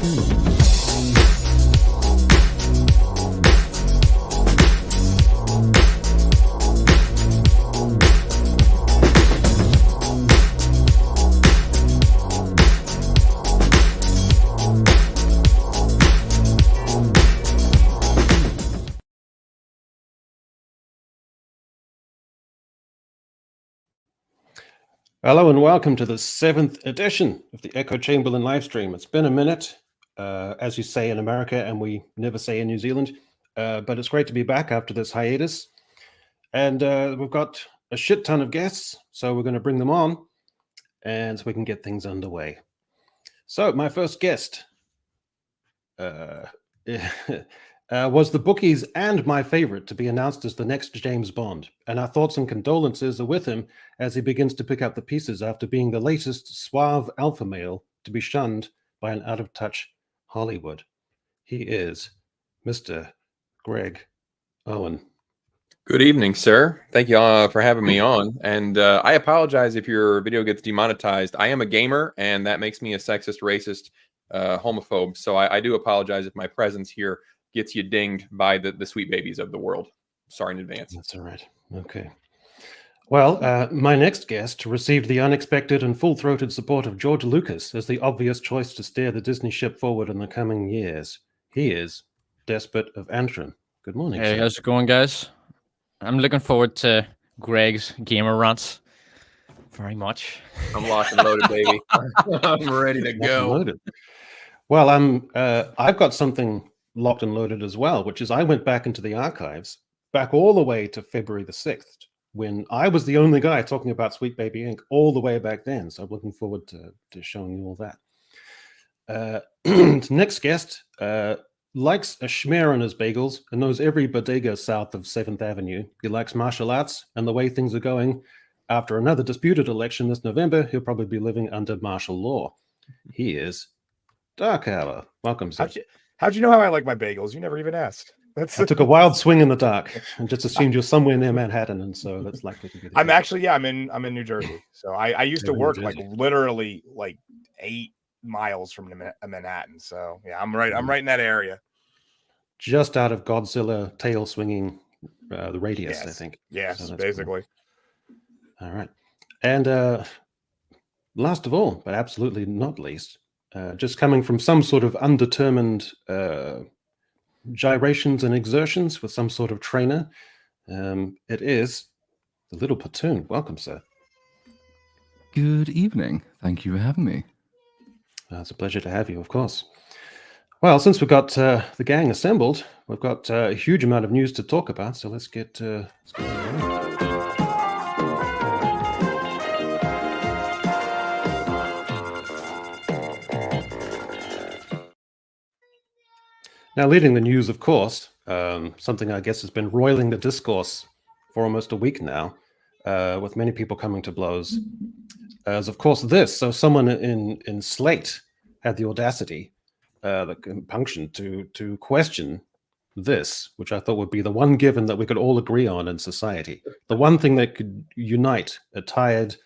Hello and welcome to the 7th edition of the Echo Chamberlain livestream. It's been a minute, as you say in America, and we never say in New Zealand, but it's great to be back after this hiatus. And we've got a shit ton of guests, so we're going to bring them on, and so we can get things underway. So my first guest was the bookies and my favorite to be announced as the next James Bond. And our thoughts and condolences are with him as he begins to pick up the pieces after being the latest suave alpha male to be shunned by an out-of-touch Hollywood. He is Mr. Greg Owen. Good evening, sir. Thank you for having me on. And I apologize if your video gets demonetized. I am a gamer, and that makes me a sexist, racist, homophobe. So I do apologize if my presence here gets you dinged by the sweet babies of the world. Sorry in advance. That's all right. Okay. Well, my next guest received the unexpected and full-throated support of George Lucas as the obvious choice to steer the Disney ship forward in the coming years. He is Despot of Antrim. Good morning. Hey, sir. how's it going, guys? I'm looking forward to Greg's gamer rants very much. I'm locked and loaded, baby. I'm ready to go. Loaded. Well, I've got something locked and loaded as well, which is I went back into the archives, back all the way to February the 6th, when I was the only guy talking about Sweet Baby Inc. all the way back then. So I'm looking forward to showing you all that. Next guest likes a schmear on his bagels and knows every bodega south of 7th Avenue. He likes martial arts, and the way things are going, after another disputed election this November, he'll probably be living under martial law. He is Darkhour. Welcome, sir. How'd you know how I like my bagels? You never even asked. I took a wild swing in the dark and just assumed you're somewhere near Manhattan, and so that's likely to be the I'm case. actually, I'm in New Jersey. So I used to work like literally like 8 miles from Manhattan. So yeah, I'm right in that area. Just out of Godzilla tail swinging the radius, Yes. I think. Yes, So that's basically. Cool. All right. And last of all, but absolutely not least, just coming from some sort of undetermined gyrations and exertions with some sort of trainer, it is the little Platoon. Welcome, sir. Good evening. Thank you for having me. It's a pleasure to have you, of course. Well, since we've got the gang assembled, we've got a huge amount of news to talk about, so let's get going. Now, leading the news, of course, something I guess has been roiling the discourse for almost a week now, with many people coming to blows, as of course this. So someone in Slate had the audacity, the compunction to question this, which I thought would be the one given that we could all agree on in society, the one thing that could unite a tired,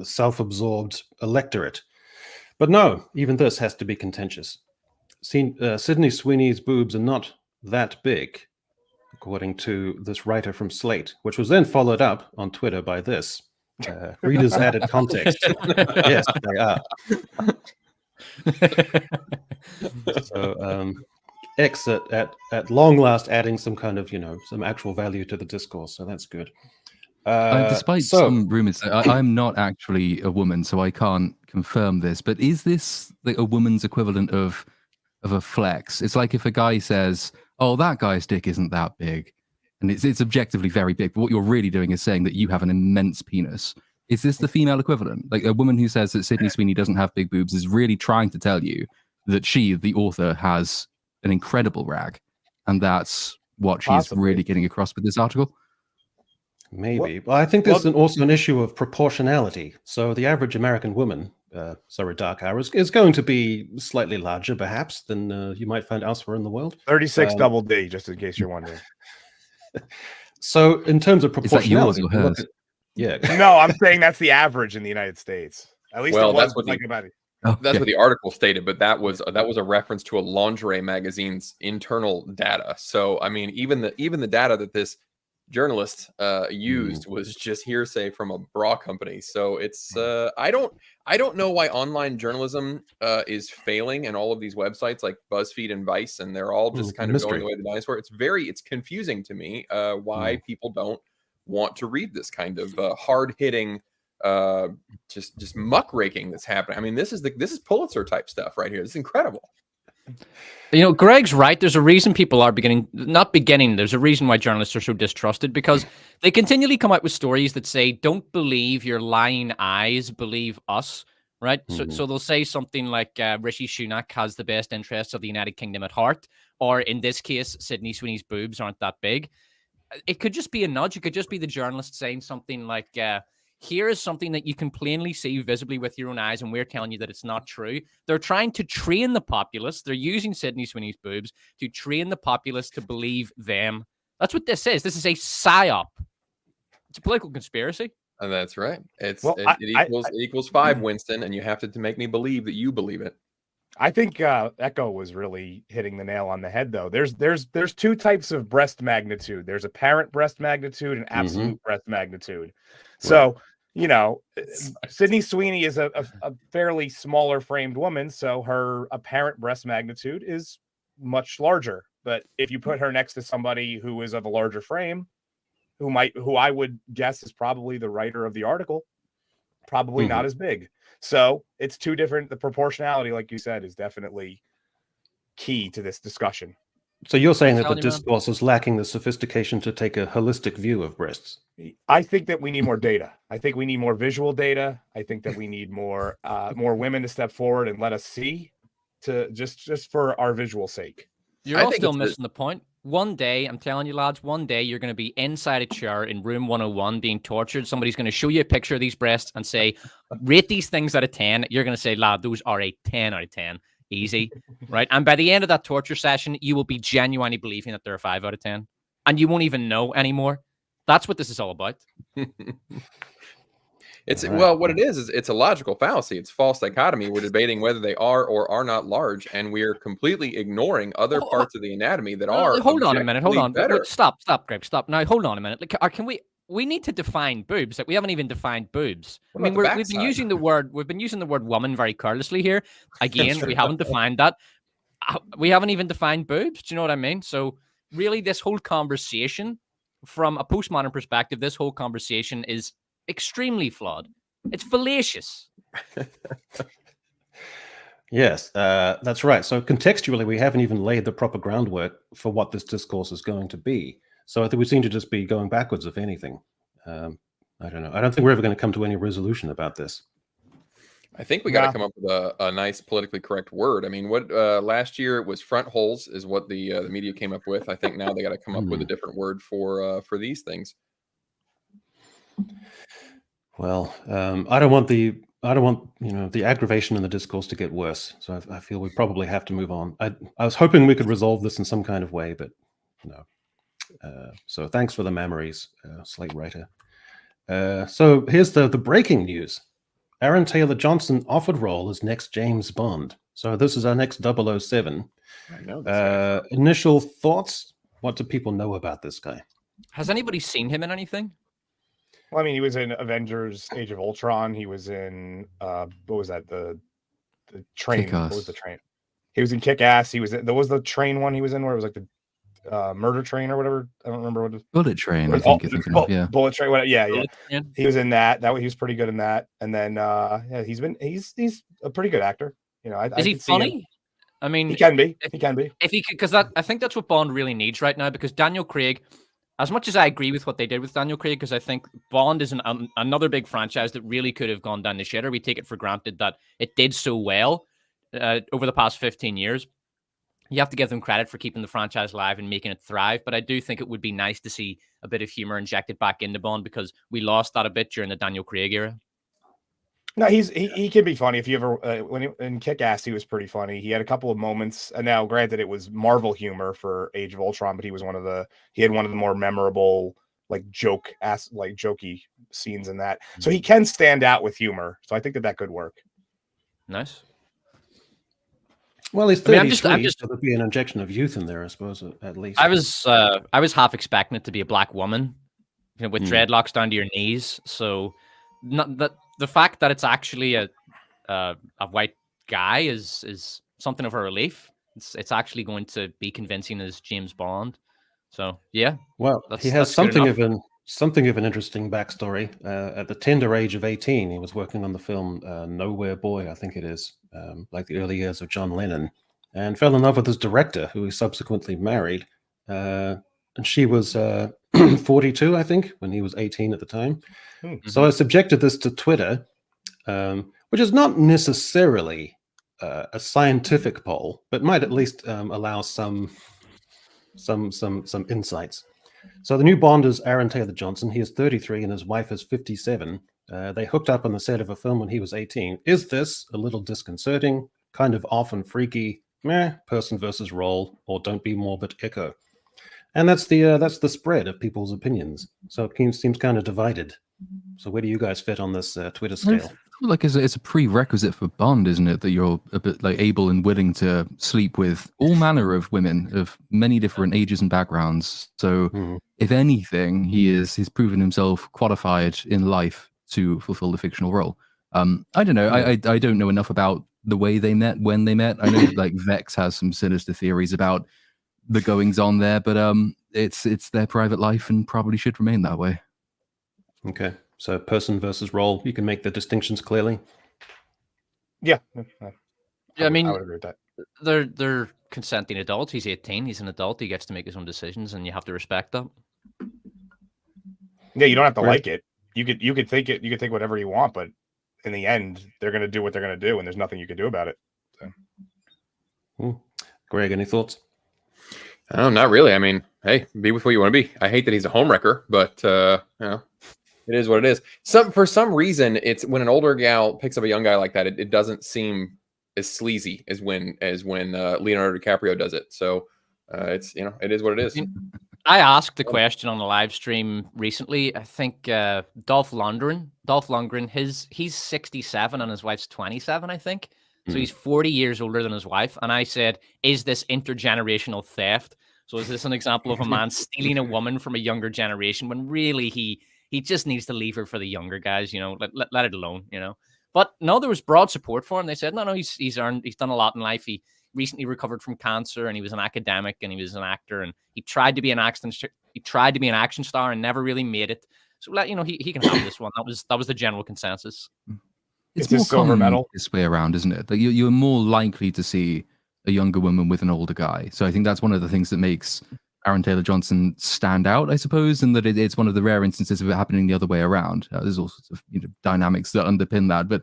self-absorbed electorate. But no, even this has to be contentious. Sydney Sweeney's boobs are not that big, according to this writer from Slate, which was then followed up on Twitter by this. Readers added context. Yes, they are. So X at long last adding some kind of, some actual value to the discourse. So that's good. Despite some rumors, I'm not actually a woman, so I can't confirm this. But is this like a woman's equivalent of a flex? It's like if a guy says, "Oh, that guy's dick isn't that big," and it's objectively very big. But what you're really doing is saying that you have an immense penis. Is this the female equivalent? Like a woman who says that Sydney Sweeney doesn't have big boobs is really trying to tell you that she, the author, has an incredible rag, and that's what she's really getting across with this article. Maybe. Well, I think there's also an issue of proportionality. So the average American woman, Darkhour, is going to be slightly larger, perhaps, than you might find elsewhere in the world. 36 double D, just in case you're wondering. So in terms of proportionality, is that yours or hers? Yeah. No, I'm saying that's the average in the United States. At least Well, it was that's what like about it. That's what the article stated, but that was a reference to a lingerie magazine's internal data. So I mean, even the data that this journalist used was just hearsay from a bra company. So it's I don't know why online journalism is failing, and all of these websites like BuzzFeed and Vice, and they're all just kind of going the way of the dinosaur. It's confusing to me why people don't want to read this kind of hard hitting. Just muckraking that's happening. I mean, this is Pulitzer type stuff right here. It's incredible. You know, Greg's right. There's a reason people are there's a reason why journalists are so distrusted, because they continually come out with stories that say, don't believe your lying eyes, believe us, right? So they'll say something like Rishi Sunak has the best interests of the United Kingdom at heart, or in this case, Sydney Sweeney's boobs aren't that big. It could just be a nudge. It could just be the journalist saying something like, here is something that you can plainly see visibly with your own eyes, and we're telling you that it's not true. They're trying to train the populace. They're using Sydney Sweeney's boobs to train the populace to believe them. That's what this is. This is a psyop. It's a political conspiracy. And that's right. It equals 5, Winston, and you have to make me believe that you believe it. I think Echo was really hitting the nail on the head, though. There's two types of breast magnitude. There's apparent breast magnitude and absolute breast magnitude. So, you know, Sydney Sweeney is a fairly smaller framed woman, so her apparent breast magnitude is much larger. But if you put her next to somebody who is of a larger frame, who I would guess is probably the writer of the article, probably not as big. So it's two different. The proportionality, like you said, is definitely key to this discussion. So you're saying that the discourse is lacking the sophistication to take a holistic view of breasts? I think that we need more data. I think we need more visual data. I think that we need more women to step forward and let us see, to just for our visual sake. You're all still missing the point. One day, I'm telling you, lads, one day you're going to be inside a chair in room 101 being tortured. Somebody's going to show you a picture of these breasts and say, rate these things out of 10. You're going to say, lad, those are a 10 out of 10. Easy, right? And by the end of that torture session, you will be genuinely believing that they're a 5 out of 10. And you won't even know anymore. That's what this is all about. Well, what it is it's a logical fallacy. It's false dichotomy. We're debating whether they are or are not large, and we're completely ignoring other parts of the anatomy that are. Hold on a minute. Hold on. Stop, Greg. Stop. Now, hold on a minute. Can we need to define boobs? Like, we haven't even defined boobs. I mean, we've been using the word woman very carelessly here. Again, we haven't defined that. We haven't even defined boobs. Do you know what I mean? So really, this whole conversation, from a postmodern perspective, this whole conversation is extremely flawed. It's fallacious. Yes, that's right. So contextually, we haven't even laid the proper groundwork for what this discourse is going to be. So I think we seem to just be going backwards, if anything. I don't know. I don't think we're ever going to come to any resolution about this. I think we got to come up with a nice politically correct word. I mean, what last year it was front holes is what the media came up with. I think now they got to come up with a different word for these things. Well, I don't want the aggravation in the discourse to get worse. So I feel we probably have to move on. I was hoping we could resolve this in some kind of way, but no. So thanks for the memories, Slate Writer. So here's the breaking news. Aaron Taylor Johnson offered role as next James Bond. So this is our next 007. I know. Initial thoughts? What do people know about this guy? Has anybody seen him in anything? Well, I mean, he was in Avengers: Age of Ultron. He was in what was that? The train. Kick-Ass. What was the train? He was in Kick-Ass. There was the train one he was in where it was like the murder train or whatever. I don't remember what it was. Bullet Train. I think you're thinking of, yeah. Bullet Train. Yeah. He was in that. He was pretty good in that. And then he's a pretty good actor. You know, is he funny? I mean, he can be. If he could, because I think that's what Bond really needs right now. Because Daniel Craig, as much as I agree with what they did with Daniel Craig, because I think Bond is another big franchise that really could have gone down the shitter. We take it for granted that it did so well over the past 15 years. You have to give them credit for keeping the franchise alive and making it thrive. But I do think it would be nice to see a bit of humor injected back into Bond, because we lost that a bit during the Daniel Craig era. No, he can be funny. If you ever in Kick-Ass, he was pretty funny. He had a couple of moments. And now, granted, it was Marvel humor for Age of Ultron, but he had one of the more memorable jokey scenes in that. So he can stand out with humor. So I think that could work. Nice. Well, he's I mean, 33, I'm just so there'd be an injection of youth in there, I suppose, at least. I was half expecting it to be a black woman, with dreadlocks down to your knees. So, not that the fact that it's actually a white guy is something of a relief. It's actually going to be convincing as James Bond. So yeah. Well, he has something of an interesting backstory. At the tender age of 18, he was working on the film Nowhere Boy, I think it is, like the early years of John Lennon, and fell in love with his director, who he subsequently married. And she was 42, I think, when he was 18 at the time. Mm-hmm. So I subjected this to Twitter, which is not necessarily a scientific poll, but might at least allow some insights. So the new Bond is Aaron Taylor Johnson. He is 33 and his wife is 57. They hooked up on the set of a film when he was 18. Is this a little disconcerting, kind of off and freaky, person versus role, or don't be morbid echo? And that's the spread of people's opinions. So it seems kind of divided. So where do you guys fit on this Twitter scale? Like it's a prerequisite for Bond, isn't it, that you're a bit like able and willing to sleep with all manner of women of many different ages and backgrounds. So if anything, he's proven himself qualified in life to fulfill the fictional role. I don't know. I don't know enough about the way they met, when they met. I know like Vex has some sinister theories about the goings on there, but it's their private life and probably should remain that way. Okay. So person versus role, you can make the distinctions clearly. Yeah. I mean, I would agree with that. They're consenting adults. He's 18. He's an adult. He gets to make his own decisions, and you have to respect that. Yeah, you don't have to like it. You could think it. You could think whatever you want, but in the end, they're going to do what they're going to do, and there's nothing you can do about it. So. Greg, any thoughts? Oh, not really. I mean, hey, be with what you want to be. I hate that he's a homewrecker, but it is what it is. For some reason, it's when an older gal picks up a young guy like that, it doesn't seem as sleazy as when Leonardo DiCaprio does it. So it's it is what it is. I asked the question on the live stream recently. I think Dolph Lundgren, he's 67 and his wife's 27, I think. So he's 40 years older than his wife. And I said, is this intergenerational theft? So is this an example of a man stealing a woman from a younger generation when really he just needs to leave her for the younger guys, let it alone, But no, there was broad support for him. They said, no, he's done a lot in life. He recently recovered from cancer and he was an academic and he was an actor and he tried to be an action star and never really made it. So he can have this one. That was the general consensus. It's more common this way around, isn't it? That you're more likely to see a younger woman with an older guy. So I think that's one of the things that makes Aaron Taylor Johnson stand out, I suppose, and that it's one of the rare instances of it happening the other way around. There's all sorts of dynamics that underpin that. But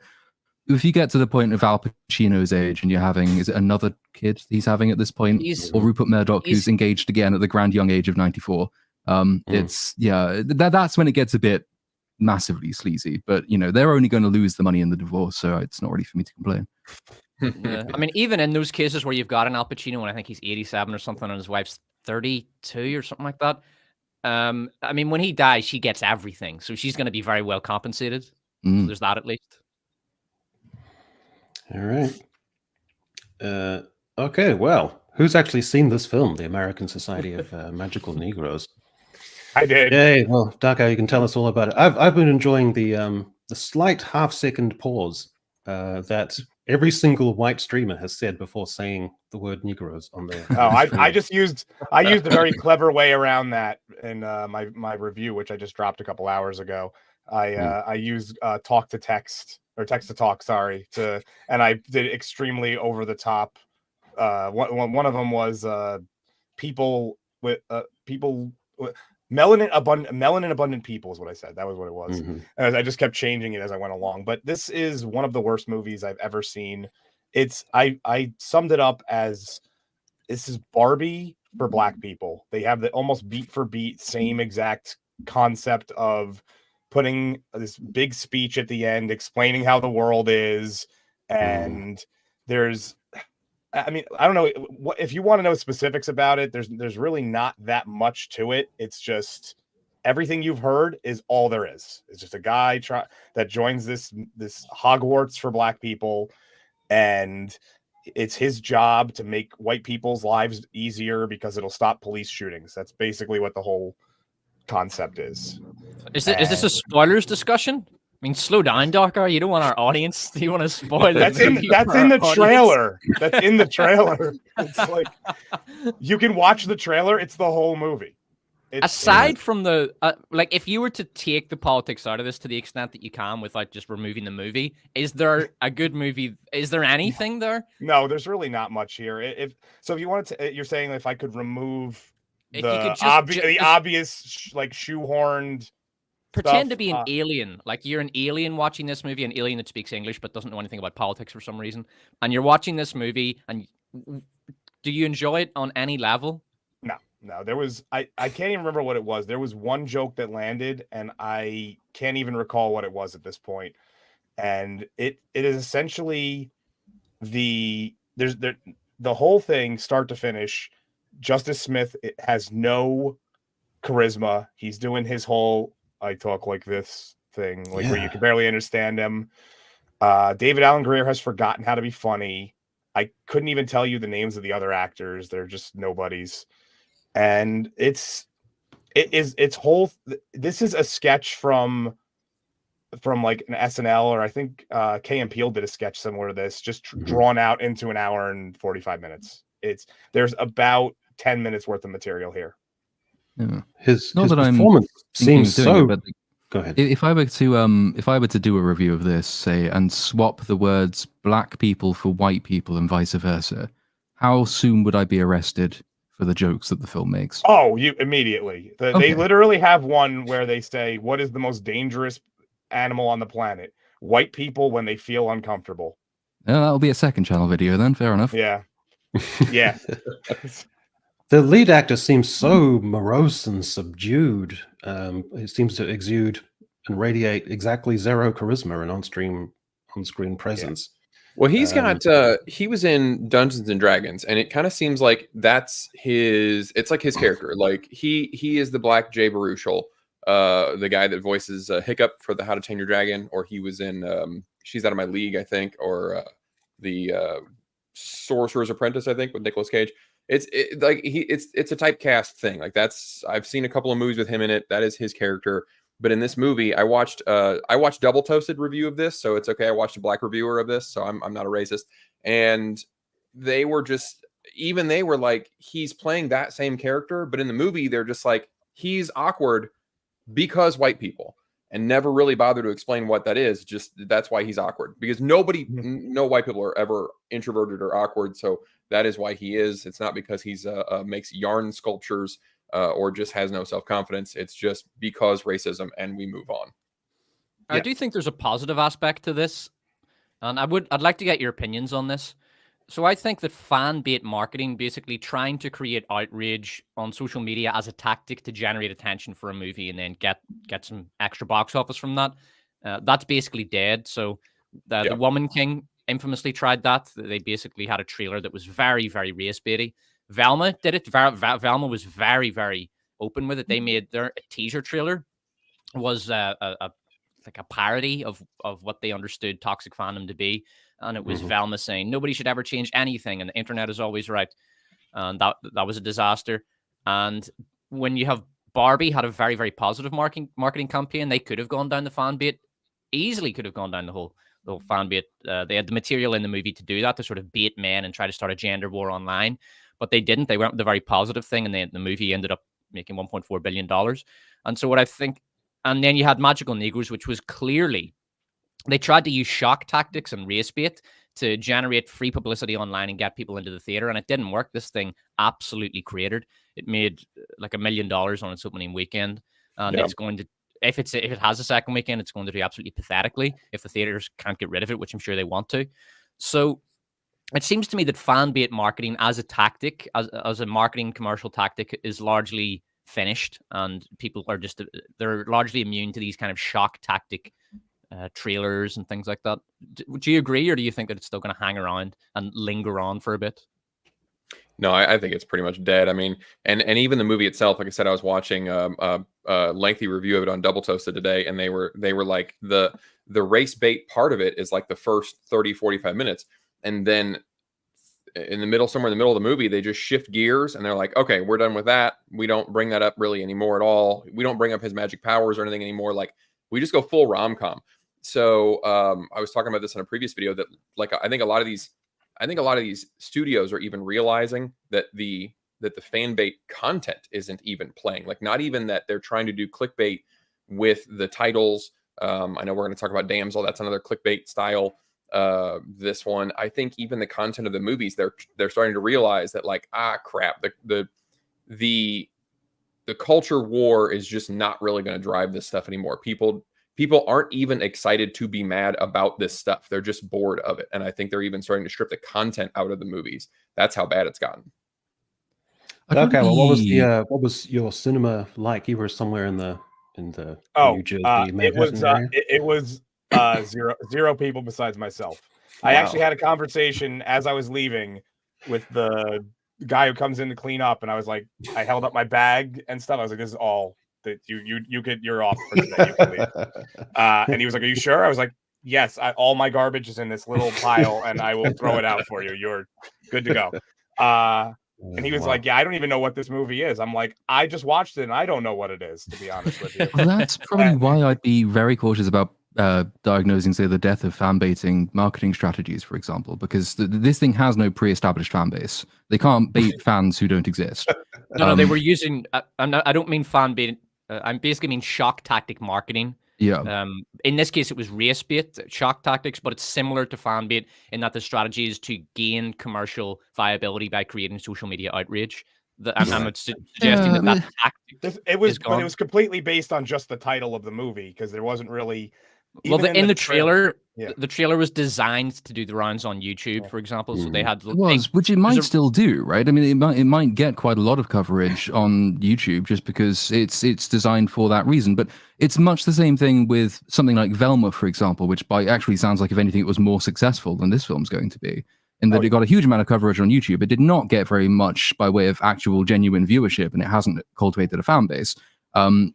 if you get to the point of Al Pacino's age and you're having, is it another kid he's having at this point? Or Rupert Murdoch, who's engaged again at the grand young age of 94. That's when it gets a bit massively sleazy. But, they're only going to lose the money in the divorce, so it's not really for me to complain. Yeah. I mean, even in those cases where you've got an Al Pacino and I think he's 87 or something and his wife's 32 or something like that. I mean, when he dies, she gets everything. So she's going to be very well compensated. So there's that at least. All right. Okay, well, who's actually seen this film, The American Society of Magical Negroes? I did. Yay, well, Darkhour, you can tell us all about it. I've been enjoying the slight half-second pause that every single white streamer has said before saying the word Negroes on their. I used a very clever way around that in my review, which I just dropped a couple hours ago. I used talk to text or text to talk, and I did extremely over the top. One of them was people with melanin abundant people is what I said. That was what it was. And I just kept changing it as I went along. But this is one of the worst movies I've ever seen. I summed it up as this is Barbie for Black people. They have the almost beat for beat same exact concept of putting this big speech at the end explaining how the world is, and there's, I mean, I don't know what, if you want to know specifics about it, there's really not that much to it. It's just everything you've heard is all there is. It's just a guy that joins this Hogwarts for Black people, and it's his job to make white people's lives easier because it'll stop police shootings. That's basically what the whole concept is. Is this a spoilers discussion? I mean, slow down, Darkhour. You don't want our audience. Do you want to spoil it? That's in the trailer. That's in the trailer. It's like you can watch the trailer. It's the whole movie. Aside from the like, if you were to take the politics out of this to the extent that you can without just removing the movie, is there a good movie? Is there anything there? No, there's really not much here. If you wanted to, you're saying if I could remove the obvious like shoehorned. Pretend to be an alien, like you're an alien watching this movie, an alien that speaks English but doesn't know anything about politics for some reason, and you're watching this movie, and do you enjoy it on any level? No, there was I can't even remember what it was. There was one joke that landed, and I can't even recall what it was at this point. And it is essentially the whole thing, start to finish. Justice Smith has no charisma. He's doing his whole I talk like this thing, like where you can barely understand him. David Alan Grier has forgotten how to be funny. I couldn't even tell you the names of the other actors. They're just nobodies. And this is a sketch from like an SNL, or I think Key and Peele did a sketch similar to this, just drawn out into an hour and 45 minutes. There's about 10 minutes worth of material here. Yeah. His performance seems so. Go ahead. If I were to do a review of this, say, and swap the words black people for white people and vice versa, how soon would I be arrested for the jokes that the film makes? Oh, you immediately. They literally have one where they say, "What is the most dangerous animal on the planet?" White people when they feel uncomfortable. Yeah, that'll be a second channel video then. Fair enough. Yeah. Yeah. The lead actor seems so morose and subdued. He seems to exude and radiate exactly zero charisma and on-screen presence. Well, he's got he was in Dungeons and Dragons, and it kind of seems like it's like his character. Like he is the Black Jay Baruchel, the guy that voices Hiccup for the How to Train Your Dragon, or he was in She's Out of My League, I think, or the Sorcerer's Apprentice, I think, with Nicolas Cage. It's a typecast thing. Like I've seen a couple of movies with him in it. That is his character. But in this movie, I watched Double Toasted review of this, so it's okay. I watched a black reviewer of this, so I'm not a racist. And they were like, he's playing that same character, but in the movie, they're just like, he's awkward because white people, and never really bother to explain what that is. Just that's why he's awkward, because no white people are ever introverted or awkward. So that is why he is. It's not because he's makes yarn sculptures or just has no self-confidence. It's just because racism, and we move on. I do think there's a positive aspect to this, and I'd like to get your opinions on this. So I think that fan bait marketing, basically trying to create outrage on social media as a tactic to generate attention for a movie and then get some extra box office from that, that's basically dead. So the Woman King infamously tried that. They basically had a trailer that was very, very race baity. Velma did it. Velma was very, very open with it. They made their teaser trailer was like a parody of what they understood toxic fandom to be. And it was Velma saying, nobody should ever change anything, and the internet is always right. And that was a disaster. And when you have Barbie had a very, very positive marketing campaign, they could have gone down the fan bait, easily could have gone down the whole fan bait. They had the material in the movie to do that, to sort of bait men and try to start a gender war online. But they didn't. They went with the very positive thing, and the movie ended up making $1.4 billion. And so what I think, and then you had Magical Negroes, which was clearly, they tried to use shock tactics and race bait to generate free publicity online and get people into the theater, and it didn't work. This thing absolutely cratered. It made like $1 million on its opening weekend, and it's going to, if it has a second weekend, it's going to do absolutely pathetically if the theaters can't get rid of it, which I'm sure they want to. So it seems to me that fan bait marketing as a tactic, as a marketing commercial tactic, is largely finished, and people are they're largely immune to these kind of shock tactic trailers and things like that. Do you agree, or do you think that it's still going to hang around and linger on for a bit? No, I think it's pretty much dead. I mean, and even the movie itself, like I said, I was watching a lengthy review of it on Double Toasted today, and they were like, the race bait part of it is like the first 30, 45 minutes. And then in the middle, somewhere in the middle of the movie, they just shift gears and they're like, okay, we're done with that. We don't bring that up really anymore at all. We don't bring up his magic powers or anything anymore. Like, we just go full rom-com. So I was talking about this in a previous video that, like, I think a lot of these studios are even realizing that the fan bait content isn't even playing. Like, not even that they're trying to do clickbait with the titles. I know we're going to talk about Damsel. That's another clickbait style. This one, I think even the content of the movies, they're starting to realize that, like, crap, the culture war is just not really going to drive this stuff anymore. People aren't even excited to be mad about this stuff. They're just bored of it. And I think they're even starting to strip the content out of the movies. That's how bad it's gotten. Okay, well, what was your cinema like? You were somewhere in the New Jersey, Manhattan area? It was zero people besides myself. I actually had a conversation as I was leaving with the guy who comes in to clean up, and I was like, I held up my bag and stuff. I was like, this is all that you're off for today. You can leave. And he was like, are you sure? I was like, yes, all my garbage is in this little pile and I will throw it out for you. You're good to go. And he was like, yeah, I don't even know what this movie is. I'm like, I just watched it and I don't know what it is, to be honest with you. Well, that's probably why I'd be very cautious about diagnosing, say, the death of fan baiting marketing strategies, for example, because this thing has no pre-established fan base. They can't bait fans who don't exist. No, they were using, I don't mean fan bait. I'm basically mean shock tactic marketing. Yeah. In this case, it was race bait, shock tactics, but it's similar to fan bait in that the strategy is to gain commercial viability by creating social media outrage. I'm suggesting that tactic it was completely based on just the title of the movie, because there wasn't really. Well, in the trailer, the trailer was designed to do the rounds on YouTube, for example. So they had which it might still do, right? I mean, it might get quite a lot of coverage on YouTube just because it's designed for that reason. But it's much the same thing with something like Velma, for example, which actually sounds like, if anything, it was more successful than this film's going to be. In that it got a huge amount of coverage on YouTube. It did not get very much by way of actual genuine viewership, and it hasn't cultivated a fan base. And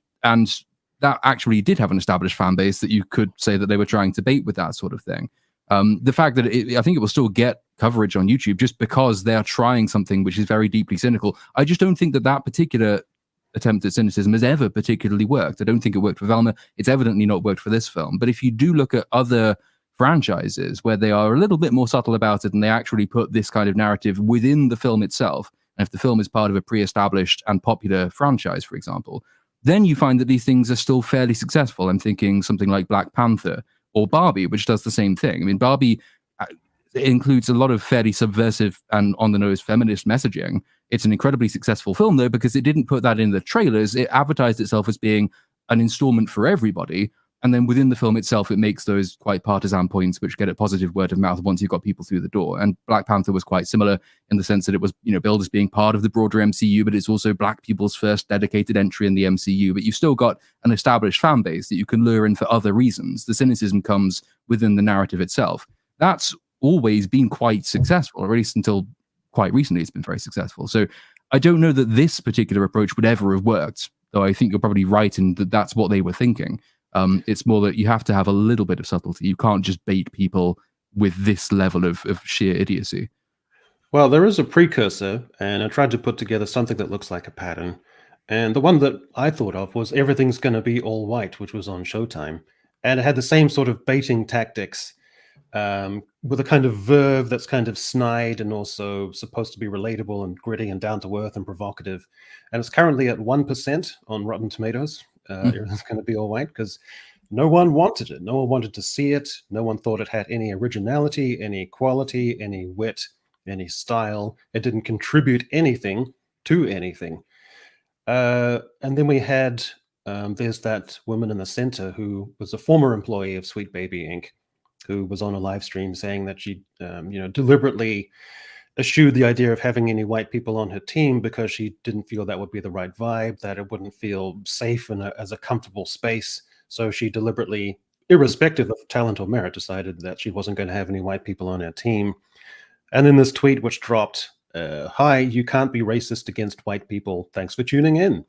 that actually did have an established fan base that you could say that they were trying to bait with that sort of thing. The fact that I think it will still get coverage on YouTube just because they are trying something which is very deeply cynical. I just don't think that particular attempt at cynicism has ever particularly worked. I don't think it worked for Velma. It's evidently not worked for this film. But if you do look at other franchises where they are a little bit more subtle about it and they actually put this kind of narrative within the film itself, and if the film is part of a pre-established and popular franchise, for example, then you find that these things are still fairly successful. I'm thinking something like Black Panther or Barbie, which does the same thing. I mean, Barbie includes a lot of fairly subversive and on-the-nose feminist messaging. It's an incredibly successful film, though, because it didn't put that in the trailers. It advertised itself as being an installment for everybody. And then within the film itself, it makes those quite partisan points, which get a positive word of mouth once you've got people through the door. And Black Panther was quite similar in the sense that it was, billed as being part of the broader MCU, but it's also Black people's first dedicated entry in the MCU. But you've still got an established fan base that you can lure in for other reasons. The cynicism comes within the narrative itself. That's always been quite successful, or at least until quite recently, it's been very successful. So I don't know that this particular approach would ever have worked, though I think you're probably right in that that's what they were thinking. It's more that you have to have a little bit of subtlety. You can't just bait people with this level of sheer idiocy. Well, there is a precursor, and I tried to put together something that looks like a pattern. And the one that I thought of was Everything's Gonna Be All White, which was on Showtime. And it had the same sort of baiting tactics, with a kind of verve that's kind of snide and also supposed to be relatable and gritty and down to earth and provocative. And it's currently at 1% on Rotten Tomatoes. Everything's going to be all right because no one wanted it. No one wanted to see it. No one thought it had any originality, any quality, any wit, any style. It didn't contribute anything to anything. And then we had, there's that woman in the center who was a former employee of Sweet Baby Inc., who was on a live stream saying that she, deliberately eschewed the idea of having any white people on her team because she didn't feel that would be the right vibe, that it wouldn't feel safe as a comfortable space. So she deliberately, irrespective of talent or merit, decided that she wasn't going to have any white people on her team. And then this tweet which dropped, "Hi, you can't be racist against white people. Thanks for tuning in."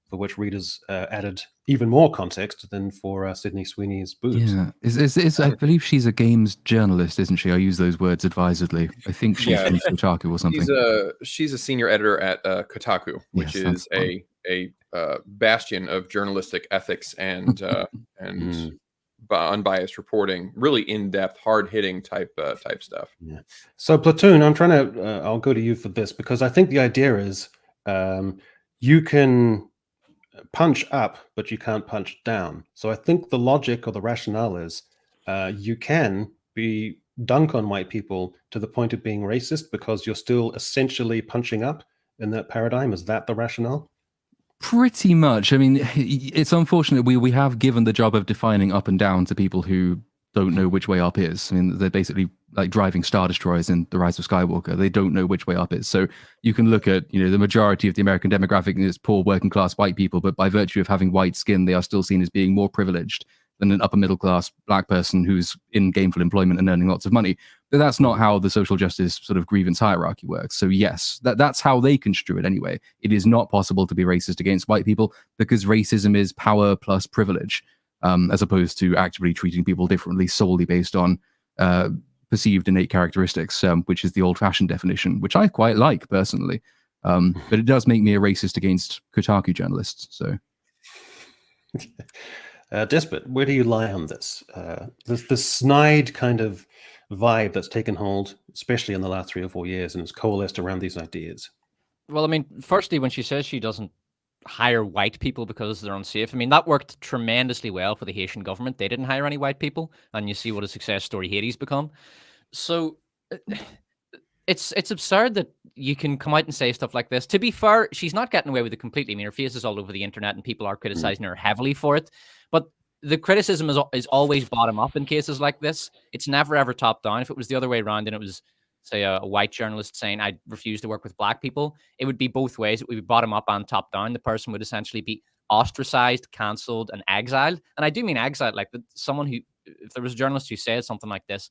for which readers added even more context than for Sydney Sweeney's boobs. Yeah, I believe she's a games journalist, isn't she? I use those words advisedly. I think she's from Kotaku or something. She's a senior editor at Kotaku, which is a bastion of journalistic ethics and unbiased reporting, really in-depth, hard-hitting type stuff. Yeah. So Platoon, I'm trying to I'll go to you for this, because I think the idea is you can punch up, but you can't punch down. So I think the logic or the rationale is you can be dunk on white people to the point of being racist because you're still essentially punching up in that paradigm. Is that the rationale? Pretty much. I mean, it's unfortunate we have given the job of defining up and down to people who don't know which way up is. I mean, they're basically like driving Star Destroyers in The Rise of Skywalker. They don't know which way up is. So you can look at, the majority of the American demographic is poor working class white people, but by virtue of having white skin, they are still seen as being more privileged than an upper middle class black person who's in gainful employment and earning lots of money. But that's not how the social justice sort of grievance hierarchy works. So yes, that's how they construe it anyway. It is not possible to be racist against white people because racism is power plus privilege, as opposed to actually treating people differently solely based on perceived innate characteristics, which is the old-fashioned definition, which I quite like personally. But it does make me a racist against Kotaku journalists. So. Despot, where do you lie on this? This snide kind of vibe that's taken hold, especially in the last 3 or 4 years, and has coalesced around these ideas. Well, I mean, firstly, when she says she doesn't hire white people because they're unsafe, I mean, that worked tremendously well for the Haitian government. They didn't hire any white people, and you see what a success story Haiti's become. So it's absurd that you can come out and say stuff like this. To be fair, she's not getting away with it completely. I mean, her face is all over the internet, and people are criticizing her heavily for it. But the criticism is always bottom up in cases like this. It's never, ever top down. If it was the other way around and it was, say, a white journalist saying, I refuse to work with black people, it would be both ways. It would be bottom up and top down. The person would essentially be ostracized, cancelled, and exiled. And I do mean exiled, like someone who, if there was a journalist who said something like this,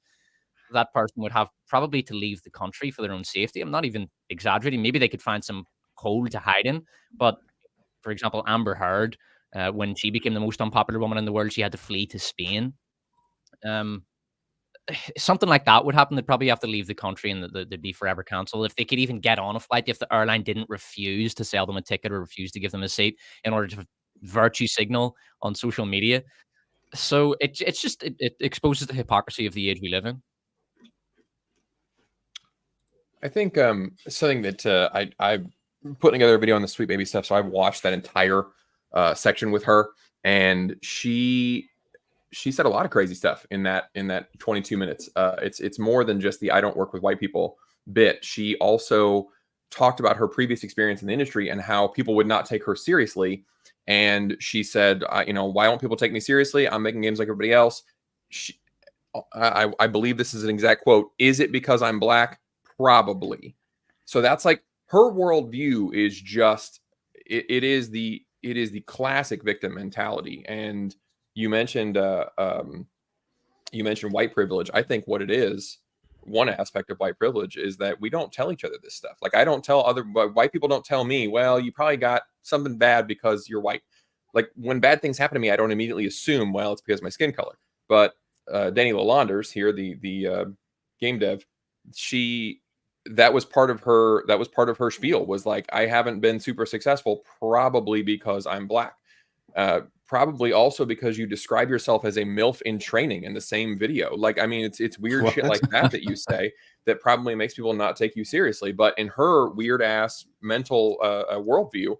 that person would have probably to leave the country for their own safety. I'm not even exaggerating. Maybe they could find some hole to hide in. But, for example, Amber Heard, when she became the most unpopular woman in the world, she had to flee to Spain. Something like that would happen. They'd probably have to leave the country and they'd be forever cancelled. If they could even get on a flight, if the airline didn't refuse to sell them a ticket or refuse to give them a seat in order to virtue signal on social media. So it exposes the hypocrisy of the age we live in. I think something that I'm putting together a video on the Sweet Baby stuff, so I've watched that entire section with her, and she said a lot of crazy stuff in that 22 minutes. It's more than just the I don't work with white people bit. She also talked about her previous experience in the industry and how people would not take her seriously. And she said, why don't people take me seriously? I'm making games like everybody else. I believe this is an exact quote. Is it because I'm black? Probably. So that's like her worldview is just it is the classic victim mentality. And you mentioned white privilege. I think what it is, one aspect of white privilege is that we don't tell each other this stuff. Like I don't tell white people don't tell me, well, you probably got something bad because you're white. Like when bad things happen to me, I don't immediately assume, well, it's because of my skin color. But Danny Lalanders here, the game dev, that was part of her spiel, was like, I haven't been super successful probably because I'm black. Probably also because you describe yourself as a MILF in training in the same video. Like, I mean, it's weird shit like that you say that probably makes people not take you seriously. But in her weird ass mental worldview,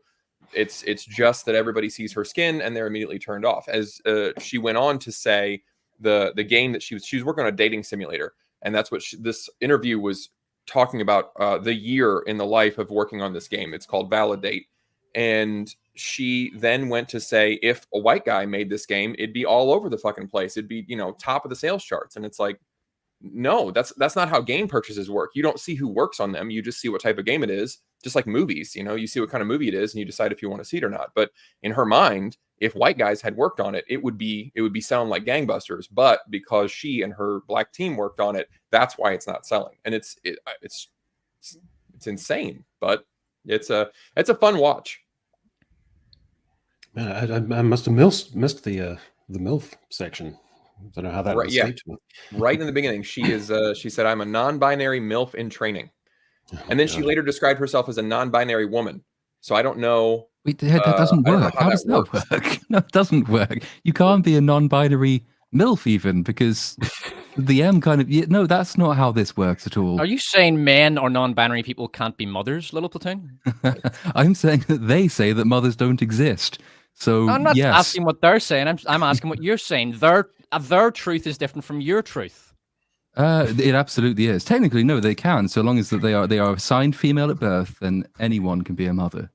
it's just that everybody sees her skin and they're immediately turned off. As she went on to say, the game that she was working on a dating simulator, and that's what this interview was talking about, the year in the life of working on this game. It's called Validate. And she then went to say, if a white guy made this game, it'd be all over the fucking place. It'd be, top of the sales charts. And it's like, no, that's not how game purchases work. You don't see who works on them. You just see what type of game it is. Just like movies, you see what kind of movie it is and you decide if you want to see it or not. But in her mind, if white guys had worked on it, it would be selling like gangbusters. But because she and her black team worked on it, that's why it's not selling. And it's insane, but it's a fun watch. I must have missed the MILF section. I don't know how that Right, was yeah. escaped me. Right in the beginning, she said, "I'm a non-binary MILF in training," and then she later described herself as a non-binary woman. So I don't know. Wait, that doesn't I don't know work. how How does that work? No, it doesn't work. You can't be a non-binary MILF even, because the M kind of... no, that's not how this works at all. Are you saying men or non-binary people can't be mothers, Little Platoon? I'm saying that they say that mothers don't exist. So I'm not yes. asking what they're saying. I'm asking what you're saying. Their truth is different from your truth. It absolutely is. Technically, no, they can, so long as that they are assigned female at birth, then anyone can be a mother.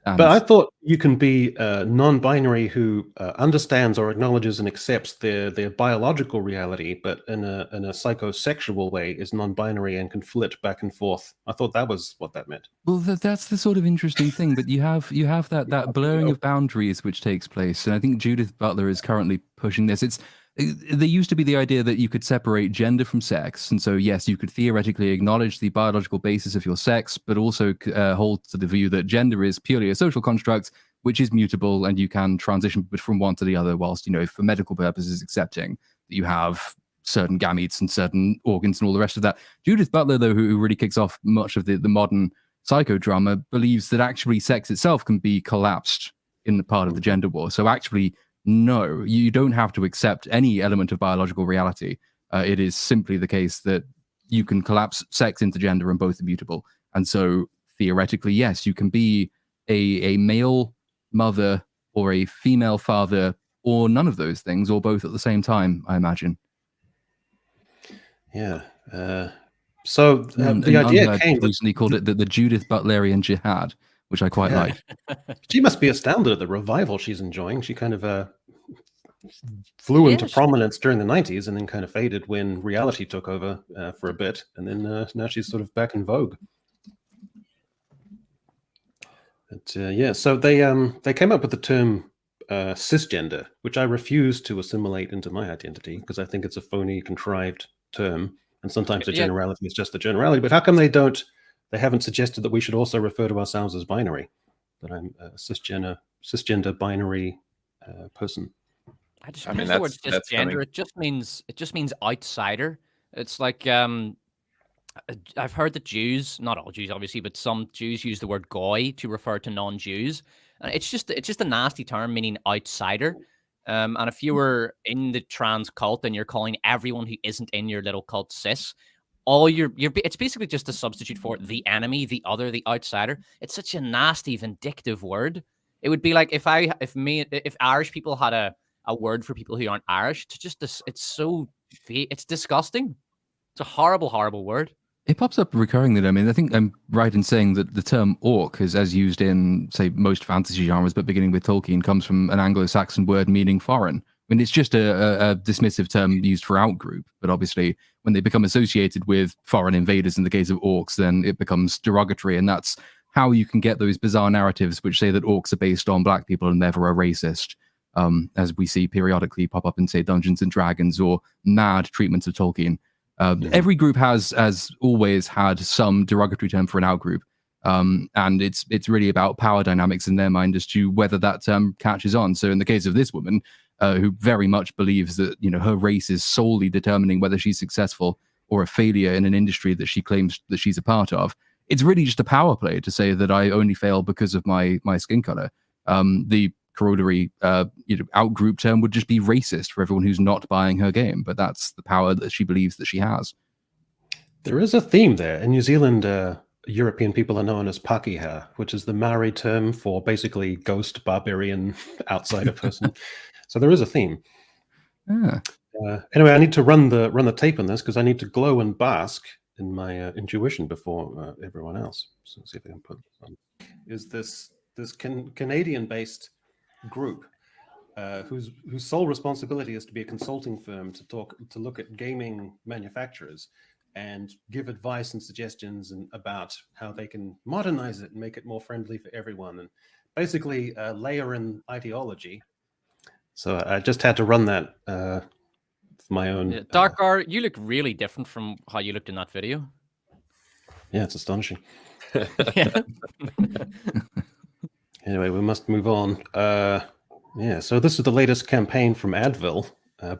But I thought you can be non-binary who understands or acknowledges and accepts their biological reality, but in a psychosexual way is non-binary and can flit back and forth. I thought that was what that meant. Well, that's the sort of interesting thing. But you have that blurring of boundaries which takes place, and I think Judith Butler is currently pushing this. There used to be the idea that you could separate gender from sex, and so yes, you could theoretically acknowledge the biological basis of your sex, but also hold to the view that gender is purely a social construct which is mutable, and you can transition from one to the other, whilst, for medical purposes, accepting that you have certain gametes and certain organs and all the rest of that. Judith Butler, though, who really kicks off much of the modern psychodrama, believes that actually sex itself can be collapsed in the part of the gender war. So actually, no, you don't have to accept any element of biological reality. It is simply the case that you can collapse sex into gender and both are mutable. And so theoretically, yes, you can be a male mother or a female father or none of those things or both at the same time, I imagine. Yeah. So the idea came... recently called it the Judith Butlerian Jihad, which I quite like. She must be astounded at the revival she's enjoying. She kind of flew into prominence during the 90s and then kind of faded when reality took over for a bit. And then now she's sort of back in vogue. But, yeah, so they came up with the term cisgender, which I refuse to assimilate into my identity because I think it's a phony, contrived term. And sometimes the generality is just the generality. But how come they haven't suggested that we should also refer to ourselves as binary, that I'm a cisgender binary person? I just mean the word cisgender. It just means outsider. It's like I've heard that Jews, not all Jews obviously, but some Jews use the word goy to refer to non-Jews, and it's just a nasty term meaning outsider. And if you were in the trans cult and you're calling everyone who isn't in your little cult cis, it's basically just a substitute for the enemy, the other, the outsider. It's such a nasty, vindictive word. It would be like if Irish people had a word for people who aren't Irish. It's disgusting. It's a horrible, horrible word. It pops up recurringly. I mean, I think I'm right in saying that the term orc is as used in, say, most fantasy genres, but beginning with Tolkien, comes from an Anglo-Saxon word meaning foreign. I mean, it's just a dismissive term used for outgroup, but obviously when they become associated with foreign invaders in the case of orcs, then it becomes derogatory, and that's how you can get those bizarre narratives which say that orcs are based on black people and therefore are racist, as we see periodically pop up in, say, Dungeons and Dragons or mad treatments of Tolkien. Every group has always had some derogatory term for an outgroup, and it's really about power dynamics in their mind as to whether that term catches on. So in the case of this woman, who very much believes that her race is solely determining whether she's successful or a failure in an industry that she claims that she's a part of, it's really just a power play to say that I only fail because of my skin color. The corollary outgroup term would just be racist for everyone who's not buying her game, but that's the power that she believes that she has. There is a theme there. In New Zealand, European people are known as Pakeha, which is the Maori term for basically ghost, barbarian, outsider person. So there is a theme. Anyway, I need to run the tape on this because I need to glow and bask in my intuition before everyone else. So let's see if I can put this on. Is this Canadian-based group whose sole responsibility is to be a consulting firm to look at gaming manufacturers and give advice and suggestions about how they can modernize it and make it more friendly for everyone, and basically layer in ideology. So I just had to run that for my own. Darkhour, you look really different from how you looked in that video. Yeah, it's astonishing. Anyway, we must move on. Yeah, so this is the latest campaign from Advil.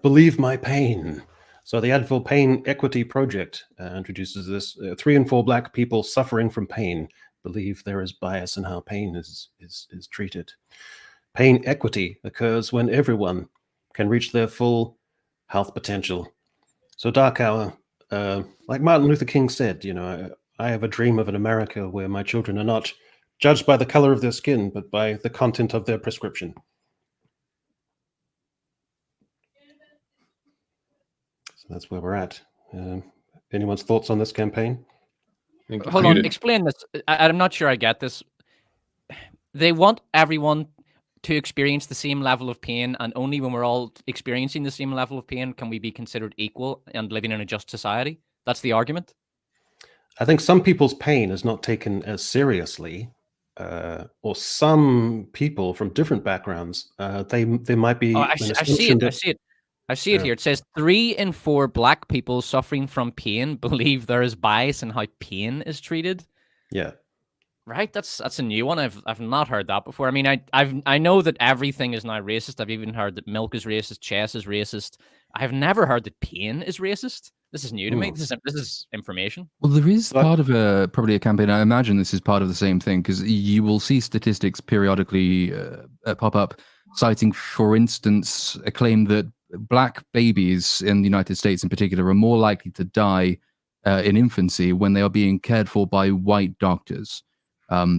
Believe my pain. So the Advil Pain Equity Project introduces this. 3 in 4 Black people suffering from pain believe there is bias in how pain is treated. Pain equity occurs when everyone can reach their full health potential. So Darkhour, like Martin Luther King said, I have a dream of an America where my children are not judged by the color of their skin, but by the content of their prescription. So that's where we're at. Anyone's thoughts on this campaign? Hold on, explain this. I'm not sure I get this. They want everyone to experience the same level of pain, and only when we're all experiencing the same level of pain can we be considered equal and living in a just society. That's the argument. I think some people's pain is not taken as seriously, or some people from different backgrounds, they might be. I see it. I see it here. It says 3 in 4 Black people suffering from pain believe there is bias in how pain is treated. Yeah. Right, that's a new one. I've not heard that before. I mean, I know that everything is now racist. I've even heard that milk is racist, chess is racist. I've never heard that pain is racist. This is new to me. This is information. Well, there is part of probably a campaign. I imagine this is part of the same thing, because you will see statistics periodically pop up citing, for instance, a claim that Black babies in the United States in particular are more likely to die in infancy when they are being cared for by white doctors.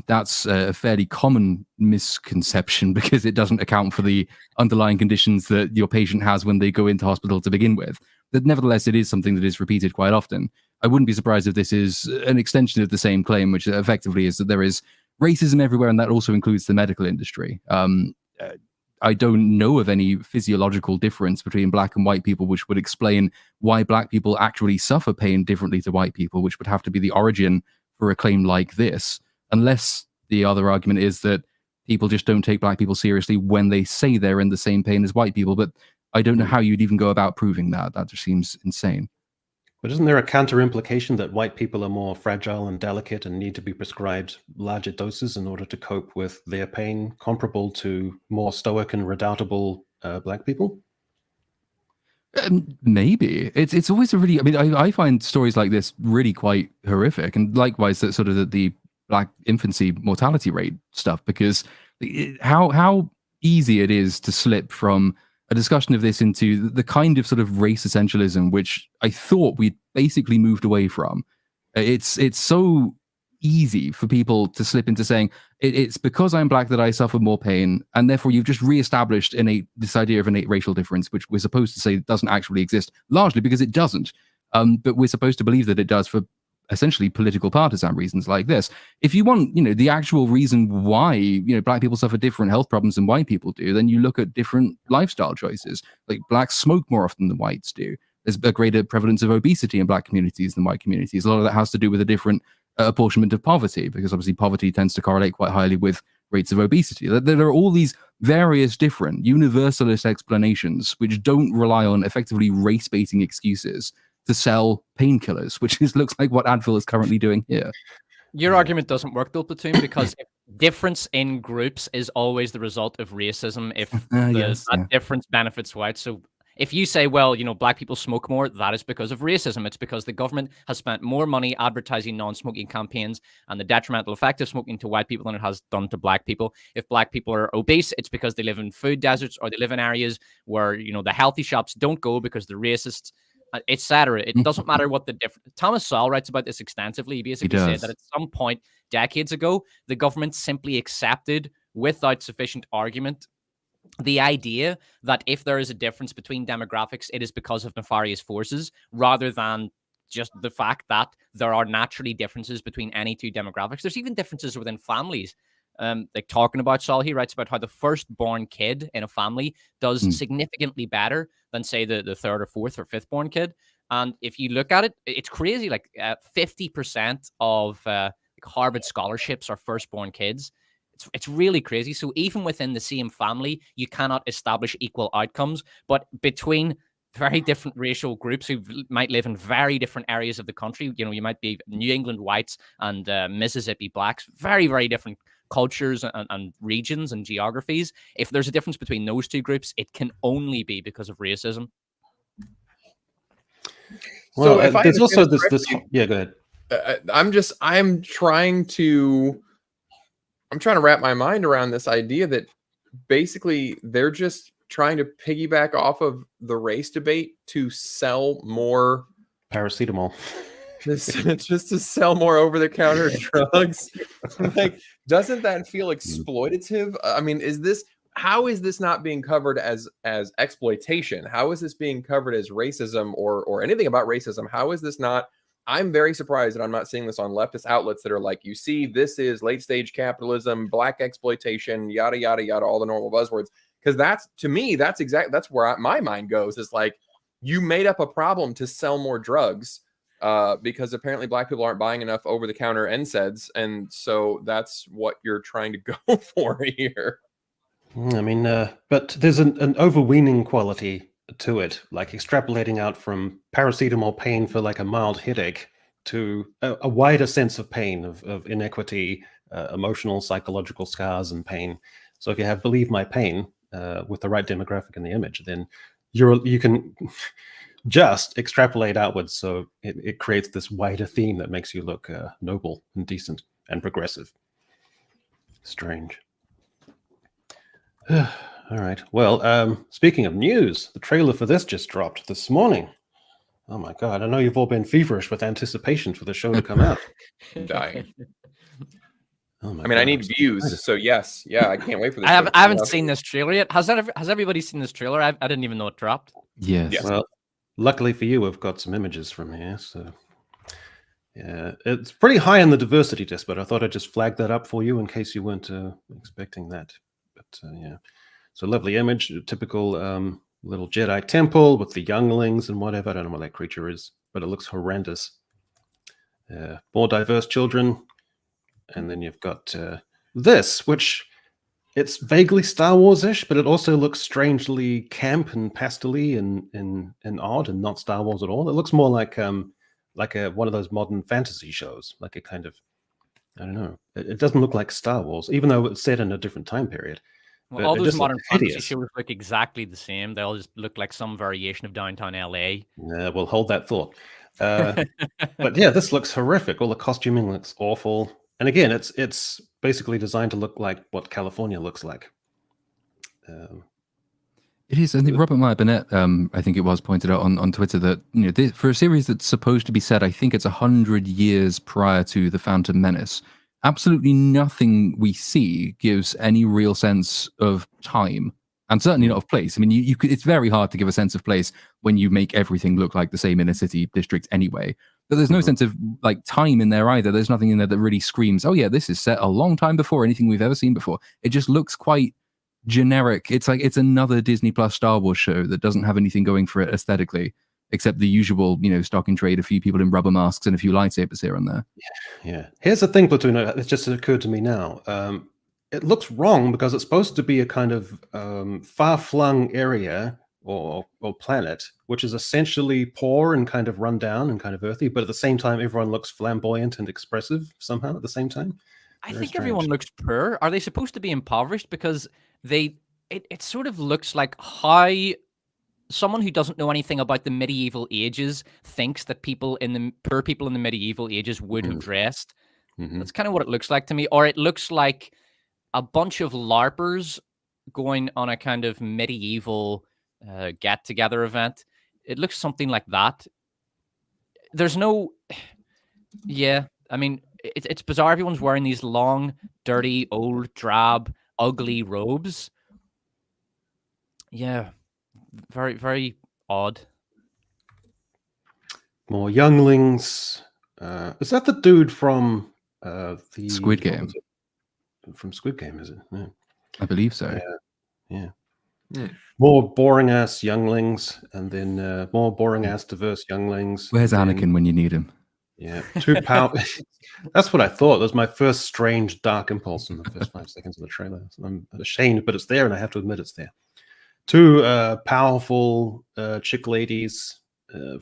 That's a fairly common misconception because it doesn't account for the underlying conditions that your patient has when they go into hospital to begin with. But nevertheless, it is something that is repeated quite often. I wouldn't be surprised if this is an extension of the same claim, which effectively is that there is racism everywhere, and that also includes the medical industry. I don't know of any physiological difference between Black and white people which would explain why Black people actually suffer pain differently to white people, which would have to be the origin for a claim like this. Unless the other argument is that people just don't take Black people seriously when they say they're in the same pain as white people. But I don't know how you'd even go about proving that. That just seems insane. But isn't there a counter implication that white people are more fragile and delicate and need to be prescribed larger doses in order to cope with their pain, comparable to more stoic and redoubtable Black people? Maybe it's always a really. I mean, I find stories like this really quite horrific, and likewise that sort of the Black infancy mortality rate stuff, because how easy it is to slip from a discussion of this into the kind of sort of race essentialism which I thought we'd basically moved away from. It's so easy for people to slip into saying it's because I'm Black that I suffer more pain, and therefore you've just reestablished this idea of innate racial difference, which we're supposed to say doesn't actually exist, largely because it doesn't. But we're supposed to believe that it does for essentially political partisan reasons like this. If you want, the actual reason why, Black people suffer different health problems than white people do, then you look at different lifestyle choices. Like Blacks smoke more often than whites do. There's a greater prevalence of obesity in Black communities than white communities. A lot of that has to do with a different apportionment of poverty, because obviously poverty tends to correlate quite highly with rates of obesity. There are all these various different universalist explanations which don't rely on effectively race-baiting excuses to sell painkillers, which looks like what Advil is currently doing here. Your argument doesn't work though, Platoon, because difference in groups is always the result of racism if that difference benefits whites. So if you say, well, Black people smoke more, that is because of racism. It's because the government has spent more money advertising non-smoking campaigns and the detrimental effect of smoking to white people than it has done to Black people. If Black people are obese, it's because they live in food deserts or they live in areas where, the healthy shops don't go because they're racists, etc. It doesn't matter what the difference. Thomas Sowell writes about this extensively. He basically said that at some point decades ago, the government simply accepted without sufficient argument the idea that if there is a difference between demographics, it is because of nefarious forces rather than just the fact that there are naturally differences between any two demographics. There's even differences within families. Like talking about Saul, he writes about how the firstborn kid in a family does significantly better than, say, the third or fourth or fifth born kid. And if you look at it, it's crazy. Like 50% of Harvard scholarships are firstborn kids. It's really crazy. So even within the same family, you cannot establish equal outcomes. But between very different racial groups who might live in very different areas of the country, you might be New England whites and Mississippi Blacks, very, very different cultures and regions and geographies, if there's a difference between those two groups, it can only be because of racism. Well, so if there's also this. Yeah, go ahead. I'm trying to wrap my mind around this idea that basically they're just trying to piggyback off of the race debate to sell more paracetamol. just to sell more over-the-counter drugs. Like, doesn't that feel exploitative? I mean, how is this not being covered as exploitation? How is this being covered as racism or anything about racism? How is this not? I'm very surprised that I'm not seeing this on leftist outlets that are like, you see, this is late stage capitalism, black exploitation, yada yada yada, all the normal buzzwords. Because that's, to me, that's where my mind goes. Is like, you made up a problem to sell more drugs because apparently black people aren't buying enough over-the-counter NSAIDs, and so that's what you're trying to go for here. I mean, but there's an overweening quality to it, like extrapolating out from paracetamol pain for like a mild headache to a wider sense of pain, of inequity, emotional, psychological scars and pain. So if you have Believe My Pain with the right demographic in the image, then you can just extrapolate outwards, so it creates this wider theme that makes you look noble and decent and progressive. Strange. All right. Well, speaking of news, the trailer for this just dropped this morning. Oh my God. I know you've all been feverish with anticipation for the show to come out. I'm dying. Oh my I mean, God, I need views, so yes. Yeah, I can't wait for this. I haven't seen this trailer yet. Has everybody seen this trailer? I didn't even know it dropped. Yes. Well, luckily for you, we've got some images from here. So yeah, it's pretty high in the diversity list, but I thought I'd just flag that up for you in case you weren't expecting that. But yeah. So lovely image, typical little Jedi temple with the younglings and whatever. I don't know what that creature is, but it looks horrendous. More diverse children. And then you've got this, which it's vaguely Star Wars-ish, but it also looks strangely camp and pastel-y and odd and not Star Wars at all. It looks more like one of those modern fantasy shows, like a kind of, I don't know. It doesn't look like Star Wars, even though it's set in a different time period. Well, all those modern fantasy shows look exactly the same. They all just look like some variation of downtown LA. Yeah, we'll hold that thought. But yeah, this looks horrific. All the costuming looks awful. And again, it's basically designed to look like what California looks like. It is. I think Robert Meyer Burnett, I think it was, pointed out on Twitter that for a series that's supposed to be set, I think it's 100 years prior to the Phantom Menace. Absolutely nothing we see gives any real sense of time, and certainly not of place. I mean, you could, it's very hard to give a sense of place when you make everything look like the same inner city district anyway. But there's no sense of like time in there either. There's nothing in there that really screams, "Oh yeah, this is set a long time before anything we've ever seen before." It just looks quite generic. It's like it's another Disney Plus Star Wars show that doesn't have anything going for it aesthetically, except the usual, stock and trade, a few people in rubber masks and a few lightsabers here and there. Yeah. Here's the thing, Platoon. It just occurred to me now. It looks wrong because it's supposed to be a kind of far-flung area or planet, which is essentially poor and kind of run down and kind of earthy, but at the same time, everyone looks flamboyant and expressive somehow at the same time. I think everyone looks poor. Are they supposed to be impoverished? Because it sort of looks like how someone who doesn't know anything about the medieval ages thinks that poor people in the medieval ages would have dressed. That's kind of what it looks like to me. Or it looks like a bunch of LARPers going on a kind of medieval get-together event. It looks something like that. There's no... Yeah, I mean, it's bizarre. Everyone's wearing these long, dirty, old, drab, ugly robes. Yeah, very, very odd. More younglings. Is that the dude from the Squid Game? From Squid Game, is it? Yeah. I believe so. Yeah. More boring ass younglings, and then more boring ass diverse younglings. Where's Anakin when you need him? Yeah, too powerful. That's what I thought. That was my first strange dark impulse in the first 5 seconds of the trailer. I'm ashamed, but it's there, and I have to admit it's there. Two powerful chick ladies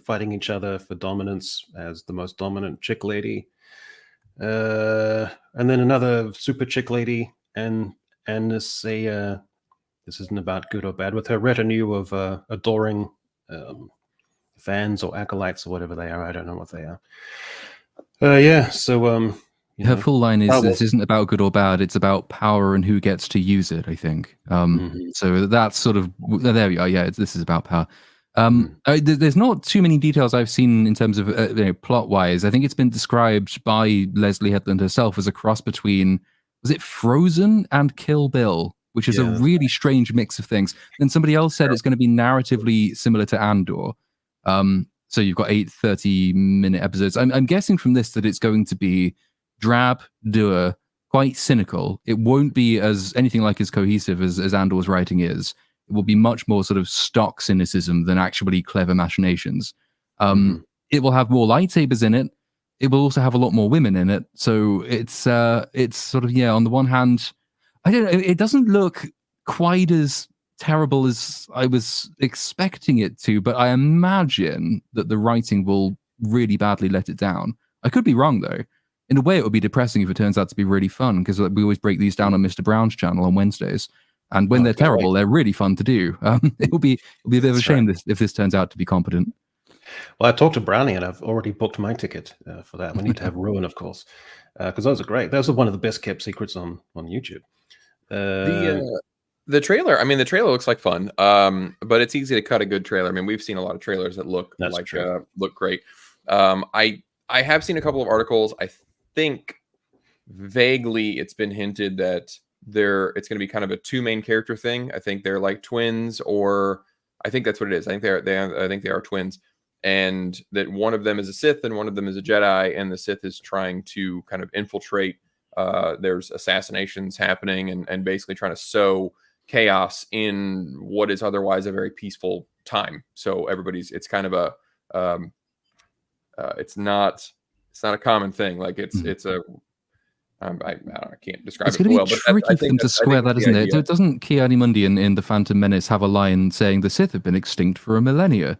fighting each other for dominance as the most dominant chick lady. And then another super chick lady, and this this isn't about good or bad, with her retinue of adoring fans or acolytes or whatever they are. I don't know what they are. Yeah, so her full line is, this isn't about good or bad, it's about power and who gets to use it, I think. So that's sort of, there we are, yeah, this is about power. There's not too many details I've seen in terms of plot-wise. I think it's been described by Leslie Headland herself as a cross between, was it Frozen and Kill Bill, which is a really strange mix of things. Then somebody else said it's going to be narratively similar to Andor. So you've got 8 30-minute episodes. I'm guessing from this that it's going to be drab, dour, quite cynical. It won't be as anything like as cohesive as Andor's writing is. It will be much more sort of stock cynicism than actually clever machinations. It will have more lightsabers in it. It will also have a lot more women in it. So it's sort of, yeah, on the one hand, I don't know, it doesn't look quite as terrible as I was expecting it to, but I imagine that the writing will really badly let it down. I could be wrong, though. In a way, it would be depressing if it turns out to be really fun, because we always break these down on Mr. Brown's channel on Wednesdays. And when they're terrible, they're really fun to do. It'll be a bit of a shame if this turns out to be competent. Well, I talked to Brownie, and I've already booked my ticket for that. We need to have Ruin, of course, because those are great. Those are one of the best kept secrets on YouTube. The trailer, I mean, the trailer looks like fun, but it's easy to cut a good trailer. I mean, we've seen a lot of trailers that look look great. I have seen a couple of articles. I think vaguely it's been hinted that it's going to be kind of a 2 main character thing. I think they're like twins, or I think that's what it is. I think they are twins, and that one of them is a Sith and one of them is a Jedi, and the Sith is trying to kind of infiltrate. There's assassinations happening, and basically trying to sow chaos in what is otherwise a very peaceful time. So it's kind of a it's not a common thing. Like it's a I can't describe it's it well. It's going to be tricky for them to square that, isn't it? Doesn't Ki-Adi-Mundi in The Phantom Menace have a line saying the Sith have been extinct for a millennia?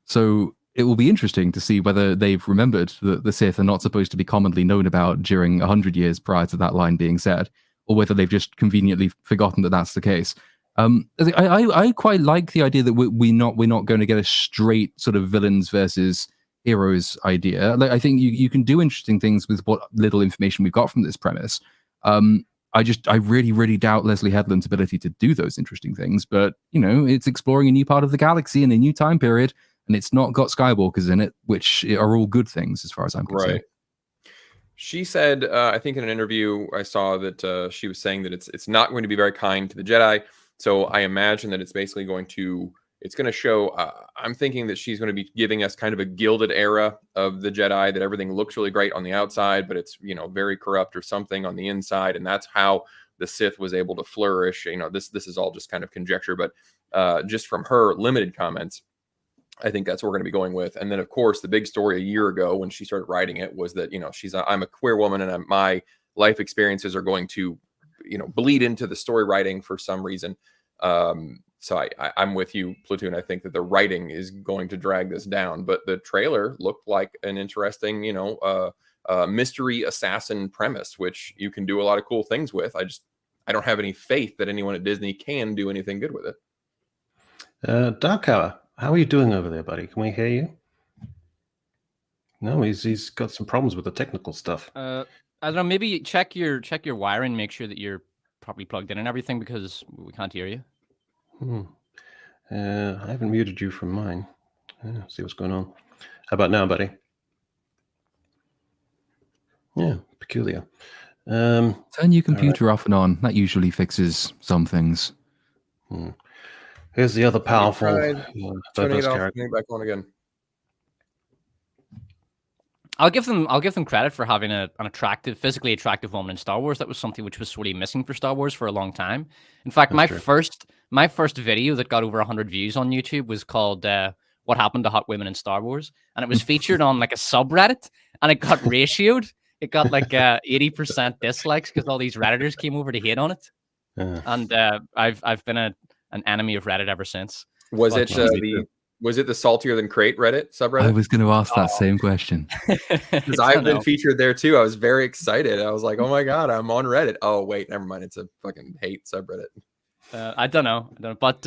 So it will be interesting to see whether they've remembered that the Sith are not supposed to be commonly known about during 100 years prior to that line being said, or whether they've just conveniently forgotten that that's the case. I quite like the idea that we're not going to get a straight sort of villains versus heroes idea. Like, I think you can do interesting things with what little information we've got from this premise. I really doubt Leslie Headland's ability to do those interesting things, but it's exploring a new part of the galaxy in a new time period, and it's not got Skywalkers in it, which are all good things as far as I'm concerned. Right. She said, I think in an interview I saw that she was saying that it's not going to be very kind to the Jedi. So I imagine that it's basically going to show, I'm thinking that she's going to be giving us kind of a gilded era of the Jedi, that everything looks really great on the outside, but it's, very corrupt or something on the inside. And that's how the Sith was able to flourish. This is all just kind of conjecture, but just from her limited comments, I think that's what we're going to be going with. And then, of course, the big story a year ago when she started writing it was that, I'm a queer woman, and my life experiences are going to, bleed into the story writing for some reason. So I'm with you, Platoon. I think that the writing is going to drag this down, but the trailer looked like an interesting, mystery assassin premise, which you can do a lot of cool things with. I don't have any faith that anyone at Disney can do anything good with it. Darkhour, how are you doing over there, buddy? Can we hear you? No, he's got some problems with the technical stuff. I don't know. Maybe check your wiring, make sure that you're properly plugged in and everything, because we can't hear you. I haven't muted you from mine. See what's going on. How about now, buddy? Yeah, peculiar. Turn your computer off and on. That usually fixes some things. Here's the other powerful turning it off, turning it back on again. I'll give them credit for having an physically attractive woman in Star Wars. That was something which was sorely missing for Star Wars for a long time. In fact, my first video that got over 100 views on YouTube was called "What Happened to Hot Women in Star Wars," and it was featured on like a subreddit, and it got ratioed. It got like 80% dislikes because all these Redditors came over to hate on it. And I've been an enemy of Reddit ever since. Was it Was it the saltier than crate Reddit subreddit? I was going to ask that same question. Because I've been featured there too. I was very excited. I was like, oh my God, I'm on Reddit. Oh, wait, never mind. It's a fucking hate subreddit. I don't know. But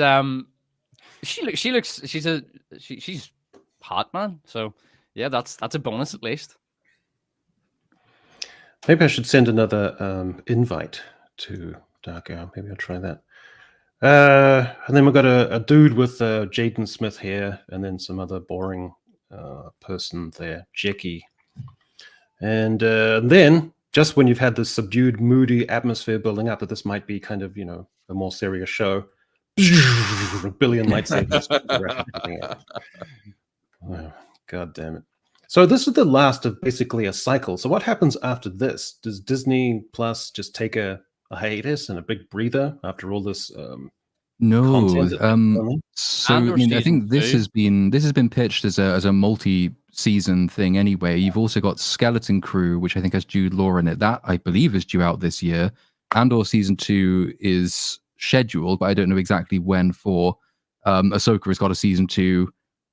she's hot, man. So yeah, that's a bonus at least. Maybe I should send another invite to Darkhour. Maybe I'll try that. And then we've got a dude with Jaden Smith here, and then some other boring person there, Jackie. And then, just when you've had this subdued, moody atmosphere building up, that this might be kind of, a more serious show, a billion lightsabers. Oh, God damn it. So this is the last of basically a cycle. So what happens after this? Does Disney Plus just take a hiatus and a big breather after all this No. So I mean, I think this has been pitched as a multi-season thing anyway. You've also got Skeleton Crew, which I think has Jude Law in it. That I believe is due out this year. Andor season 2 is scheduled, but I don't know exactly when for. Ahsoka has got a season 2.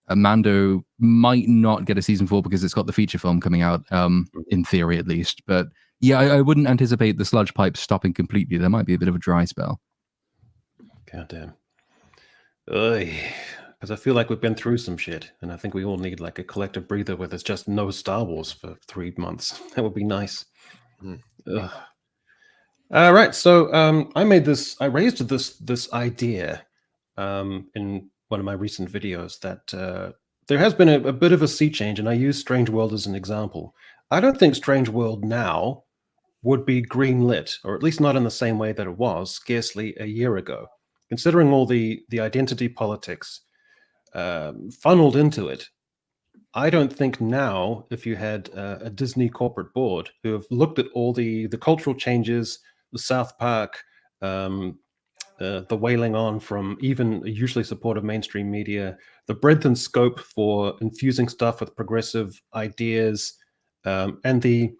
Mando might not get a season 4 because it's got the feature film coming out, in theory at least. But yeah, I wouldn't anticipate the sludge pipe stopping completely. There might be a bit of a dry spell. God damn. Because I feel like we've been through some shit, and I think we all need like a collective breather where there's just no Star Wars for 3 months. That would be nice. All right, so I raised this idea in one of my recent videos that there has been a bit of a sea change, and I use Strange World as an example. I don't think Strange World now would be greenlit, or at least not in the same way that it was scarcely a year ago. Considering all the identity politics funneled into it, I don't think now, if you had a Disney corporate board who have looked at all the cultural changes, the South Park, the wailing on from even a usually supportive mainstream media, the breadth and scope for infusing stuff with progressive ideas, and the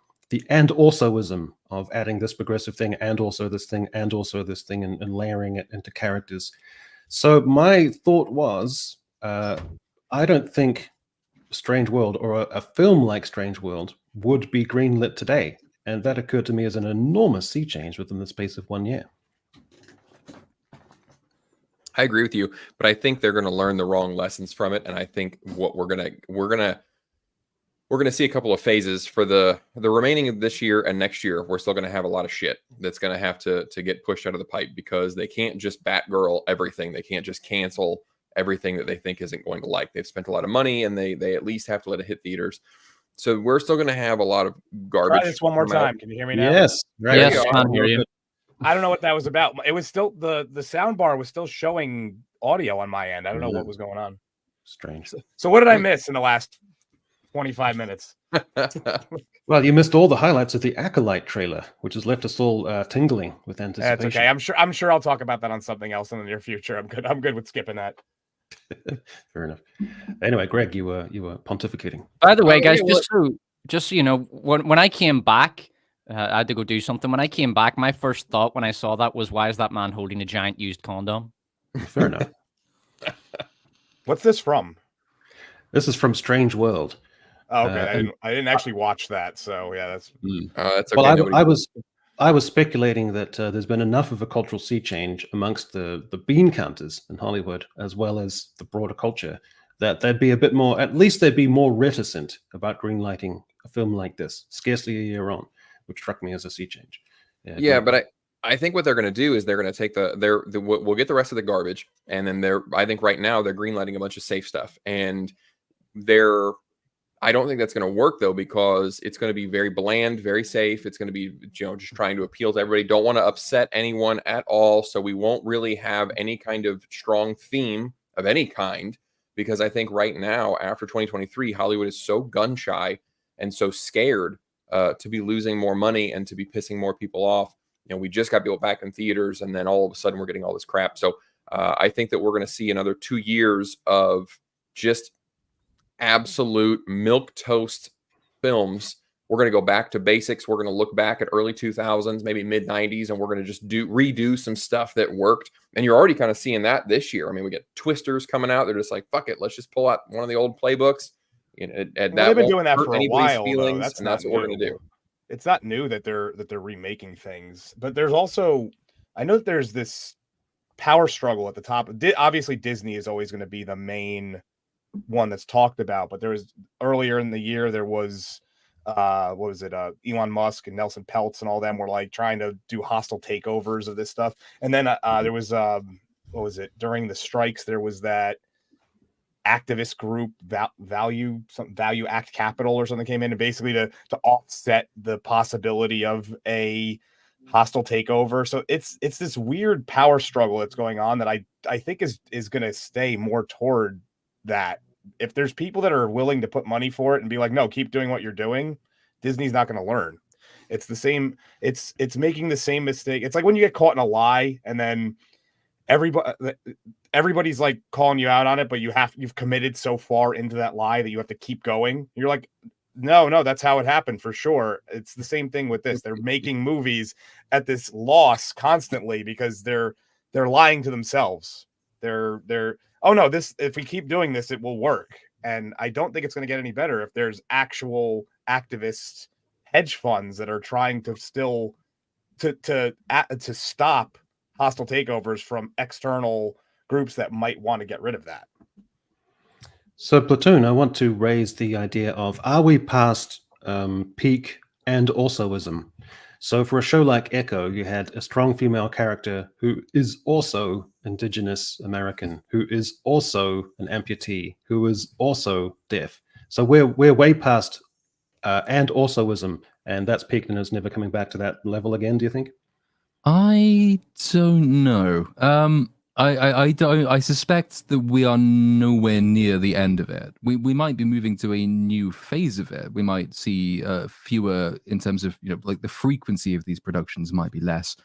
and alsoism of adding this progressive thing and also this thing and also this thing and layering it into characters. So my thought was, I don't think Strange World or a film like Strange World would be greenlit today. And that occurred to me as an enormous sea change within the space of 1 year. I agree with you, but I think they're going to learn the wrong lessons from it. And I think what we're going to see a couple of phases for the remaining of this year and next year. We're still going to have a lot of shit that's going to have to get pushed out of the pipe, because they can't just Batgirl everything. They can't just cancel everything that they think isn't going to like. They've spent a lot of money, and they at least have to let it hit theaters. So we're still going to have a lot of garbage. Try this one more time. Can you hear me now? Yes. Right. Yes, I can hear you. I don't know what that was about. It was still the sound bar was still showing audio on my end. I don't know what was going on. Strange. So what did I miss in the last 25 minutes? Well, you missed all the highlights of the Acolyte trailer, which has left us all tingling with anticipation. That's okay. I'm sure I'll talk about that on something else in the near future. I'm good with skipping that. Fair enough. Anyway, Greg, you were pontificating. By the way, guys, just so you know, when I came back, I had to go do something. When I came back, my first thought when I saw that was, why is that man holding a giant used condom? Fair enough. What's this from? This is from Strange World. Oh, okay. I didn't actually watch that, so yeah, that's okay. Well, I was speculating that there's been enough of a cultural sea change amongst the bean counters in Hollywood, as well as the broader culture, that they'd be a bit more, at least they'd be more reticent about greenlighting a film like this, scarcely a year on, which struck me as a sea change. Yeah, but I think what they're going to do is they're going to take we'll get the rest of the garbage, and then I think right now they're greenlighting a bunch of safe stuff, and I don't think that's going to work though, because it's going to be very bland, very safe. It's going to be, just trying to appeal to everybody. Don't want to upset anyone at all. So we won't really have any kind of strong theme of any kind, because I think right now, after 2023, Hollywood is so gun shy and so scared to be losing more money and to be pissing more people off. We just got people back in theaters, and then all of a sudden we're getting all this crap. So I think that we're going to see another 2 years of just absolute milquetoast films we're going to go back to basics. We're going to look back at early 2000s, maybe mid 90s, and we're going to just redo some stuff that worked. And you're already kind of seeing that this year. I mean, we get Twisters coming out. They're just like, fuck it, let's just pull out one of the old playbooks. You know, they've been doing that for a while, feelings, though. and that's what we're going to do. It's not new that they're remaking things, but there's also, I know that there's this power struggle at the top. Obviously, Disney is always going to be the main one that's talked about, but there was earlier in the year there was what was it, Elon Musk and Nelson Peltz and all them were like trying to do hostile takeovers of this stuff. And then there was what was it, during the strikes, there was that activist group Value Act Capital or something came in, and basically to offset the possibility of a hostile takeover. So it's this weird power struggle that's going on that I think is going to stay more toward that. If there's people that are willing to put money for it and be like, no, keep doing what you're doing, Disney's not going to learn. It's the same. It's making the same mistake. It's like when you get caught in a lie and then everybody's like calling you out on it, but you've committed so far into that lie that you have to keep going. You're like, no, that's how it happened for sure. It's the same thing with this. They're making movies at this loss constantly because they're lying to themselves. They're oh no, if we keep doing this, it will work. And I don't think it's going to get any better if there's actual activist hedge funds that are trying to still to stop hostile takeovers from external groups that might want to get rid of that. So Platoon, I want to raise the idea of, are we past peak and alsoism? So for a show like Echo, you had a strong female character who is also Indigenous American, who is also an amputee, who is also deaf. So we're way past and alsoism, and that's peaked and is never coming back to that level again, do you think? I don't know. I suspect that we are nowhere near the end of it. We might be moving to a new phase of it. We might see fewer in terms of, like the frequency of these productions might be less.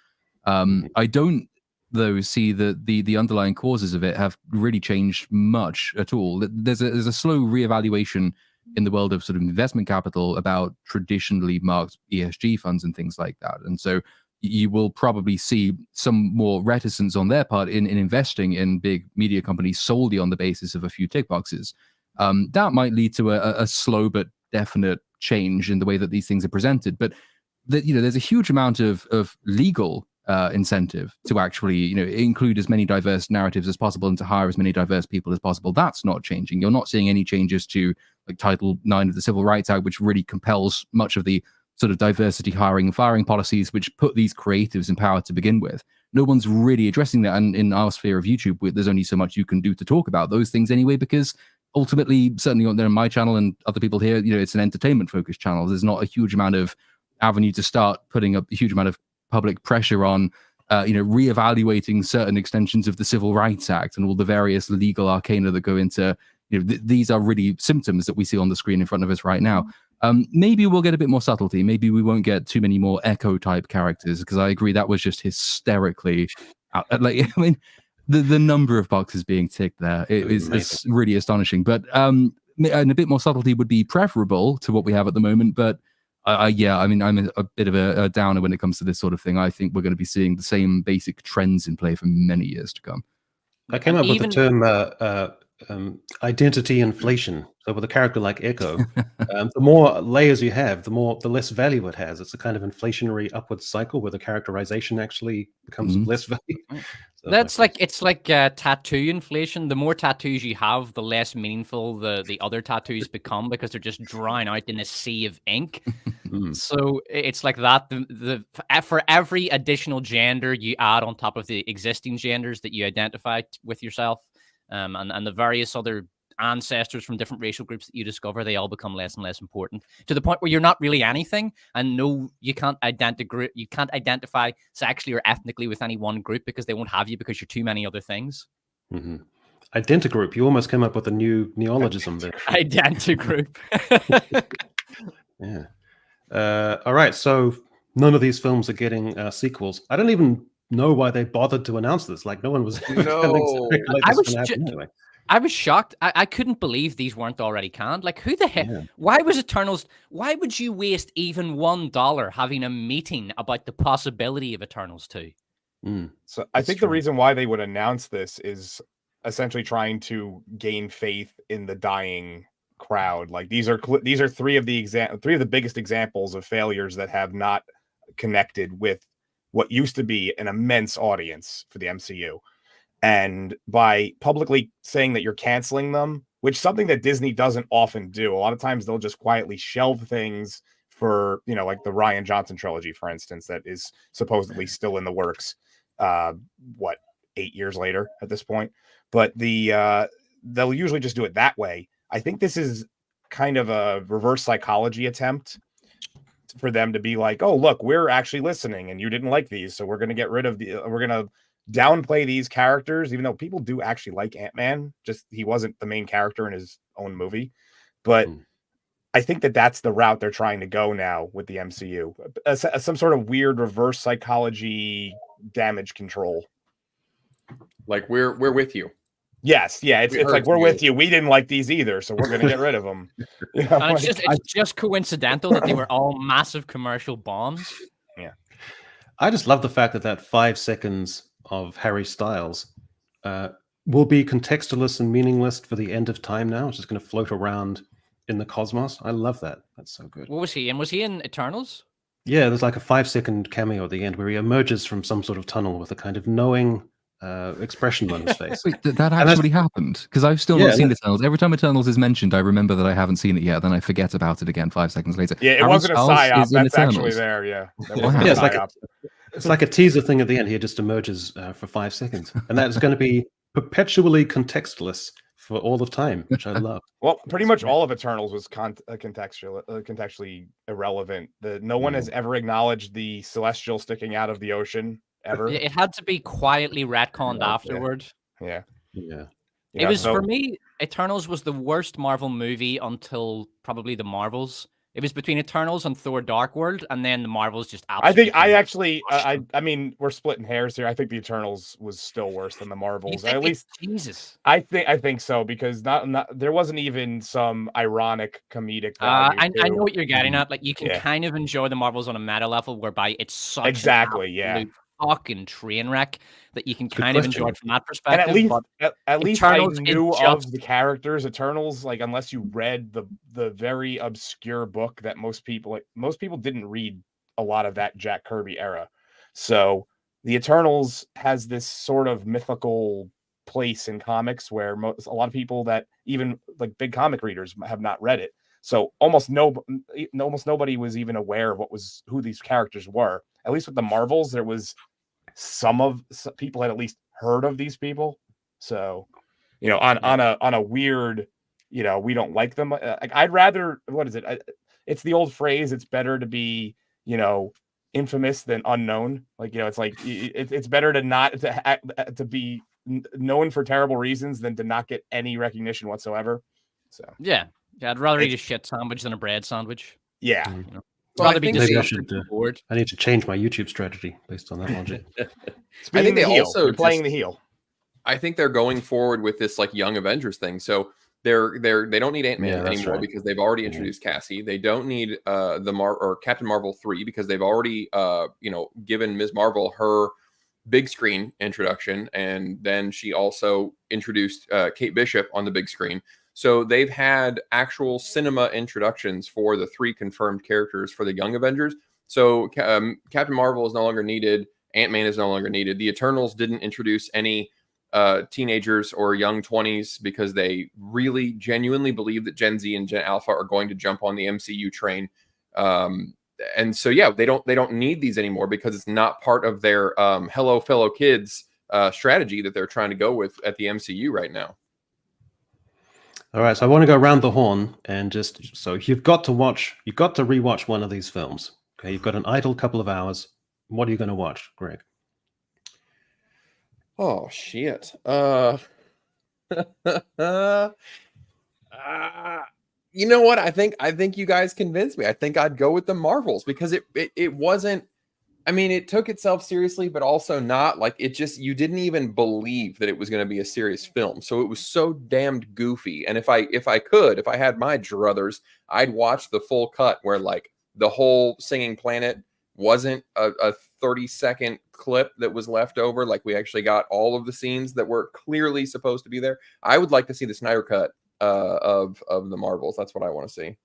I don't, though, see that the underlying causes of it have really changed much at all. There's a slow reevaluation in the world of sort of investment capital about traditionally marked ESG funds and things like that. And so you will probably see some more reticence on their part in investing in big media companies solely on the basis of a few tick boxes. That might lead to a slow but definite change in the way that these things are presented. But there's a huge amount of legal incentive to actually include as many diverse narratives as possible and to hire as many diverse people as possible. That's not changing. You're not seeing any changes to like Title IX of the Civil Rights Act, which really compels much of the sort of diversity hiring and firing policies, which put these creatives in power to begin with. No one's really addressing that. And in our sphere of YouTube, there's only so much you can do to talk about those things anyway, because ultimately, certainly on my channel and other people here, it's an entertainment focused channel. There's not a huge amount of avenue to start putting up a huge amount of public pressure on, reevaluating certain extensions of the Civil Rights Act and all the various legal arcana that go into, these are really symptoms that we see on the screen in front of us right now. Maybe we'll get a bit more subtlety. Maybe we won't get too many more Echo type characters, because I agree that was just hysterically the number of boxes being ticked there is really astonishing. But and a bit more subtlety would be preferable to what we have at the moment. But I'm a bit of a downer when it comes to this sort of thing. I think we're going to be seeing the same basic trends in play for many years to come. I came up with the term identity inflation. So with a character like Echo, the more layers you have, the less value it has. It's a kind of inflationary upward cycle where the characterization actually becomes of less value. So it's like tattoo inflation. The more tattoos you have, the less meaningful the other tattoos become, because they're just drying out in a sea of ink. So it's like that. For every additional gender you add on top of the existing genders that you identify with yourself, and the various other ancestors from different racial groups that you discover, they all become less and less important, to the point where you're not really anything, and you can't identify sexually or ethnically with any one group, because they won't have you because you're too many other things. Identigroup. You almost came up with a new neologism there. Identigroup. Yeah. All right. So none of these films are getting sequels. I don't even know why they bothered to announce this. Like, no one was. No. I I was shocked. I couldn't believe these weren't already canned. Like, who the heck? Yeah. Why was Eternals? Why would you waste even $1 having a meeting about the possibility of Eternals 2? So I think the reason why they would announce this is essentially trying to gain faith in the dying crowd. Like these are three of the biggest examples of failures that have not connected with what used to be an immense audience for the MCU. And by publicly saying that you're canceling them, which is something that Disney doesn't often do. A lot of times they'll just quietly shelve things for, like the Rian Johnson trilogy, for instance, that is supposedly still in the works. 8 years later at this point, but they'll usually just do it that way. I think this is kind of a reverse psychology attempt for them to be like, oh, look, we're actually listening and you didn't like these, so we're going to get rid of we're going to downplay these characters, even though people do actually like Ant-Man, just he wasn't the main character in his own movie. But I think that that's the route they're trying to go now with the MCU, some sort of weird reverse psychology damage control. Like we're with you. Yes, yeah, it's like we're with you. We didn't like these either, so we're going to get rid of them. And it's just coincidental that they were all massive commercial bombs. Yeah, I just love the fact that 5 seconds of Harry Styles will be contextualist and meaningless for the end of time now. It's just going to float around in the cosmos. I love that. That's so good. What was he in? Was he in Eternals? Yeah, there's like a 5-second cameo at the end where he emerges from some sort of tunnel with a kind of knowing expression on his face. Wait, that actually happened? Because I've still not seen Eternals. Every time Eternals is mentioned, I remember that I haven't seen it yet. Then I forget about it again 5 seconds later. Yeah, it wasn't a psyop. That's actually there. Yeah, it's like a teaser thing at the end. He just emerges for 5 seconds, and that's going to be perpetually contextless for all of time, which I love. Well, pretty much all of Eternals was contextually irrelevant. No one has ever acknowledged the Celestial sticking out of the ocean ever. It had to be quietly retconned afterward. Yeah. It was for me. Eternals was the worst Marvel movie until probably the Marvels. It was between Eternals and Thor: Dark World, and then the Marvels just absolutely. I mean, we're splitting hairs here. I think the Eternals was still worse than the Marvels. At least, Jesus. I think so, because not there wasn't even some ironic comedic value. I know what you're getting at. Like, you can kind of enjoy the Marvels on a meta level, whereby it's such an fucking train wreck that you can kind of enjoy it from that perspective. And at least I knew of the characters. Eternals, like, unless you read the very obscure book that most people didn't read a lot of that Jack Kirby era. So the Eternals has this sort of mythical place in comics where a lot of people that even like big comic readers have not read it. So almost nobody was even aware of who these characters were. At least with the Marvels, there was some people had at least heard of these people. So, on a weird, we don't like them. I'd rather, what is it? It's the old phrase. It's better to be, infamous than unknown. Like, it's like, it's better to be known for terrible reasons than to not get any recognition whatsoever. So, yeah, I'd rather eat a shit sandwich than a bread sandwich. Yeah. Well, I think maybe I need to change my YouTube strategy based on that logic. I think they're playing the heel. I think they're going forward with this like Young Avengers thing. So they don't need Ant-Man anymore because they've already introduced Cassie. They don't need or Captain Marvel 3 because they've already given Ms. Marvel her big screen introduction, and then she also introduced Kate Bishop on the big screen. So they've had actual cinema introductions for the 3 confirmed characters for the Young Avengers. So Captain Marvel is no longer needed. Ant-Man is no longer needed. The Eternals didn't introduce any teenagers or young 20s because they really genuinely believe that Gen Z and Gen Alpha are going to jump on the MCU train. And so, they don't need these anymore because it's not part of their hello fellow kids strategy that they're trying to go with at the MCU right now. All right, so I want to go around the horn and so you've got to rewatch one of these films. Okay, you've got an idle couple of hours. What are you going to watch, Greg? Oh shit. You know what? I think you guys convinced me. I think I'd go with the Marvels because it wasn't I mean, it took itself seriously, but also not. Like, it just, you didn't even believe that it was going to be a serious film. So it was so damned goofy. And if I had my druthers, I'd watch the full cut where like the whole singing planet wasn't a 30-second clip that was left over. Like, we actually got all of the scenes that were clearly supposed to be there. I would like to see the Snyder cut of the Marvels. That's what I want to see.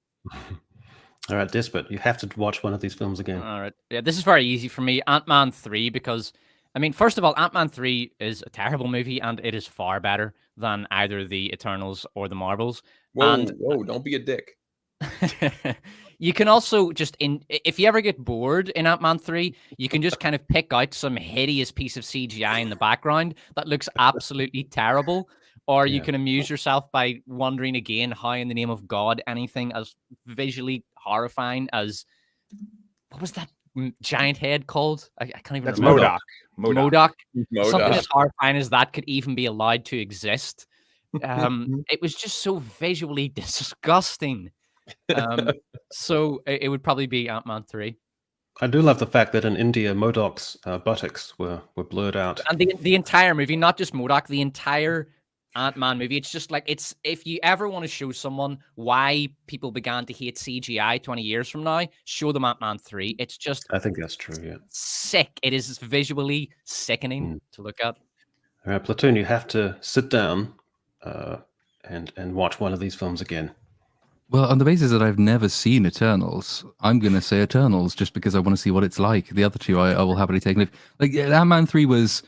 All right, Despot, you have to watch one of these films again. All right. Yeah, this is very easy for me. Ant-Man 3, because, I mean, first of all, Ant-Man 3 is a terrible movie, and it is far better than either the Eternals or the Marvels. Whoa, don't be a dick. You can also just, if you ever get bored in Ant-Man 3, you can just kind of pick out some hideous piece of CGI in the background that looks absolutely terrible. Or you can amuse yourself by wondering again how, in the name of God, anything as visually horrifying as, what was that giant head called? I can't even remember. That's MODOK. Something as horrifying as that could even be allowed to exist. It was just so visually disgusting. So it would probably be Ant-Man 3. I do love the fact that in India, MODOK's buttocks were blurred out. And the entire movie, not just MODOK, the entire Ant-Man movie, it's just like, it's, if you ever want to show someone why people began to hate CGI 20 years from now, show them Ant-Man 3. It's just, I think that's true, yeah. Sick. It is visually sickening to look at. All right, Platoon, you have to sit down and watch one of these films again. Well, on the basis that I've never seen Eternals, I'm going to say Eternals just because I want to see what it's like. The other two I will happily take. Like, Ant-Man 3 was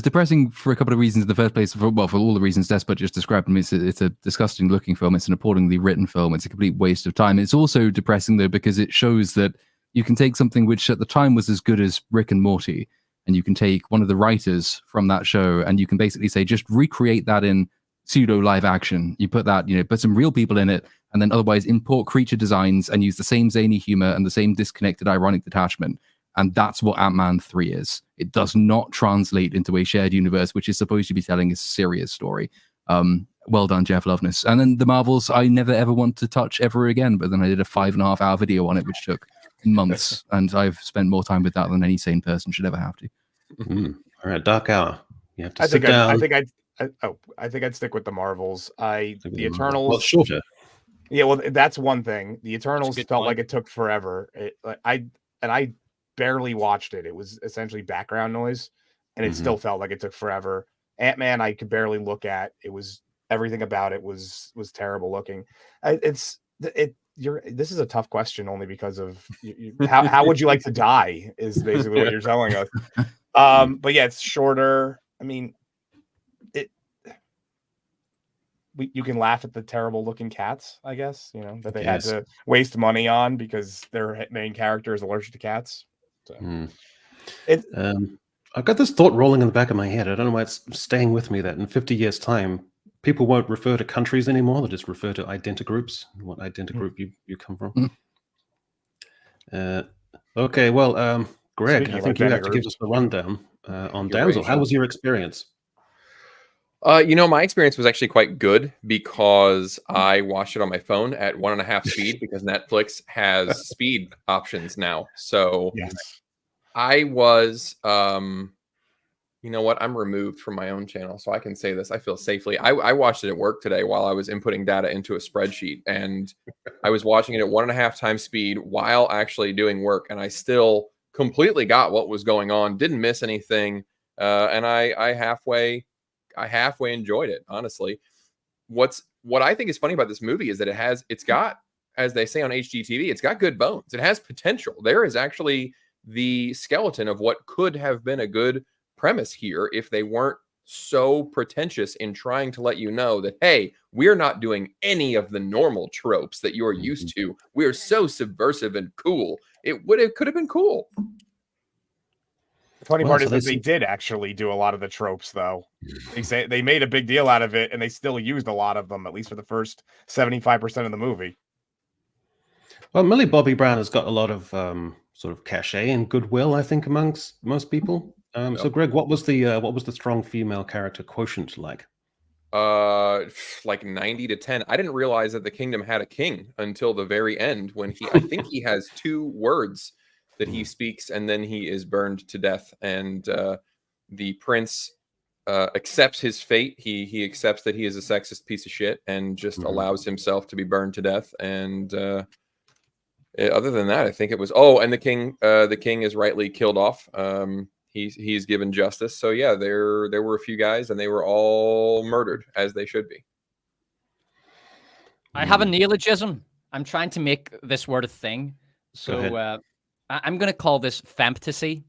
depressing for a couple of reasons in the first place. For all the reasons Despot just described. I mean, it's a disgusting looking film. It's an appallingly written film. It's a complete waste of time. It's also depressing, though, because it shows that you can take something which at the time was as good as Rick and Morty, and you can take one of the writers from that show, and you can basically say, just recreate that in pseudo live action. You put that, put some real people in it, and then otherwise import creature designs and use the same zany humor and the same disconnected ironic detachment. And that's what Ant-Man 3 is. It does not translate into a shared universe, which is supposed to be telling a serious story. Well done, Jeff Loveness. And then the Marvels, I never ever want to touch ever again, but then I did a 5.5-hour video on it, which took months, and I've spent more time with that than any sane person should ever have to. All right, Darkhour. You have to sit down. I think I'd stick with the Marvels. The Eternals. Well, shorter. Yeah, well, that's one thing. The Eternals felt like it took forever. I barely watched it. It was essentially background noise, and it still felt like it took forever. Ant-Man, I could barely look at. It was, everything about it was terrible looking. This is a tough question only because of how would you like to die is basically what you're telling us. But yeah, it's shorter. I mean, you can laugh at the terrible looking cats, I guess, that they had to waste money on because their main character is allergic to cats. So I've got this thought rolling in the back of my head. I don't know why it's staying with me that in 50 years' time, people won't refer to countries anymore. They'll just refer to identigroups, what identigroup you come from. Okay, well, Greg, I think you have to give us the rundown on Damsel. How was your experience? My experience was actually quite good because I watched it on my phone at 1.5 speed because Netflix has speed options now. So I was, you know what? I'm removed from my own channel, so I can say this. I feel safely. I watched it at work today while I was inputting data into a spreadsheet, and I was watching it at 1.5 times speed while actually doing work, and I still completely got what was going on. Didn't miss anything, and I halfway enjoyed it, honestly. What I think is funny about this movie is that it's got, as they say on HGTV, it's got good bones. It has potential. There is actually the skeleton of what could have been a good premise here if they weren't so pretentious in trying to let you know that, hey, we're not doing any of the normal tropes that you're used to. We're so subversive and cool. It could have been cool. The funny part is that they did actually do a lot of the tropes, though. They made a big deal out of it, and they still used a lot of them, at least for the first 75% of the movie. Well, Millie Bobby Brown has got a lot of sort of cachet and goodwill, I think, amongst most people. So, Greg, what was the strong female character quotient like? Like 90 to 10. I didn't realize that the kingdom had a king until the very end when I think he has 2 words that he speaks, and then he is burned to death. And the prince accepts his fate. He accepts that he is a sexist piece of shit and just allows himself to be burned to death. And other than that, I think it was. Oh, and the king is rightly killed off. He's given justice. So yeah, there were a few guys, and they were all murdered as they should be. I have a neologism. I'm trying to make this word a thing. So I'm going to call this fantasy,